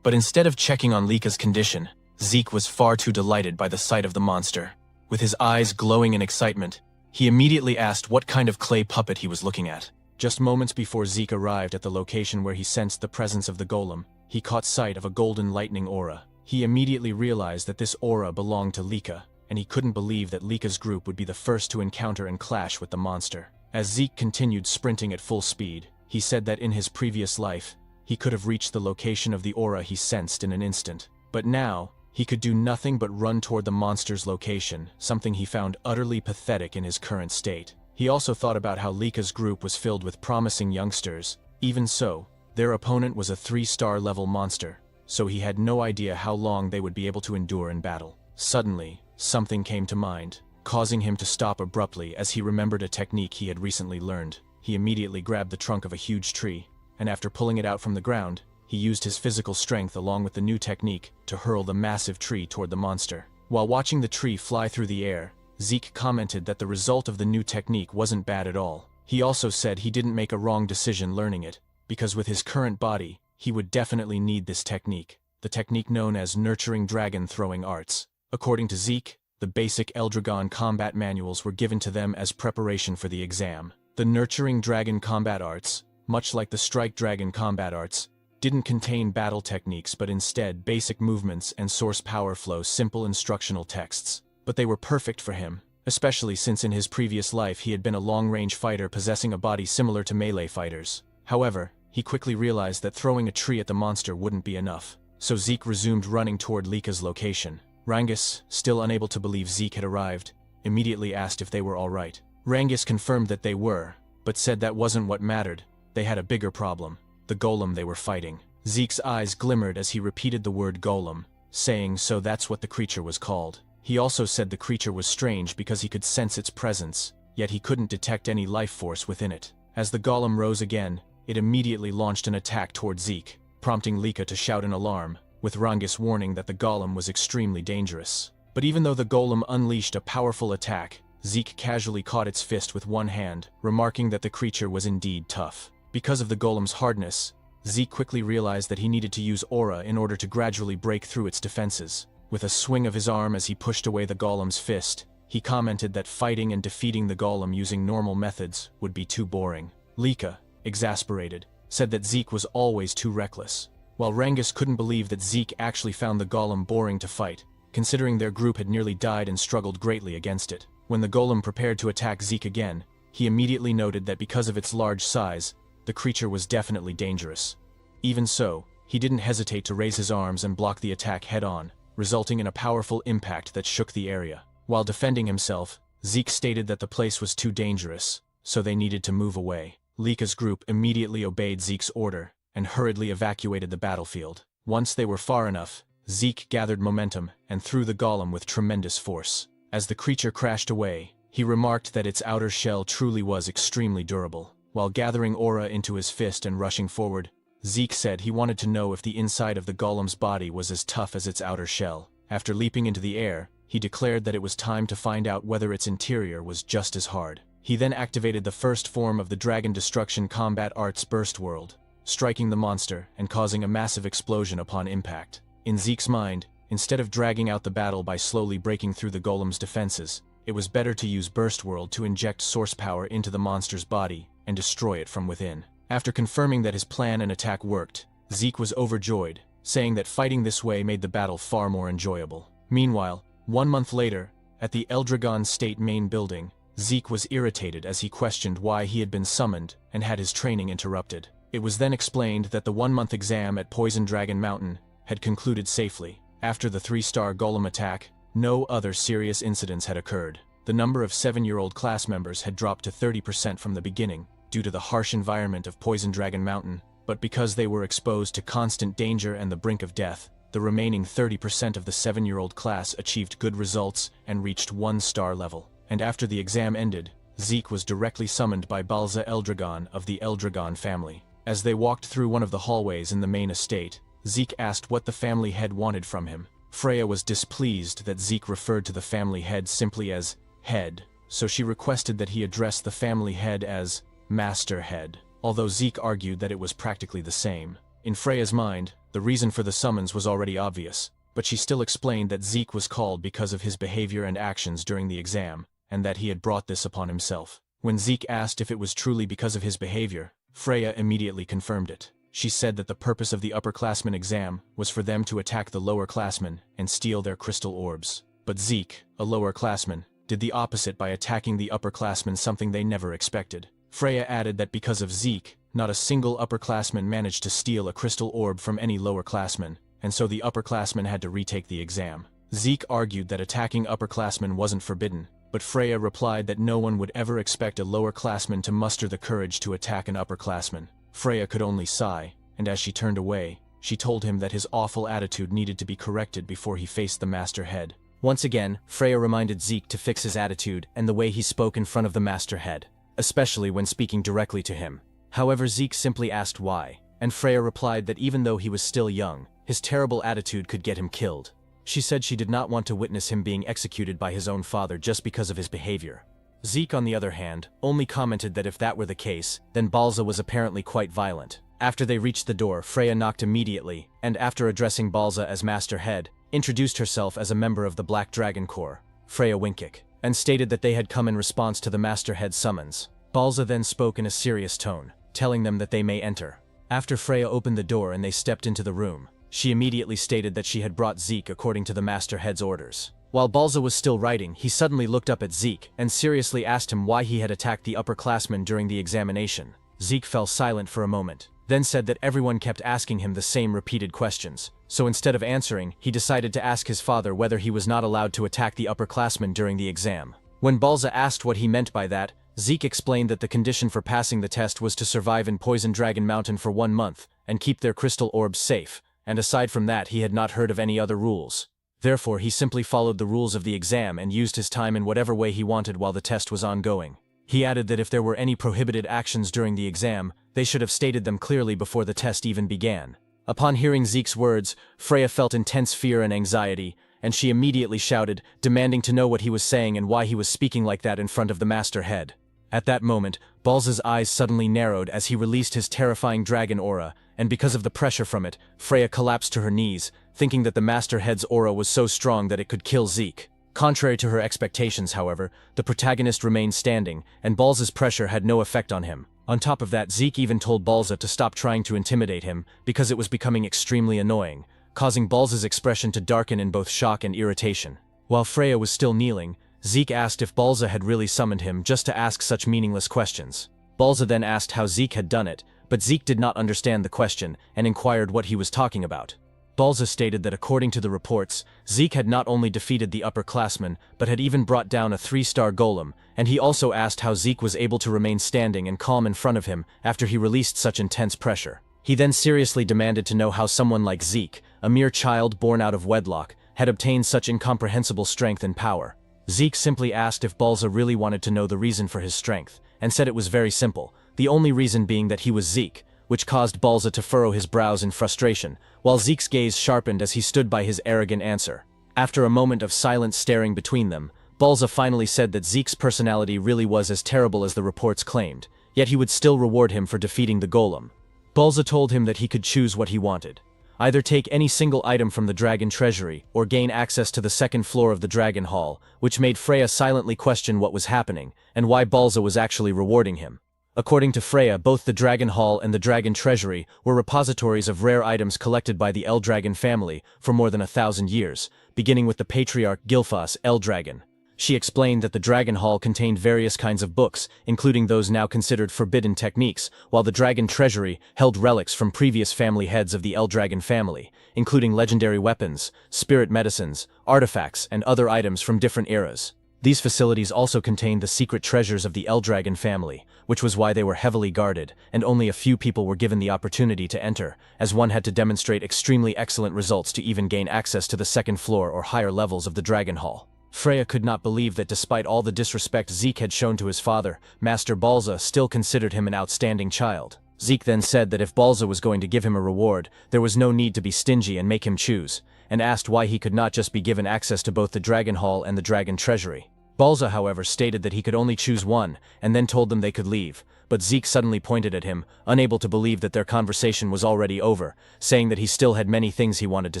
But instead of checking on Lika's condition, Zeke was far too delighted by the sight of the monster. With his eyes glowing in excitement, he immediately asked what kind of clay puppet he was looking at. Just moments before Zeke arrived at the location where he sensed the presence of the golem, he caught sight of a golden lightning aura. He immediately realized that this aura belonged to Lika, and he couldn't believe that Lika's group would be the first to encounter and clash with the monster. As Zeke continued sprinting at full speed, he said that in his previous life, he could have reached the location of the aura he sensed in an instant. But now, he could do nothing but run toward the monster's location, something he found utterly pathetic in his current state. He also thought about how Lika's group was filled with promising youngsters. Even so, their opponent was a 3-star level monster, so he had no idea how long they would be able to endure in battle. Suddenly, something came to mind, causing him to stop abruptly as he remembered a technique he had recently learned. He immediately grabbed the trunk of a huge tree, and after pulling it out from the ground, he used his physical strength along with the new technique to hurl the massive tree toward the monster. While watching the tree fly through the air, Zeke commented that the result of the new technique wasn't bad at all. He also said he didn't make a wrong decision learning it, because with his current body, he would definitely need this technique, the technique known as Nurturing Dragon Throwing Arts. According to Zeke, the basic Eldragon combat manuals were given to them as preparation for the exam. The Nurturing Dragon combat arts, much like the Strike Dragon combat arts, didn't contain battle techniques but instead basic movements and source power flow simple instructional texts. But they were perfect for him, especially since in his previous life he had been a long-range fighter possessing a body similar to melee fighters. However, he quickly realized that throwing a tree at the monster wouldn't be enough, so Zeke resumed running toward Lika's location. Rangus, still unable to believe Zeke had arrived, immediately asked if they were all right. Rangus confirmed that they were, but said that wasn't what mattered. They had a bigger problem, the golem they were fighting. Zeke's eyes glimmered as he repeated the word golem, saying so that's what the creature was called. He also said the creature was strange because he could sense its presence, yet he couldn't detect any life force within it. As the golem rose again, it immediately launched an attack toward Zeke, prompting Lika to shout an alarm, with Rangus warning that the golem was extremely dangerous. But even though the golem unleashed a powerful attack, Zeke casually caught its fist with one hand, remarking that the creature was indeed tough. Because of the golem's hardness, Zeke quickly realized that he needed to use aura in order to gradually break through its defenses. With a swing of his arm as he pushed away the golem's fist, he commented that fighting and defeating the golem using normal methods would be too boring. Lika, exasperated, said that Zeke was always too reckless, while Rangus couldn't believe that Zeke actually found the golem boring to fight, considering their group had nearly died and struggled greatly against it. When the golem prepared to attack Zeke again, he immediately noted that because of its large size, the creature was definitely dangerous. Even so, he didn't hesitate to raise his arms and block the attack head-on, resulting in a powerful impact that shook the area. While defending himself, Zeke stated that the place was too dangerous, so they needed to move away. Lika's group immediately obeyed Zeke's order, and hurriedly evacuated the battlefield. Once they were far enough, Zeke gathered momentum and threw the golem with tremendous force. As the creature crashed away, he remarked that its outer shell truly was extremely durable. While gathering aura into his fist and rushing forward, Zeke said he wanted to know if the inside of the golem's body was as tough as its outer shell. After leaping into the air, he declared that it was time to find out whether its interior was just as hard. He then activated the first form of the Dragon Destruction Combat Arts Burst World, striking the monster and causing a massive explosion upon impact. In Zeke's mind, instead of dragging out the battle by slowly breaking through the golem's defenses, it was better to use Burst World to inject source power into the monster's body and destroy it from within. After confirming that his plan and attack worked, Zeke was overjoyed, saying that fighting this way made the battle far more enjoyable. Meanwhile, 1 month later, at the Eldragon State main building, Zeke was irritated as he questioned why he had been summoned and had his training interrupted. It was then explained that the 1-month exam at Poison Dragon Mountain had concluded safely. After the 3-star golem attack, no other serious incidents had occurred. The number of 7-year-old class members had dropped to 30% from the beginning, due to the harsh environment of Poison Dragon Mountain, but because they were exposed to constant danger and the brink of death, the remaining 30% of the 7-year-old class achieved good results and reached 1-star level. And after the exam ended, Zeke was directly summoned by Balza Eldragon of the Eldragon family. As they walked through one of the hallways in the main estate, Zeke asked what the family head wanted from him. Freya was displeased that Zeke referred to the family head simply as head, so she requested that he address the family head as Master Head, although Zeke argued that it was practically the same. In Freya's mind, the reason for the summons was already obvious, but she still explained that Zeke was called because of his behavior and actions during the exam, and that he had brought this upon himself. When Zeke asked if it was truly because of his behavior, Freya immediately confirmed it. She said that the purpose of the upperclassmen exam was for them to attack the lowerclassmen and steal their crystal orbs. But Zeke, a lowerclassman, did the opposite by attacking the upperclassmen, something they never expected. Freya added that because of Zeke, not a single upperclassman managed to steal a crystal orb from any lowerclassman, and so the upperclassmen had to retake the exam. Zeke argued that attacking upperclassmen wasn't forbidden, but Freya replied that no one would ever expect a lowerclassman to muster the courage to attack an upperclassman. Freya could only sigh, and as she turned away, she told him that his awful attitude needed to be corrected before he faced the Master Head. Once again, Freya reminded Zeke to fix his attitude and the way he spoke in front of the Master Head, especially when speaking directly to him. However, Zeke simply asked why, and Freya replied that even though he was still young, his terrible attitude could get him killed. She said she did not want to witness him being executed by his own father just because of his behavior. Zeke, on the other hand, only commented that if that were the case, then Balza was apparently quite violent. After they reached the door, Freya knocked immediately, and after addressing Balza as Master Head, introduced herself as a member of the Black Dragon Corps, Freya Winkik, and stated that they had come in response to the Master Head's summons. Balza then spoke in a serious tone, telling them that they may enter. After Freya opened the door and they stepped into the room, she immediately stated that she had brought Zeke according to the Master Head's orders. While Balza was still writing, he suddenly looked up at Zeke and seriously asked him why he had attacked the upperclassmen during the examination. Zeke fell silent for a moment, then said that everyone kept asking him the same repeated questions, so instead of answering, he decided to ask his father whether he was not allowed to attack the upperclassmen during the exam. When Balza asked what he meant by that, Zeke explained that the condition for passing the test was to survive in Poison Dragon Mountain for 1 month and keep their crystal orbs safe, and aside from that he had not heard of any other rules. Therefore, he simply followed the rules of the exam and used his time in whatever way he wanted while the test was ongoing. He added that if there were any prohibited actions during the exam, they should have stated them clearly before the test even began. Upon hearing Zeke's words, Freya felt intense fear and anxiety, and she immediately shouted, demanding to know what he was saying and why he was speaking like that in front of the Master Head. At that moment, Balza's eyes suddenly narrowed as he released his terrifying dragon aura, and because of the pressure from it, Freya collapsed to her knees, thinking that the Master Head's aura was so strong that it could kill Zeke. Contrary to her expectations, however, the protagonist remained standing, and Balza's pressure had no effect on him. On top of that, Zeke even told Balza to stop trying to intimidate him, because it was becoming extremely annoying, causing Balza's expression to darken in both shock and irritation. While Freya was still kneeling, Zeke asked if Balza had really summoned him just to ask such meaningless questions. Balza then asked how Zeke had done it, but Zeke did not understand the question and inquired what he was talking about. Balza stated that according to the reports, Zeke had not only defeated the upperclassmen, but had even brought down a 3-star golem, and he also asked how Zeke was able to remain standing and calm in front of him after he released such intense pressure. He then seriously demanded to know how someone like Zeke, a mere child born out of wedlock, had obtained such incomprehensible strength and power. Zeke simply asked if Balza really wanted to know the reason for his strength, and said it was very simple, the only reason being that he was Zeke, which caused Balza to furrow his brows in frustration, while Zeke's gaze sharpened as he stood by his arrogant answer. After a moment of silent staring between them, Balza finally said that Zeke's personality really was as terrible as the reports claimed, yet he would still reward him for defeating the golem. Balza told him that he could choose what he wanted. Either take any single item from the dragon treasury, or gain access to the second floor of the dragon hall, which made Freya silently question what was happening, and why Balza was actually rewarding him. According to Freya, both the dragon hall and the dragon treasury were repositories of rare items collected by the Eldragon family for more than 1,000 years, beginning with the patriarch Gilfas Eldragon. She explained that the Dragon Hall contained various kinds of books, including those now considered forbidden techniques, while the Dragon Treasury held relics from previous family heads of the Eldragon family, including legendary weapons, spirit medicines, artifacts, and other items from different eras. These facilities also contained the secret treasures of the Eldragon family, which was why they were heavily guarded, and only a few people were given the opportunity to enter, as one had to demonstrate extremely excellent results to even gain access to the second floor or higher levels of the Dragon Hall. Freya could not believe that despite all the disrespect Zeke had shown to his father, Master Balza still considered him an outstanding child. Zeke then said that if Balza was going to give him a reward, there was no need to be stingy and make him choose, and asked why he could not just be given access to both the Dragon Hall and the Dragon Treasury. Balza, however, stated that he could only choose one, and then told them they could leave, but Zeke suddenly pointed at him, unable to believe that their conversation was already over, saying that he still had many things he wanted to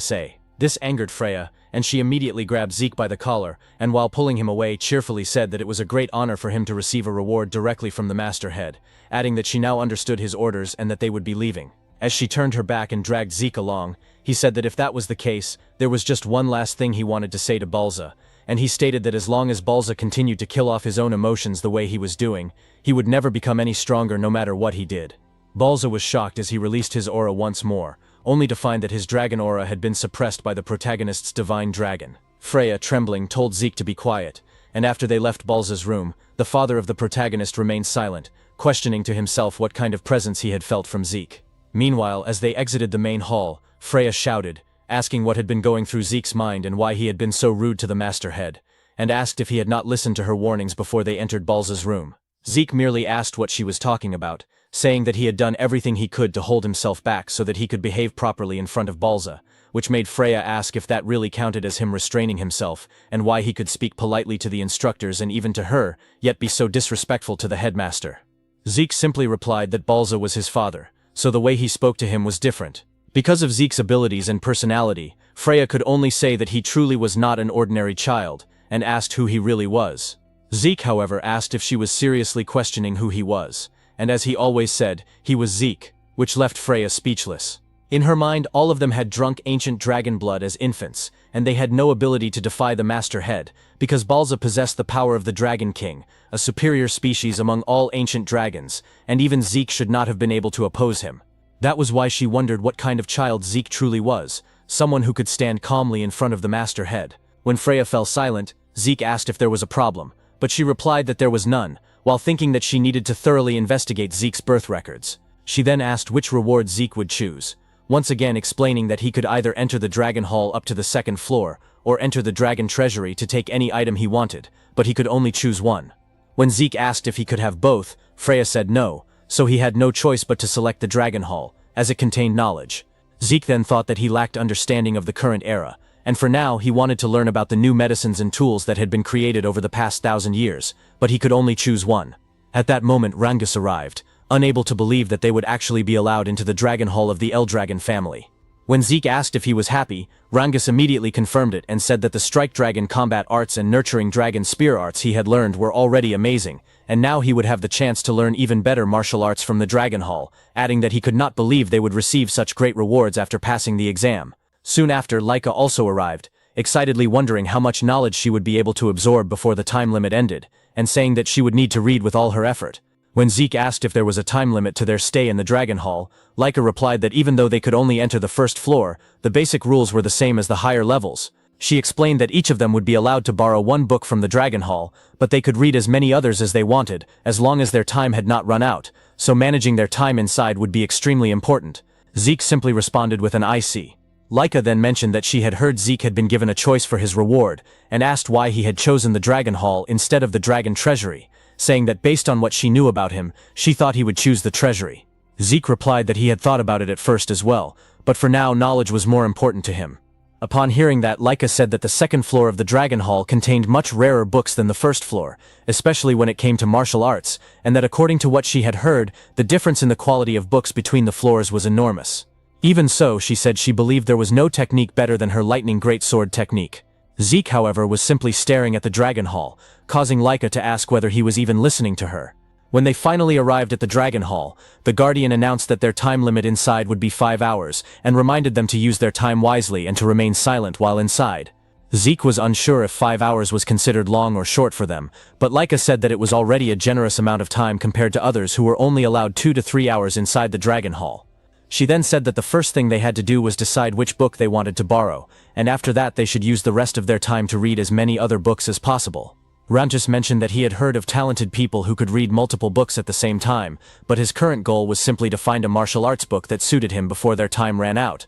say. This angered Freya, and she immediately grabbed Zeke by the collar, and while pulling him away cheerfully said that it was a great honor for him to receive a reward directly from the master head, adding that she now understood his orders and that they would be leaving. As she turned her back and dragged Zeke along, he said that if that was the case, there was just one last thing he wanted to say to Balza, and he stated that as long as Balza continued to kill off his own emotions the way he was doing, he would never become any stronger no matter what he did. Balza was shocked as he released his aura once more, only to find that his dragon aura had been suppressed by the protagonist's divine dragon. Freya, trembling, told Zeke to be quiet, and after they left Balza's room, the father of the protagonist remained silent, questioning to himself what kind of presence he had felt from Zeke. Meanwhile, as they exited the main hall, Freya shouted, asking what had been going through Zeke's mind and why he had been so rude to the master head, and asked if he had not listened to her warnings before they entered Balza's room. Zeke merely asked what she was talking about, saying that he had done everything he could to hold himself back so that he could behave properly in front of Balza, which made Freya ask if that really counted as him restraining himself, and why he could speak politely to the instructors and even to her, yet be so disrespectful to the headmaster. Zeke simply replied that Balza was his father, so the way he spoke to him was different. Because of Zeke's abilities and personality, Freya could only say that he truly was not an ordinary child, and asked who he really was. Zeke, however, asked if she was seriously questioning who he was, and as he always said, he was Zeke, which left Freya speechless. In her mind, all of them had drunk ancient dragon blood as infants, and they had no ability to defy the Master Head, because Balza possessed the power of the Dragon King, a superior species among all ancient dragons, and even Zeke should not have been able to oppose him. That was why she wondered what kind of child Zeke truly was, someone who could stand calmly in front of the Master Head. When Freya fell silent, Zeke asked if there was a problem, but she replied that there was none, while thinking that she needed to thoroughly investigate Zeke's birth records. She then asked which reward Zeke would choose, once again explaining that he could either enter the Dragon Hall up to the second floor, or enter the Dragon Treasury to take any item he wanted, but he could only choose one. When Zeke asked if he could have both, Freya said no, so he had no choice but to select the Dragon Hall, as it contained knowledge. Zeke then thought that he lacked understanding of the current era, and for now he wanted to learn about the new medicines and tools that had been created over the past 1,000 years, but he could only choose one. At that moment Rangus arrived, unable to believe that they would actually be allowed into the Dragon Hall of the Eldragon family. When Zeke asked if he was happy, Rangus immediately confirmed it and said that the Strike Dragon combat arts and Nurturing Dragon spear arts he had learned were already amazing, and now he would have the chance to learn even better martial arts from the Dragon Hall, adding that he could not believe they would receive such great rewards after passing the exam. Soon after, Laika also arrived, excitedly wondering how much knowledge she would be able to absorb before the time limit ended, and saying that she would need to read with all her effort. When Zeke asked if there was a time limit to their stay in the Dragon Hall, Laika replied that even though they could only enter the first floor, the basic rules were the same as the higher levels. She explained that each of them would be allowed to borrow one book from the Dragon Hall, but they could read as many others as they wanted, as long as their time had not run out, so managing their time inside would be extremely important. Zeke simply responded with an "I see." Laika then mentioned that she had heard Zeke had been given a choice for his reward, and asked why he had chosen the Dragon Hall instead of the Dragon Treasury, saying that based on what she knew about him, she thought he would choose the treasury. Zeke replied that he had thought about it at first as well, but for now knowledge was more important to him. Upon hearing that, Laika said that the second floor of the Dragon Hall contained much rarer books than the first floor, especially when it came to martial arts, and that according to what she had heard, the difference in the quality of books between the floors was enormous. Even so, she said she believed there was no technique better than her lightning greatsword technique. Zeke, however, was simply staring at the Dragon Hall, causing Laika to ask whether he was even listening to her. When they finally arrived at the Dragon Hall, the Guardian announced that their time limit inside would be 5 hours, and reminded them to use their time wisely and to remain silent while inside. Zeke was unsure if 5 hours was considered long or short for them, but Laika said that it was already a generous amount of time compared to others who were only allowed 2 to 3 hours inside the Dragon Hall. She then said that the first thing they had to do was decide which book they wanted to borrow, and after that they should use the rest of their time to read as many other books as possible. Ranjis mentioned that he had heard of talented people who could read multiple books at the same time, but his current goal was simply to find a martial arts book that suited him before their time ran out.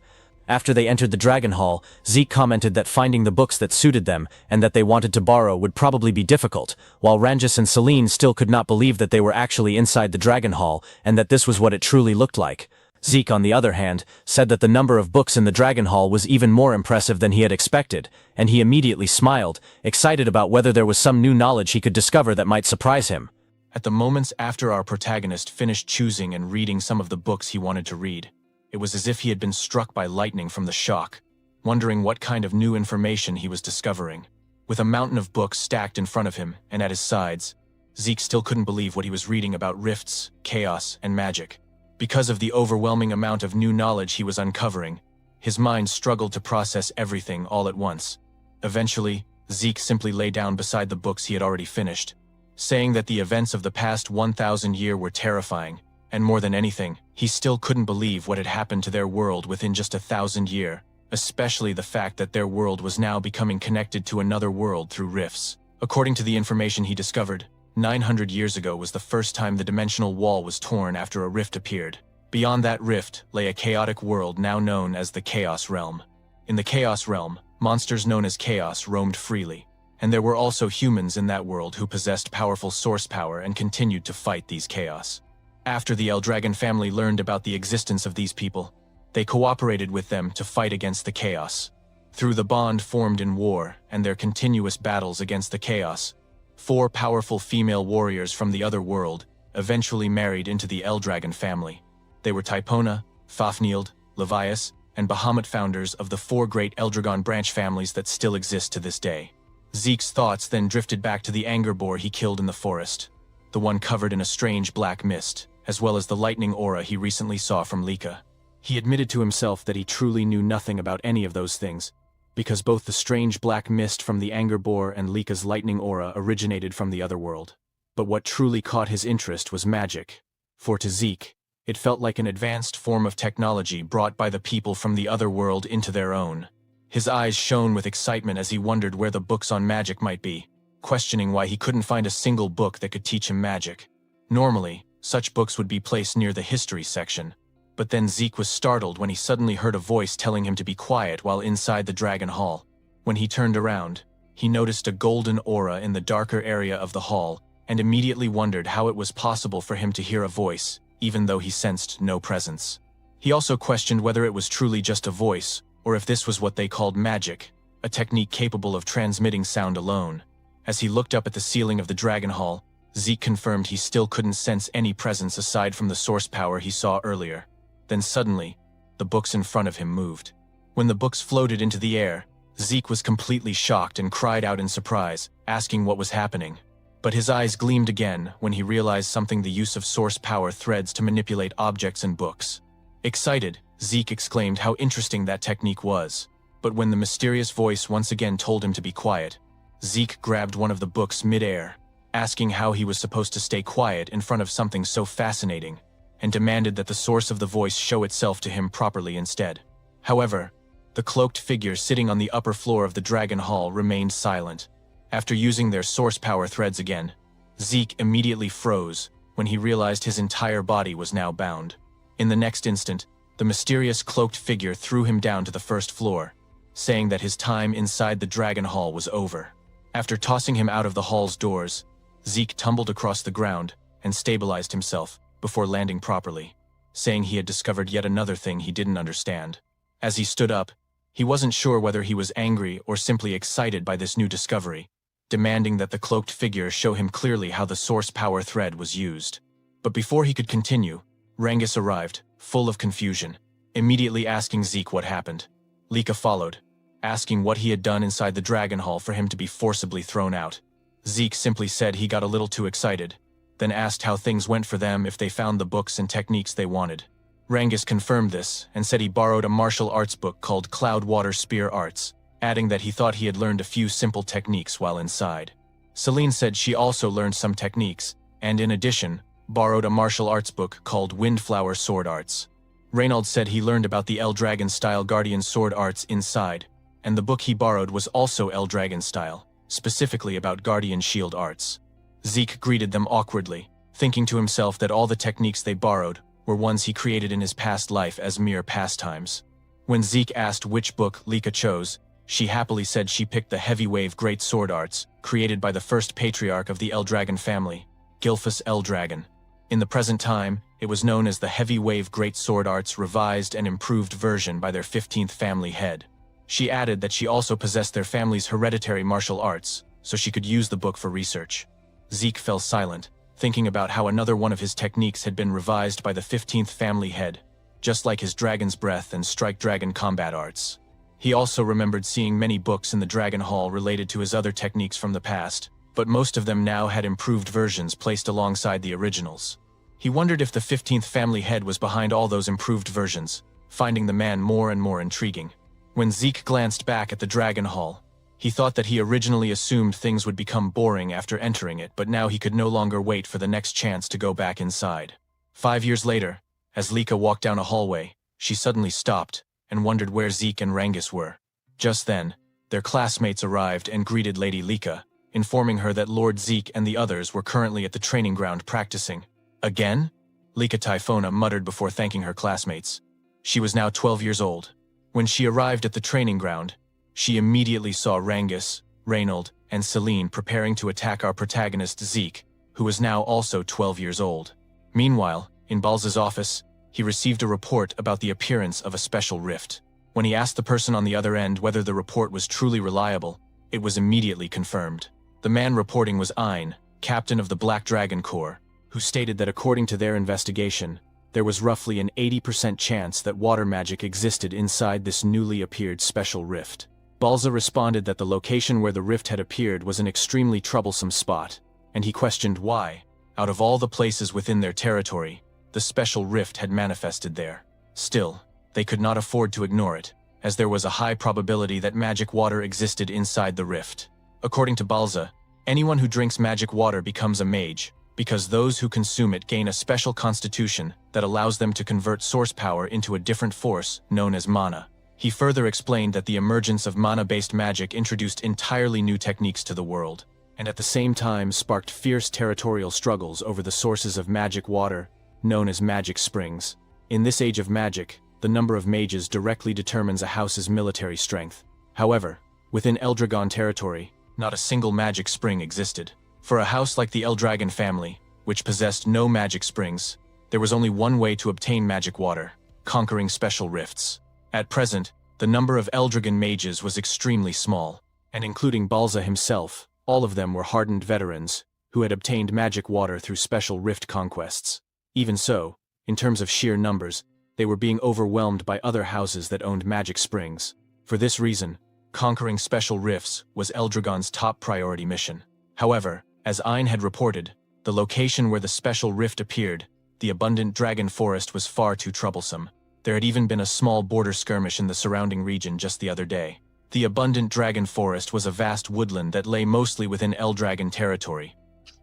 After they entered the Dragon Hall, Zeke commented that finding the books that suited them and that they wanted to borrow would probably be difficult, while Ranjis and Celine still could not believe that they were actually inside the Dragon Hall and that this was what it truly looked like. Zeke, on the other hand, said that the number of books in the Dragon Hall was even more impressive than he had expected, and he immediately smiled, excited about whether there was some new knowledge he could discover that might surprise him. At the moments after our protagonist finished choosing and reading some of the books he wanted to read, it was as if he had been struck by lightning from the shock, wondering what kind of new information he was discovering. With a mountain of books stacked in front of him and at his sides, Zeke still couldn't believe what he was reading about rifts, chaos, and magic. Because of the overwhelming amount of new knowledge he was uncovering, his mind struggled to process everything all at once. Eventually, Zeke simply lay down beside the books he had already finished, saying that the events of the past 1,000 years were terrifying, and more than anything, he still couldn't believe what had happened to their world within just 1,000 years, especially the fact that their world was now becoming connected to another world through rifts. According to the information he discovered, 900 years ago was the first time the dimensional wall was torn after a rift appeared. Beyond that rift lay a chaotic world now known as the Chaos Realm. In the Chaos Realm, monsters known as Chaos roamed freely, and there were also humans in that world who possessed powerful source power and continued to fight these Chaos. After the Eldragon family learned about the existence of these people, they cooperated with them to fight against the Chaos. Through the bond formed in war and their continuous battles against the Chaos, 4 powerful female warriors from the other world eventually married into the Eldragon family. They were Typona, Fafnield, Levias, and Bahamut, founders of the 4 great Eldragon branch families that still exist to this day. Zeke's thoughts then drifted back to the anger boar he killed in the forest, the one covered in a strange black mist, as well as the lightning aura he recently saw from Lika. He admitted to himself that he truly knew nothing about any of those things, because both the strange black mist from the anger boar and Lika's lightning aura originated from the other world. But what truly caught his interest was magic, for to Zeke, it felt like an advanced form of technology brought by the people from the other world into their own. His eyes shone with excitement as he wondered where the books on magic might be, questioning why he couldn't find a single book that could teach him magic. Normally, such books would be placed near the history section, but then Zeke was startled when he suddenly heard a voice telling him to be quiet while inside the Dragon Hall. When he turned around, he noticed a golden aura in the darker area of the hall and immediately wondered how it was possible for him to hear a voice, even though he sensed no presence. He also questioned whether it was truly just a voice, or if this was what they called magic, a technique capable of transmitting sound alone. As he looked up at the ceiling of the Dragon Hall, Zeke confirmed he still couldn't sense any presence aside from the source power he saw earlier. Then suddenly, the books in front of him moved. When the books floated into the air, Zeke was completely shocked and cried out in surprise, asking what was happening. But his eyes gleamed again when he realized something: the use of source power threads to manipulate objects and books. Excited, Zeke exclaimed how interesting that technique was. But when the mysterious voice once again told him to be quiet, Zeke grabbed one of the books mid-air, asking how he was supposed to stay quiet in front of something so fascinating, and demanded that the source of the voice show itself to him properly instead. However, the cloaked figure sitting on the upper floor of the Dragon Hall remained silent. After using their source power threads again, Zeke immediately froze when he realized his entire body was now bound. In the next instant, the mysterious cloaked figure threw him down to the first floor, saying that his time inside the Dragon Hall was over. After tossing him out of the hall's doors, Zeke tumbled across the ground and stabilized himself before landing properly, saying he had discovered yet another thing he didn't understand. As he stood up, he wasn't sure whether he was angry or simply excited by this new discovery, demanding that the cloaked figure show him clearly how the source power thread was used. But before he could continue, Rangus arrived, full of confusion, immediately asking Zeke what happened. Lika followed, asking what he had done inside the Dragon Hall for him to be forcibly thrown out. Zeke simply said he got a little too excited, then asked how things went for them if they found the books and techniques they wanted. Rangus confirmed this and said he borrowed a martial arts book called Cloud Water Spear Arts, adding that he thought he had learned a few simple techniques while inside. Celine said she also learned some techniques, and in addition, borrowed a martial arts book called Windflower Sword Arts. Reynald said he learned about the Eldragon style Guardian Sword Arts inside, and the book he borrowed was also Eldragon style, specifically about Guardian Shield Arts. Zeke greeted them awkwardly, thinking to himself that all the techniques they borrowed were ones he created in his past life as mere pastimes. When Zeke asked which book Lika chose, she happily said she picked the Heavy Wave Great Sword Arts, created by the first patriarch of the Eldragon family, Gilphus Eldragon. In the present time, it was known as the Heavy Wave Great Sword Arts revised and improved version by their 15th family head. She added that she also possessed their family's hereditary martial arts, so she could use the book for research. Zeke fell silent, thinking about how another one of his techniques had been revised by the 15th family head, just like his Dragon's Breath and Strike Dragon combat arts. He also remembered seeing many books in the Dragon Hall related to his other techniques from the past, but most of them now had improved versions placed alongside the originals. He wondered if the 15th family head was behind all those improved versions, finding the man more and more intriguing. When Zeke glanced back at the Dragon Hall, he thought that he originally assumed things would become boring after entering it, but now he could no longer wait for the next chance to go back inside. 5 years later, as Lika walked down a hallway, she suddenly stopped and wondered where Zeke and Rangus were. Just then, their classmates arrived and greeted Lady Lika, informing her that Lord Zeke and the others were currently at the training ground practicing. Again? Lika Typhona muttered before thanking her classmates. She was now 12 years old. When she arrived at the training ground, she immediately saw Rangus, Reynald, and Celine preparing to attack our protagonist Zeke, who was now also 12 years old. Meanwhile, in Balza's office, he received a report about the appearance of a special rift. When he asked the person on the other end whether the report was truly reliable, it was immediately confirmed. The man reporting was Ein, captain of the Black Dragon Corps, who stated that according to their investigation, there was roughly an 80% chance that water magic existed inside this newly appeared special rift. Balza responded that the location where the rift had appeared was an extremely troublesome spot, and he questioned why, out of all the places within their territory, the special rift had manifested there. Still, they could not afford to ignore it, as there was a high probability that magic water existed inside the rift. According to Balza, anyone who drinks magic water becomes a mage, because those who consume it gain a special constitution that allows them to convert source power into a different force known as mana. He further explained that the emergence of mana-based magic introduced entirely new techniques to the world, and at the same time sparked fierce territorial struggles over the sources of magic water, known as magic springs. In this age of magic, the number of mages directly determines a house's military strength. However, within Eldragon territory, not a single magic spring existed. For a house like the Eldragon family, which possessed no magic springs, there was only one way to obtain magic water: conquering special rifts. At present, the number of Eldragon mages was extremely small, and including Balza himself, all of them were hardened veterans who had obtained magic water through special rift conquests. Even so, in terms of sheer numbers, they were being overwhelmed by other houses that owned magic springs. For this reason, conquering special rifts was Eldragon's top priority mission. However, as Ein had reported, the location where the special rift appeared, the abundant dragon forest, was far too troublesome. There had even been a small border skirmish in the surrounding region just the other day. The abundant dragon forest was a vast woodland that lay mostly within Eldragon territory,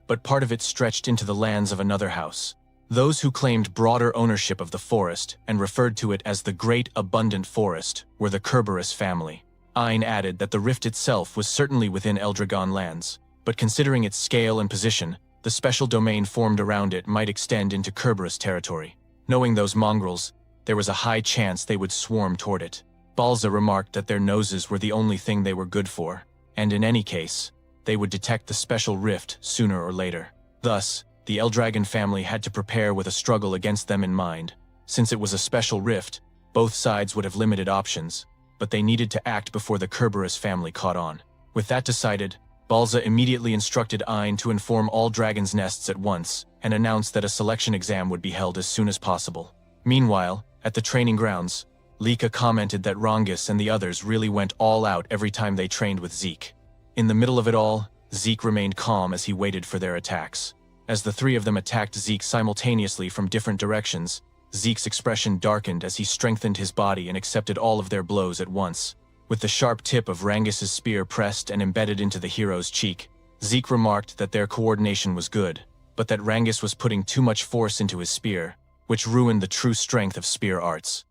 but part of it stretched into the lands of another house. Those who claimed broader ownership of the forest and referred to it as the Great Abundant Forest were the Kerberos family. Ein added that the rift itself was certainly within Eldragon lands, but considering its scale and position, the special domain formed around it might extend into Kerberos territory. Knowing those mongrels, there was a high chance they would swarm toward it. Balza remarked that their noses were the only thing they were good for, and in any case, they would detect the special rift sooner or later. Thus, the Eldragon family had to prepare with a struggle against them in mind. Since it was a special rift, both sides would have limited options, but they needed to act before the Kerberos family caught on. With that decided, Balza immediately instructed Ein to inform all dragons' nests at once and announced that a selection exam would be held as soon as possible. Meanwhile, at the training grounds, Lika commented that Rongis and the others really went all out every time they trained with Zeke. In the middle of it all, Zeke remained calm as he waited for their attacks. As the three of them attacked Zeke simultaneously from different directions, Zeke's expression darkened as he strengthened his body and accepted all of their blows at once. With the sharp tip of Rangis's spear pressed and embedded into the hero's cheek, Zeke remarked that their coordination was good, but that Rangis was putting too much force into his spear, which ruined the true strength of spear arts.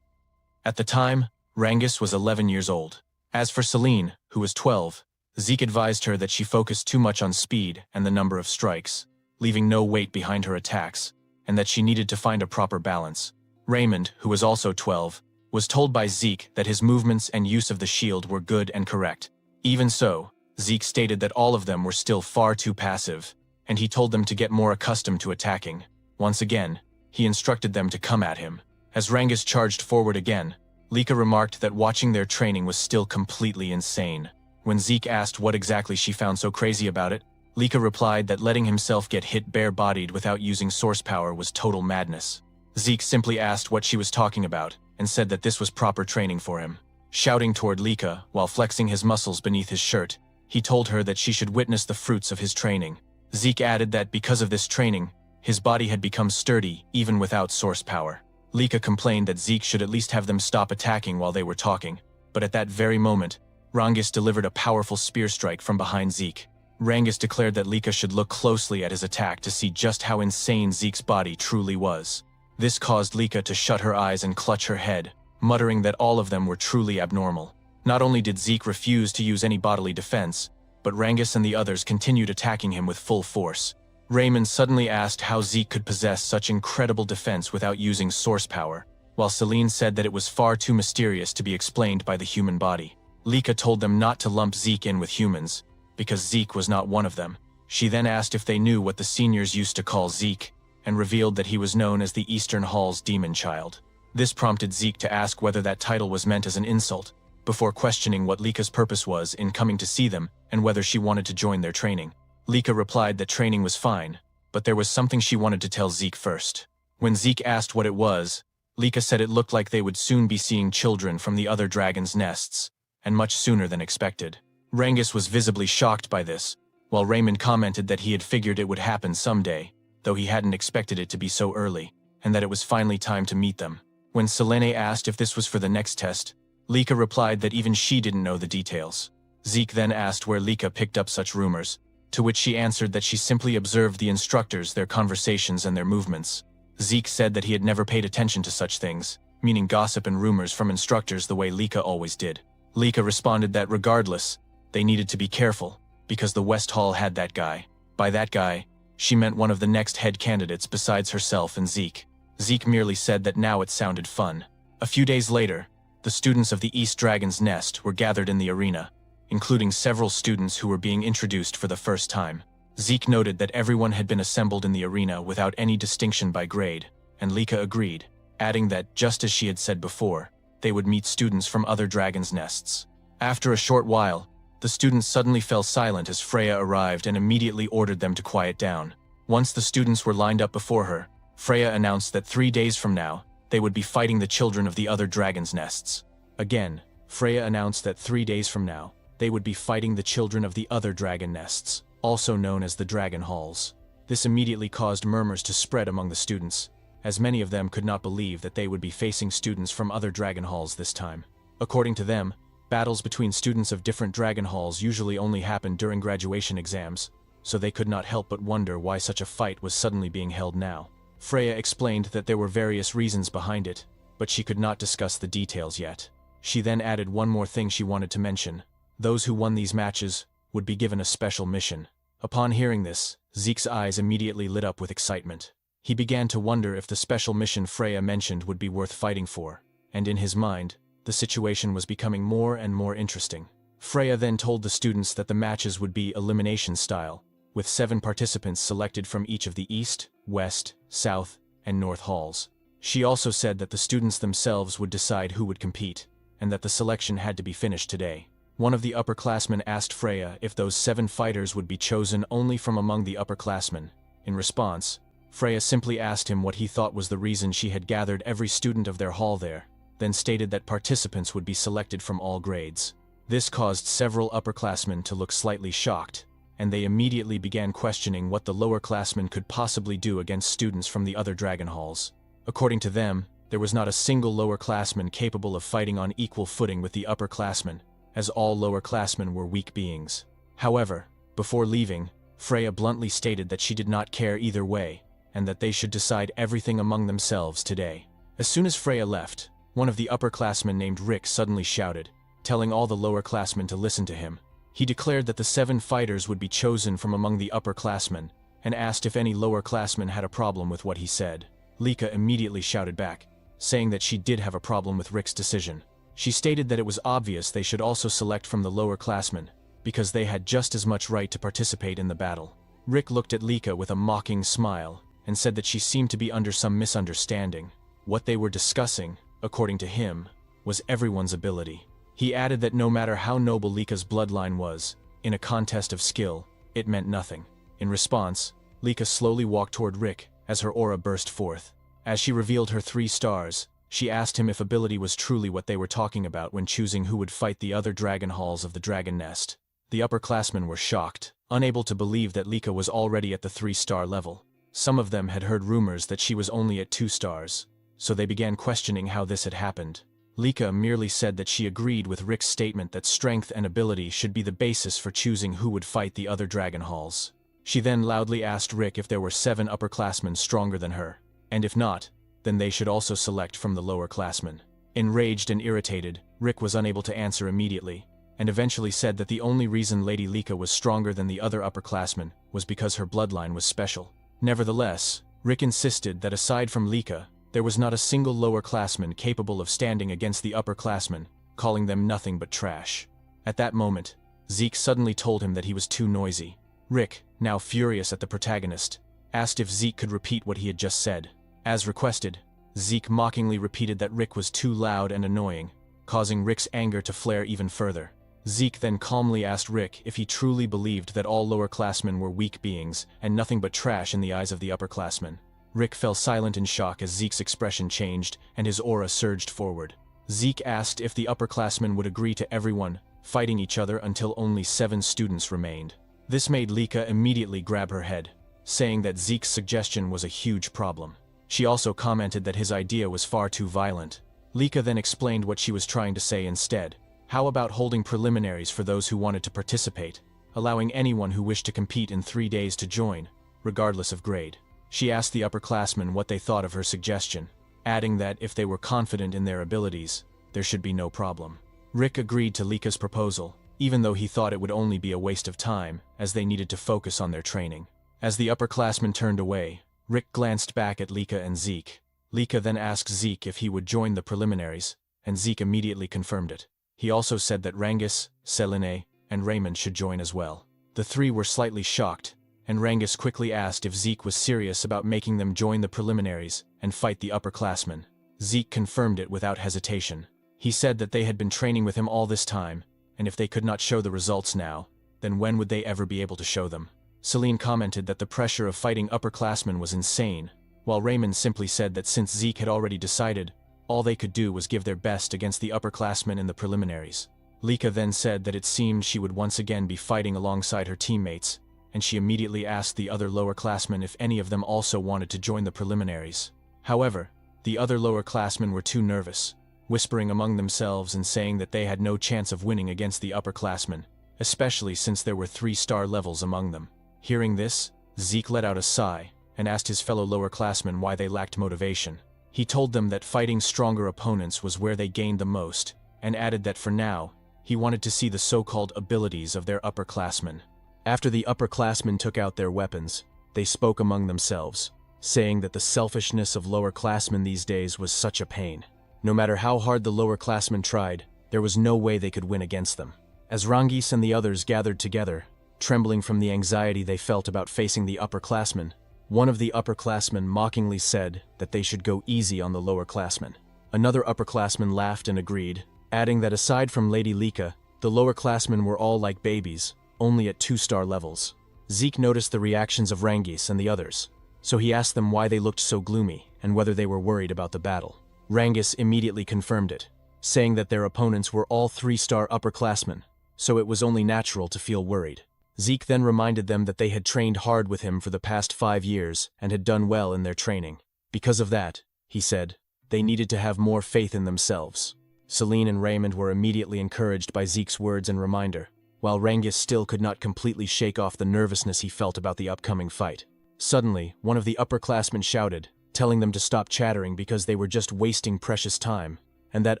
At the time, Rangis was 11 years old. As for Celine, who was 12, Zeke advised her that she focused too much on speed and the number of strikes, leaving no weight behind her attacks, and that she needed to find a proper balance. Raymond, who was also 12, was told by Zeke that his movements and use of the shield were good and correct. Even so, Zeke stated that all of them were still far too passive, and he told them to get more accustomed to attacking. Once again, he instructed them to come at him. As Rangis charged forward again, Lika remarked that watching their training was still completely insane. When Zeke asked what exactly she found so crazy about it, Lika replied that letting himself get hit bare-bodied without using source power was total madness. Zeke simply asked what she was talking about, and said that this was proper training for him. Shouting toward Lika, while flexing his muscles beneath his shirt, he told her that she should witness the fruits of his training. Zeke added that because of this training, his body had become sturdy even without source power. Lika complained that Zeke should at least have them stop attacking while they were talking, but at that very moment, Rangis delivered a powerful spear strike from behind Zeke. Rangis declared that Lika should look closely at his attack to see just how insane Zeke's body truly was. This caused Lika to shut her eyes and clutch her head, muttering that all of them were truly abnormal. Not only did Zeke refuse to use any bodily defense, but Rangis and the others continued attacking him with full force. Raymond suddenly asked how Zeke could possess such incredible defense without using source power, while Celine said that it was far too mysterious to be explained by the human body. Lika told them not to lump Zeke in with humans, because Zeke was not one of them. She then asked if they knew what the seniors used to call Zeke, and revealed that he was known as the Eastern Hall's demon child. This prompted Zeke to ask whether that title was meant as an insult, before questioning what Lika's purpose was in coming to see them and whether she wanted to join their training. Lika replied that training was fine, but there was something she wanted to tell Zeke first. When Zeke asked what it was, Lika said it looked like they would soon be seeing children from the other dragons' nests, and much sooner than expected. Rangis was visibly shocked by this, while Raymond commented that he had figured it would happen someday, though he hadn't expected it to be so early, and that it was finally time to meet them. When Selene asked if this was for the next test, Lika replied that even she didn't know the details. Zeke then asked where Lika picked up such rumors, to which she answered that she simply observed the instructors, their conversations and their movements. Zeke said that he had never paid attention to such things, meaning gossip and rumors from instructors the way Lika always did. Lika responded that regardless, they needed to be careful, because the West Hall had that guy. By that guy, she meant one of the next head candidates besides herself and Zeke. Zeke merely said that now it sounded fun. A few days later, the students of the East Dragon's Nest were gathered in the arena, including several students who were being introduced for the first time. Zeke noted that everyone had been assembled in the arena without any distinction by grade, and Lika agreed, adding that, just as she had said before, they would meet students from other dragons' nests. After a short while, the students suddenly fell silent as Freya arrived and immediately ordered them to quiet down. Once the students were lined up before her, Freya announced that 3 days from now, they would be fighting the children of the other dragons' nests. Again, Freya announced that 3 days from now, they would be fighting the children of the other dragon nests, also known as the Dragon Halls. This immediately caused murmurs to spread among the students, as many of them could not believe that they would be facing students from other Dragon Halls this time. According to them, battles between students of different Dragon Halls usually only happened during graduation exams, so they could not help but wonder why such a fight was suddenly being held now. Freya explained that there were various reasons behind it, but she could not discuss the details yet. She then added one more thing she wanted to mention. Those who won these matches would be given a special mission. Upon hearing this, Zeke's eyes immediately lit up with excitement. He began to wonder if the special mission Freya mentioned would be worth fighting for, and in his mind, the situation was becoming more and more interesting. Freya then told the students that the matches would be elimination style, with 7 participants selected from each of the East, West, South, and North halls. She also said that the students themselves would decide who would compete, and that the selection had to be finished today. One of the upperclassmen asked Freya if those 7 fighters would be chosen only from among the upperclassmen. In response, Freya simply asked him what he thought was the reason she had gathered every student of their hall there, then stated that participants would be selected from all grades. This caused several upperclassmen to look slightly shocked, and they immediately began questioning what the lowerclassmen could possibly do against students from the other dragon halls. According to them, there was not a single lowerclassman capable of fighting on equal footing with the upperclassmen, as all lowerclassmen were weak beings. However, before leaving, Freya bluntly stated that she did not care either way, and that they should decide everything among themselves today. As soon as Freya left, one of the upperclassmen named Rick suddenly shouted, telling all the lowerclassmen to listen to him. He declared that the 7 fighters would be chosen from among the upperclassmen, and asked if any lowerclassmen had a problem with what he said. Lika immediately shouted back, saying that she did have a problem with Rick's decision. She stated that it was obvious they should also select from the lowerclassmen, because they had just as much right to participate in the battle. Rick looked at Lika with a mocking smile, and said that she seemed to be under some misunderstanding. What they were discussing, according to him, was everyone's ability. He added that no matter how noble Lika's bloodline was, in a contest of skill, it meant nothing. In response, Lika slowly walked toward Rick as her aura burst forth. As she revealed her 3 stars, she asked him if ability was truly what they were talking about when choosing who would fight the other dragon halls of the Dragon Nest. The upperclassmen were shocked, unable to believe that Lika was already at the 3-star level. Some of them had heard rumors that she was only at 2 stars, so they began questioning how this had happened. Lika merely said that she agreed with Rick's statement that strength and ability should be the basis for choosing who would fight the other dragon halls. She then loudly asked Rick if there were 7 upperclassmen stronger than her, and if not, then they should also select from the lowerclassmen. Enraged and irritated, Rick was unable to answer immediately, and eventually said that the only reason Lady Lika was stronger than the other upperclassmen was because her bloodline was special. Nevertheless, Rick insisted that aside from Lika, there was not a single lowerclassman capable of standing against the upperclassmen, calling them nothing but trash. At that moment, Zeke suddenly told him that he was too noisy. Rick, now furious at the protagonist, asked if Zeke could repeat what he had just said. As requested, Zeke mockingly repeated that Rick was too loud and annoying, causing Rick's anger to flare even further. Zeke then calmly asked Rick if he truly believed that all lowerclassmen were weak beings and nothing but trash in the eyes of the upperclassmen. Rick fell silent in shock as Zeke's expression changed and his aura surged forward. Zeke asked if the upperclassmen would agree to everyone fighting each other until only 7 students remained. This made Lika immediately grab her head, saying that Zeke's suggestion was a huge problem. She also commented that his idea was far too violent. Lika then explained what she was trying to say instead. How about holding preliminaries for those who wanted to participate, allowing anyone who wished to compete in 3 days to join, regardless of grade? She asked the upperclassmen what they thought of her suggestion, adding that if they were confident in their abilities, there should be no problem. Rick agreed to Lika's proposal, even though he thought it would only be a waste of time, as they needed to focus on their training. As the upperclassmen turned away, Rick glanced back at Lika and Zeke. Lika then asked Zeke if he would join the preliminaries, and Zeke immediately confirmed it. He also said that Rangus, Selene, and Raymond should join as well. The 3 were slightly shocked, and Rangus quickly asked if Zeke was serious about making them join the preliminaries and fight the upperclassmen. Zeke confirmed it without hesitation. He said that they had been training with him all this time, and if they could not show the results now, then when would they ever be able to show them? Celine commented that the pressure of fighting upperclassmen was insane, while Raymond simply said that since Zeke had already decided, all they could do was give their best against the upperclassmen in the preliminaries. Lika then said that it seemed she would once again be fighting alongside her teammates, and she immediately asked the other lowerclassmen if any of them also wanted to join the preliminaries. However, the other lowerclassmen were too nervous, whispering among themselves and saying that they had no chance of winning against the upperclassmen, especially since there were 3-star levels among them. Hearing this, Zeke let out a sigh and asked his fellow lowerclassmen why they lacked motivation. He told them that fighting stronger opponents was where they gained the most, and added that for now, he wanted to see the so-called abilities of their upperclassmen. After the upperclassmen took out their weapons, they spoke among themselves. saying that the selfishness of lower-classmen these days was such a pain. No matter how hard the lower-classmen tried, there was no way they could win against them. As Rangis and the others gathered together, trembling from the anxiety they felt about facing the upperclassmen, one of the upperclassmen mockingly said that they should go easy on the lowerclassmen. Another upperclassman laughed and agreed, adding that aside from Lady Lika, the lowerclassmen were all like babies, only at 2-star levels. Zeke noticed the reactions of Rangis and the others, so he asked them why they looked so gloomy and whether they were worried about the battle. Rangis immediately confirmed it, saying that their opponents were all 3-star upperclassmen, so it was only natural to feel worried. Zeke then reminded them that they had trained hard with him for the past 5 years and had done well in their training. Because of that, he said, they needed to have more faith in themselves. Celine and Raymond were immediately encouraged by Zeke's words and reminder, while Rangis still could not completely shake off the nervousness he felt about the upcoming fight. Suddenly, one of the upperclassmen shouted, telling them to stop chattering because they were just wasting precious time, and that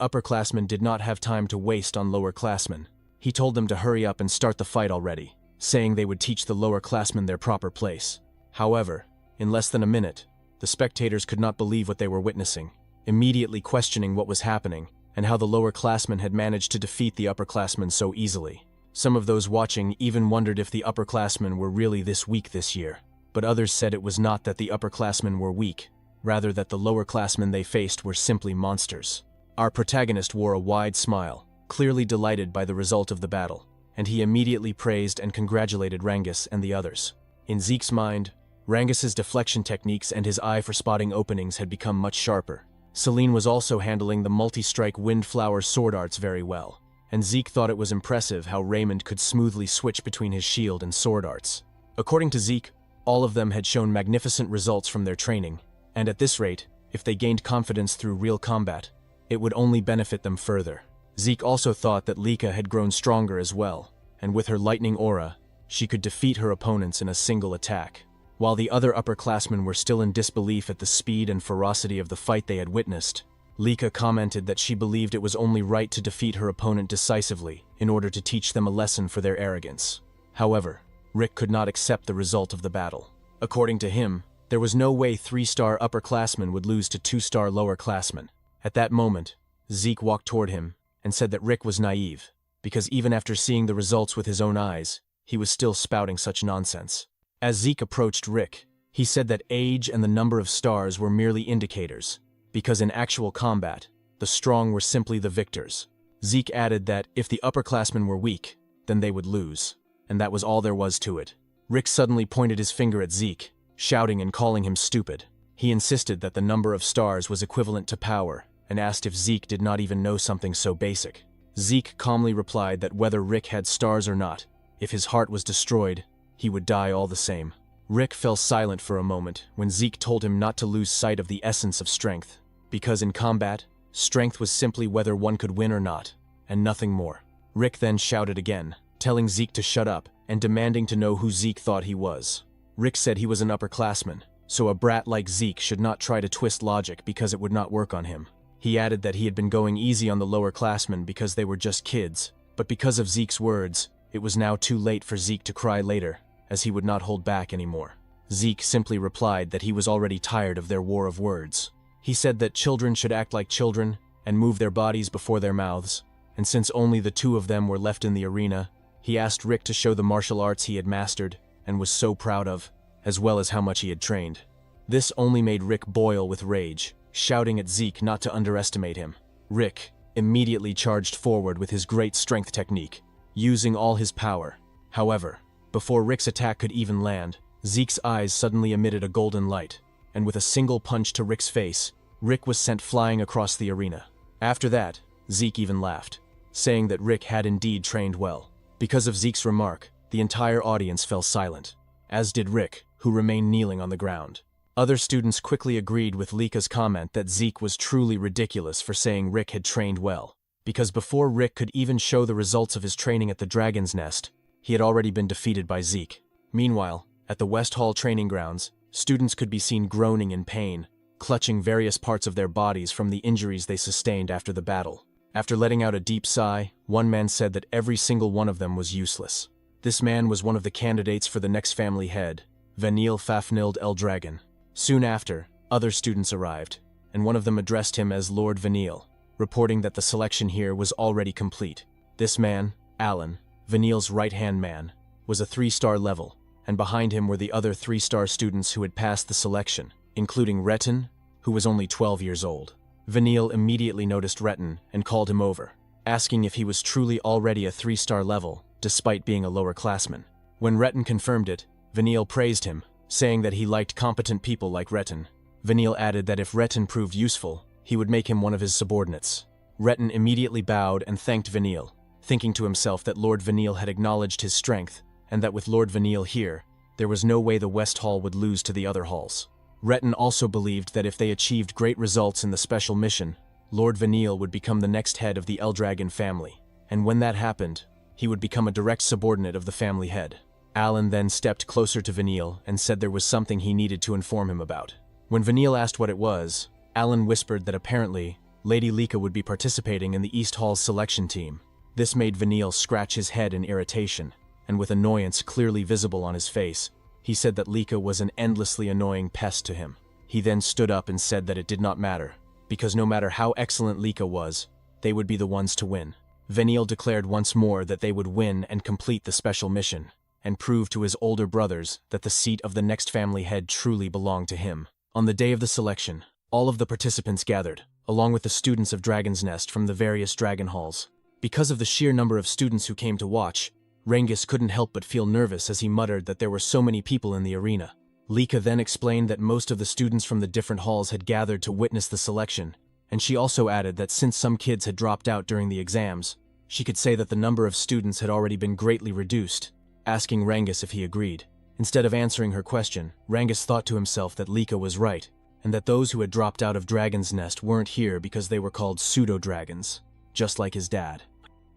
upperclassmen did not have time to waste on lowerclassmen. He told them to hurry up and start the fight already, saying they would teach the lowerclassmen their proper place. However, in less than a minute, the spectators could not believe what they were witnessing, immediately questioning what was happening and how the lowerclassmen had managed to defeat the upperclassmen so easily. Some of those watching even wondered if the upperclassmen were really this weak this year, but others said it was not that the upperclassmen were weak, rather that the lowerclassmen they faced were simply monsters. Our protagonist wore a wide smile, clearly delighted by the result of the battle, and he immediately praised and congratulated Rangis and the others. In Zeke's mind, Rangis's deflection techniques and his eye for spotting openings had become much sharper. Celine was also handling the multi-strike windflower sword arts very well, and Zeke thought it was impressive how Raymond could smoothly switch between his shield and sword arts. According to Zeke, all of them had shown magnificent results from their training, and at this rate, if they gained confidence through real combat, it would only benefit them further. Zeke also thought that Lika had grown stronger as well, and with her lightning aura, she could defeat her opponents in a single attack. While the other upperclassmen were still in disbelief at the speed and ferocity of the fight they had witnessed, Lika commented that she believed it was only right to defeat her opponent decisively in order to teach them a lesson for their arrogance. However, Rick could not accept the result of the battle. According to him, there was no way 3-star upperclassmen would lose to 2-star lowerclassmen. At that moment, Zeke walked toward him and said that Rick was naive, because even after seeing the results with his own eyes, he was still spouting such nonsense. As Zeke approached Rick, he said that age and the number of stars were merely indicators, because in actual combat, the strong were simply the victors. Zeke added that if the upperclassmen were weak, then they would lose, and that was all there was to it. Rick suddenly pointed his finger at Zeke, shouting and calling him stupid. He insisted that the number of stars was equivalent to power, and asked if Zeke did not even know something so basic. Zeke calmly replied that whether Rick had stars or not, if his heart was destroyed, he would die all the same. Rick fell silent for a moment when Zeke told him not to lose sight of the essence of strength, because in combat, strength was simply whether one could win or not, and nothing more. Rick then shouted again, telling Zeke to shut up and demanding to know who Zeke thought he was. Rick said he was an upperclassman, so a brat like Zeke should not try to twist logic because it would not work on him. He added that he had been going easy on the lowerclassmen because they were just kids, but because of Zeke's words, it was now too late for Zeke to cry later, as he would not hold back anymore. Zeke simply replied that he was already tired of their war of words. He said that children should act like children and move their bodies before their mouths, and since only the two of them were left in the arena, he asked Rick to show the martial arts he had mastered and was so proud of, as well as how much he had trained. This only made Rick boil with rage, shouting at Zeke not to underestimate him. Rick immediately charged forward with his great strength technique, using all his power. However, before Rick's attack could even land, Zeke's eyes suddenly emitted a golden light, and with a single punch to Rick's face, Rick was sent flying across the arena. After that, Zeke even laughed, saying that Rick had indeed trained well. Because of Zeke's remark, the entire audience fell silent, as did Rick, who remained kneeling on the ground. Other students quickly agreed with Lika's comment that Zeke was truly ridiculous for saying Rick had trained well, because before Rick could even show the results of his training at the Dragon's Nest, he had already been defeated by Zeke. Meanwhile, at the West Hall training grounds, students could be seen groaning in pain, clutching various parts of their bodies from the injuries they sustained after the battle. After letting out a deep sigh, one man said that every single one of them was useless. This man was one of the candidates for the next family head, Vanille Fafnilde El Dragon. Soon after, other students arrived, and one of them addressed him as Lord Vanille, reporting that the selection here was already complete. This man, Alan, Vanille's right-hand man, was a 3-star level, and behind him were the other 3-star students who had passed the selection, including Retin, who was only 12 years old. Vanille immediately noticed Retin and called him over, asking if he was truly already a 3-star level, despite being a lower classman. When Retin confirmed it, Vanille praised him, saying that he liked competent people like Retin. Vanille added that if Retin proved useful, he would make him one of his subordinates. Retin immediately bowed and thanked Vanille, thinking to himself that Lord Vanille had acknowledged his strength, and that with Lord Vanille here, there was no way the West Hall would lose to the other halls. Retin also believed that if they achieved great results in the special mission, Lord Vanille would become the next head of the Eldragon family, and when that happened, he would become a direct subordinate of the family head. Alan then stepped closer to Vanille and said there was something he needed to inform him about. When Vanille asked what it was, Alan whispered that apparently, Lady Lika would be participating in the East Hall's selection team. This made Vanille scratch his head in irritation, and with annoyance clearly visible on his face, he said that Lika was an endlessly annoying pest to him. He then stood up and said that it did not matter, because no matter how excellent Lika was, they would be the ones to win. Vanille declared once more that they would win and complete the special mission, and prove to his older brothers that the seat of the next family head truly belonged to him. On the day of the selection, all of the participants gathered, along with the students of Dragon's Nest from the various dragon halls. Because of the sheer number of students who came to watch, Rengis couldn't help but feel nervous as he muttered that there were so many people in the arena. Lika then explained that most of the students from the different halls had gathered to witness the selection, and she also added that since some kids had dropped out during the exams, she could say that the number of students had already been greatly reduced, asking Rengis if he agreed. Instead of answering her question, Rengis thought to himself that Lika was right, and that those who had dropped out of Dragon's Nest weren't here because they were called pseudo-dragons, just like his dad.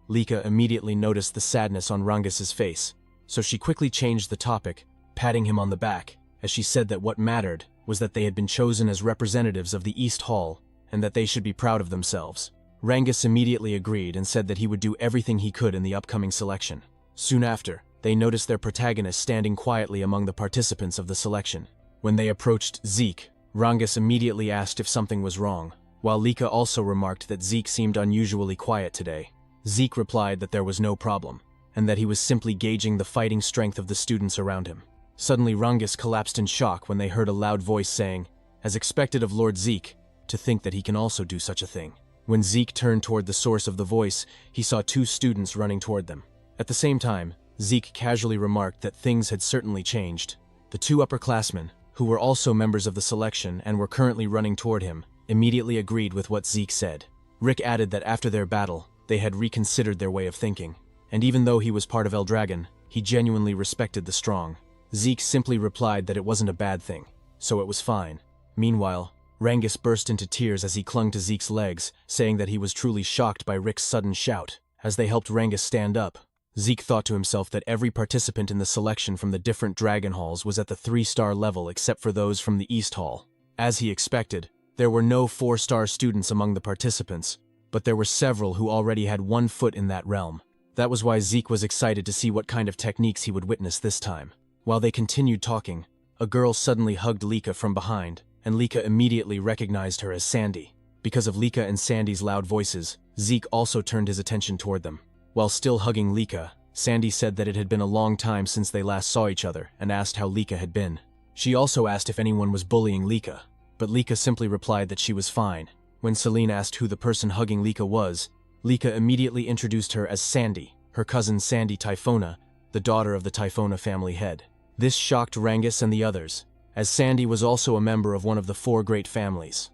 Lika immediately noticed the sadness on Rengis's face, so she quickly changed the topic, patting him on the back, as she said that what mattered was that they had been chosen as representatives of the East Hall, and that they should be proud of themselves. Rengis immediately agreed and said that he would do everything he could in the upcoming selection. Soon after, they noticed their protagonist standing quietly among the participants of the selection. When they approached Zeke, Rengis immediately asked if something was wrong, while Lika also remarked that Zeke seemed unusually quiet today. Zeke replied that there was no problem, and that he was simply gauging the fighting strength of the students around him. Suddenly Rengis collapsed in shock when they heard a loud voice saying, as expected of Lord Zeke, to think that he can also do such a thing. When Zeke turned toward the source of the voice, he saw 2 students running toward them. At the same time, Zeke casually remarked that things had certainly changed. The 2 upperclassmen, who were also members of the selection and were currently running toward him, immediately agreed with what Zeke said. Rick added that after their battle, they had reconsidered their way of thinking, and even though he was part of Eldragon, he genuinely respected the strong. Zeke simply replied that it wasn't a bad thing, so it was fine. Meanwhile, Rengis burst into tears as he clung to Zeke's legs, saying that he was truly shocked by Rick's sudden shout. As they helped Rengis stand up, Zeke thought to himself that every participant in the selection from the different dragon halls was at the 3-star level except for those from the East Hall. As he expected, there were no 4-star students among the participants, but there were several who already had 1 foot in that realm. That was why Zeke was excited to see what kind of techniques he would witness this time. While they continued talking, a girl suddenly hugged Lika from behind, and Lika immediately recognized her as Sandy. Because of Lika and Sandy's loud voices, Zeke also turned his attention toward them. While still hugging Lika, Sandy said that it had been a long time since they last saw each other and asked how Lika had been. She also asked if anyone was bullying Lika, but Lika simply replied that she was fine. When Celine asked who the person hugging Lika was, Lika immediately introduced her as Sandy, her cousin Sandy Typhona, the daughter of the Typhona family head. This shocked Rengis and the others, as Sandy was also a member of one of the 4 great families.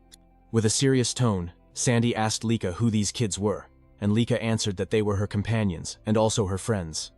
With a serious tone, Sandy asked Lika who these kids were, and Lika answered that they were her companions and also her friends.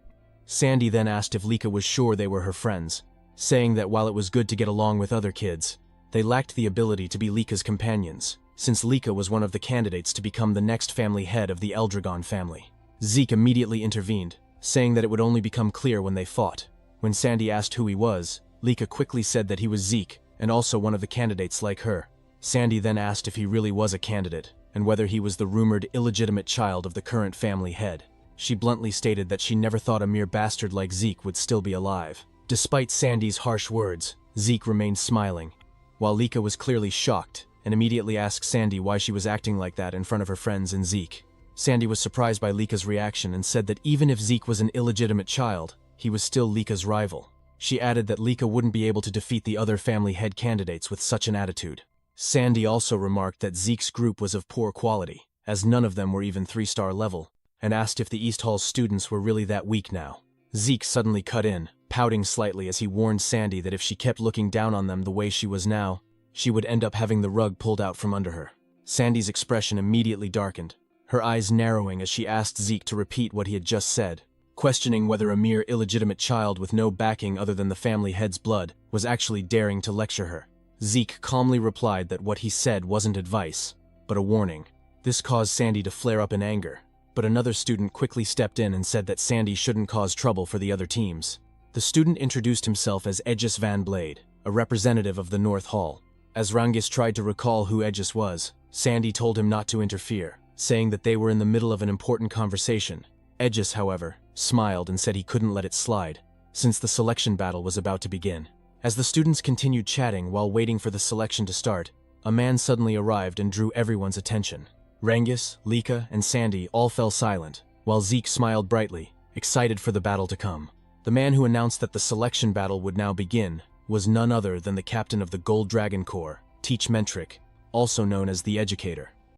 Sandy then asked if Lika was sure they were her friends, saying that while it was good to get along with other kids, they lacked the ability to be Lika's companions, since Lika was one of the candidates to become the next family head of the Eldragon family. Zeke immediately intervened, saying that it would only become clear when they fought. When Sandy asked who he was, Lika quickly said that he was Zeke, and also one of the candidates like her. Sandy then asked if he really was a candidate, and whether he was the rumored illegitimate child of the current family head. She bluntly stated that she never thought a mere bastard like Zeke would still be alive. Despite Sandy's harsh words, Zeke remained smiling, while Lika was clearly shocked and immediately asked Sandy why she was acting like that in front of her friends and Zeke. Sandy was surprised by Lika's reaction and said that even if Zeke was an illegitimate child, he was still Lika's rival. She added that Lika wouldn't be able to defeat the other family head candidates with such an attitude. Sandy also remarked that Zeke's group was of poor quality, as none of them were even 3-star level, and asked if the East Hall's students were really that weak now. Zeke suddenly cut in, pouting slightly as he warned Sandy that if she kept looking down on them the way she was now, she would end up having the rug pulled out from under her. Sandy's expression immediately darkened, her eyes narrowing as she asked Zeke to repeat what he had just said, questioning whether a mere illegitimate child with no backing other than the family head's blood was actually daring to lecture her. Zeke calmly replied that what he said wasn't advice, but a warning. This caused Sandy to flare up in anger, but another student quickly stepped in and said that Sandy shouldn't cause trouble for the other teams. The student introduced himself as Aegis Van Blade, a representative of the North Hall. As Rangis tried to recall who Aegis was, Sandy told him not to interfere, saying that they were in the middle of an important conversation. Aegis, however, smiled and said he couldn't let it slide, since the selection battle was about to begin. As the students continued chatting while waiting for the selection to start, a man suddenly arrived and drew everyone's attention. Rangis, Lika, and Sandy all fell silent, while Zeke smiled brightly, excited for the battle to come. The man who announced that the selection battle would now begin was none other than the captain of the Gold Dragon Corps, Teach Mentric, also known as the Educator.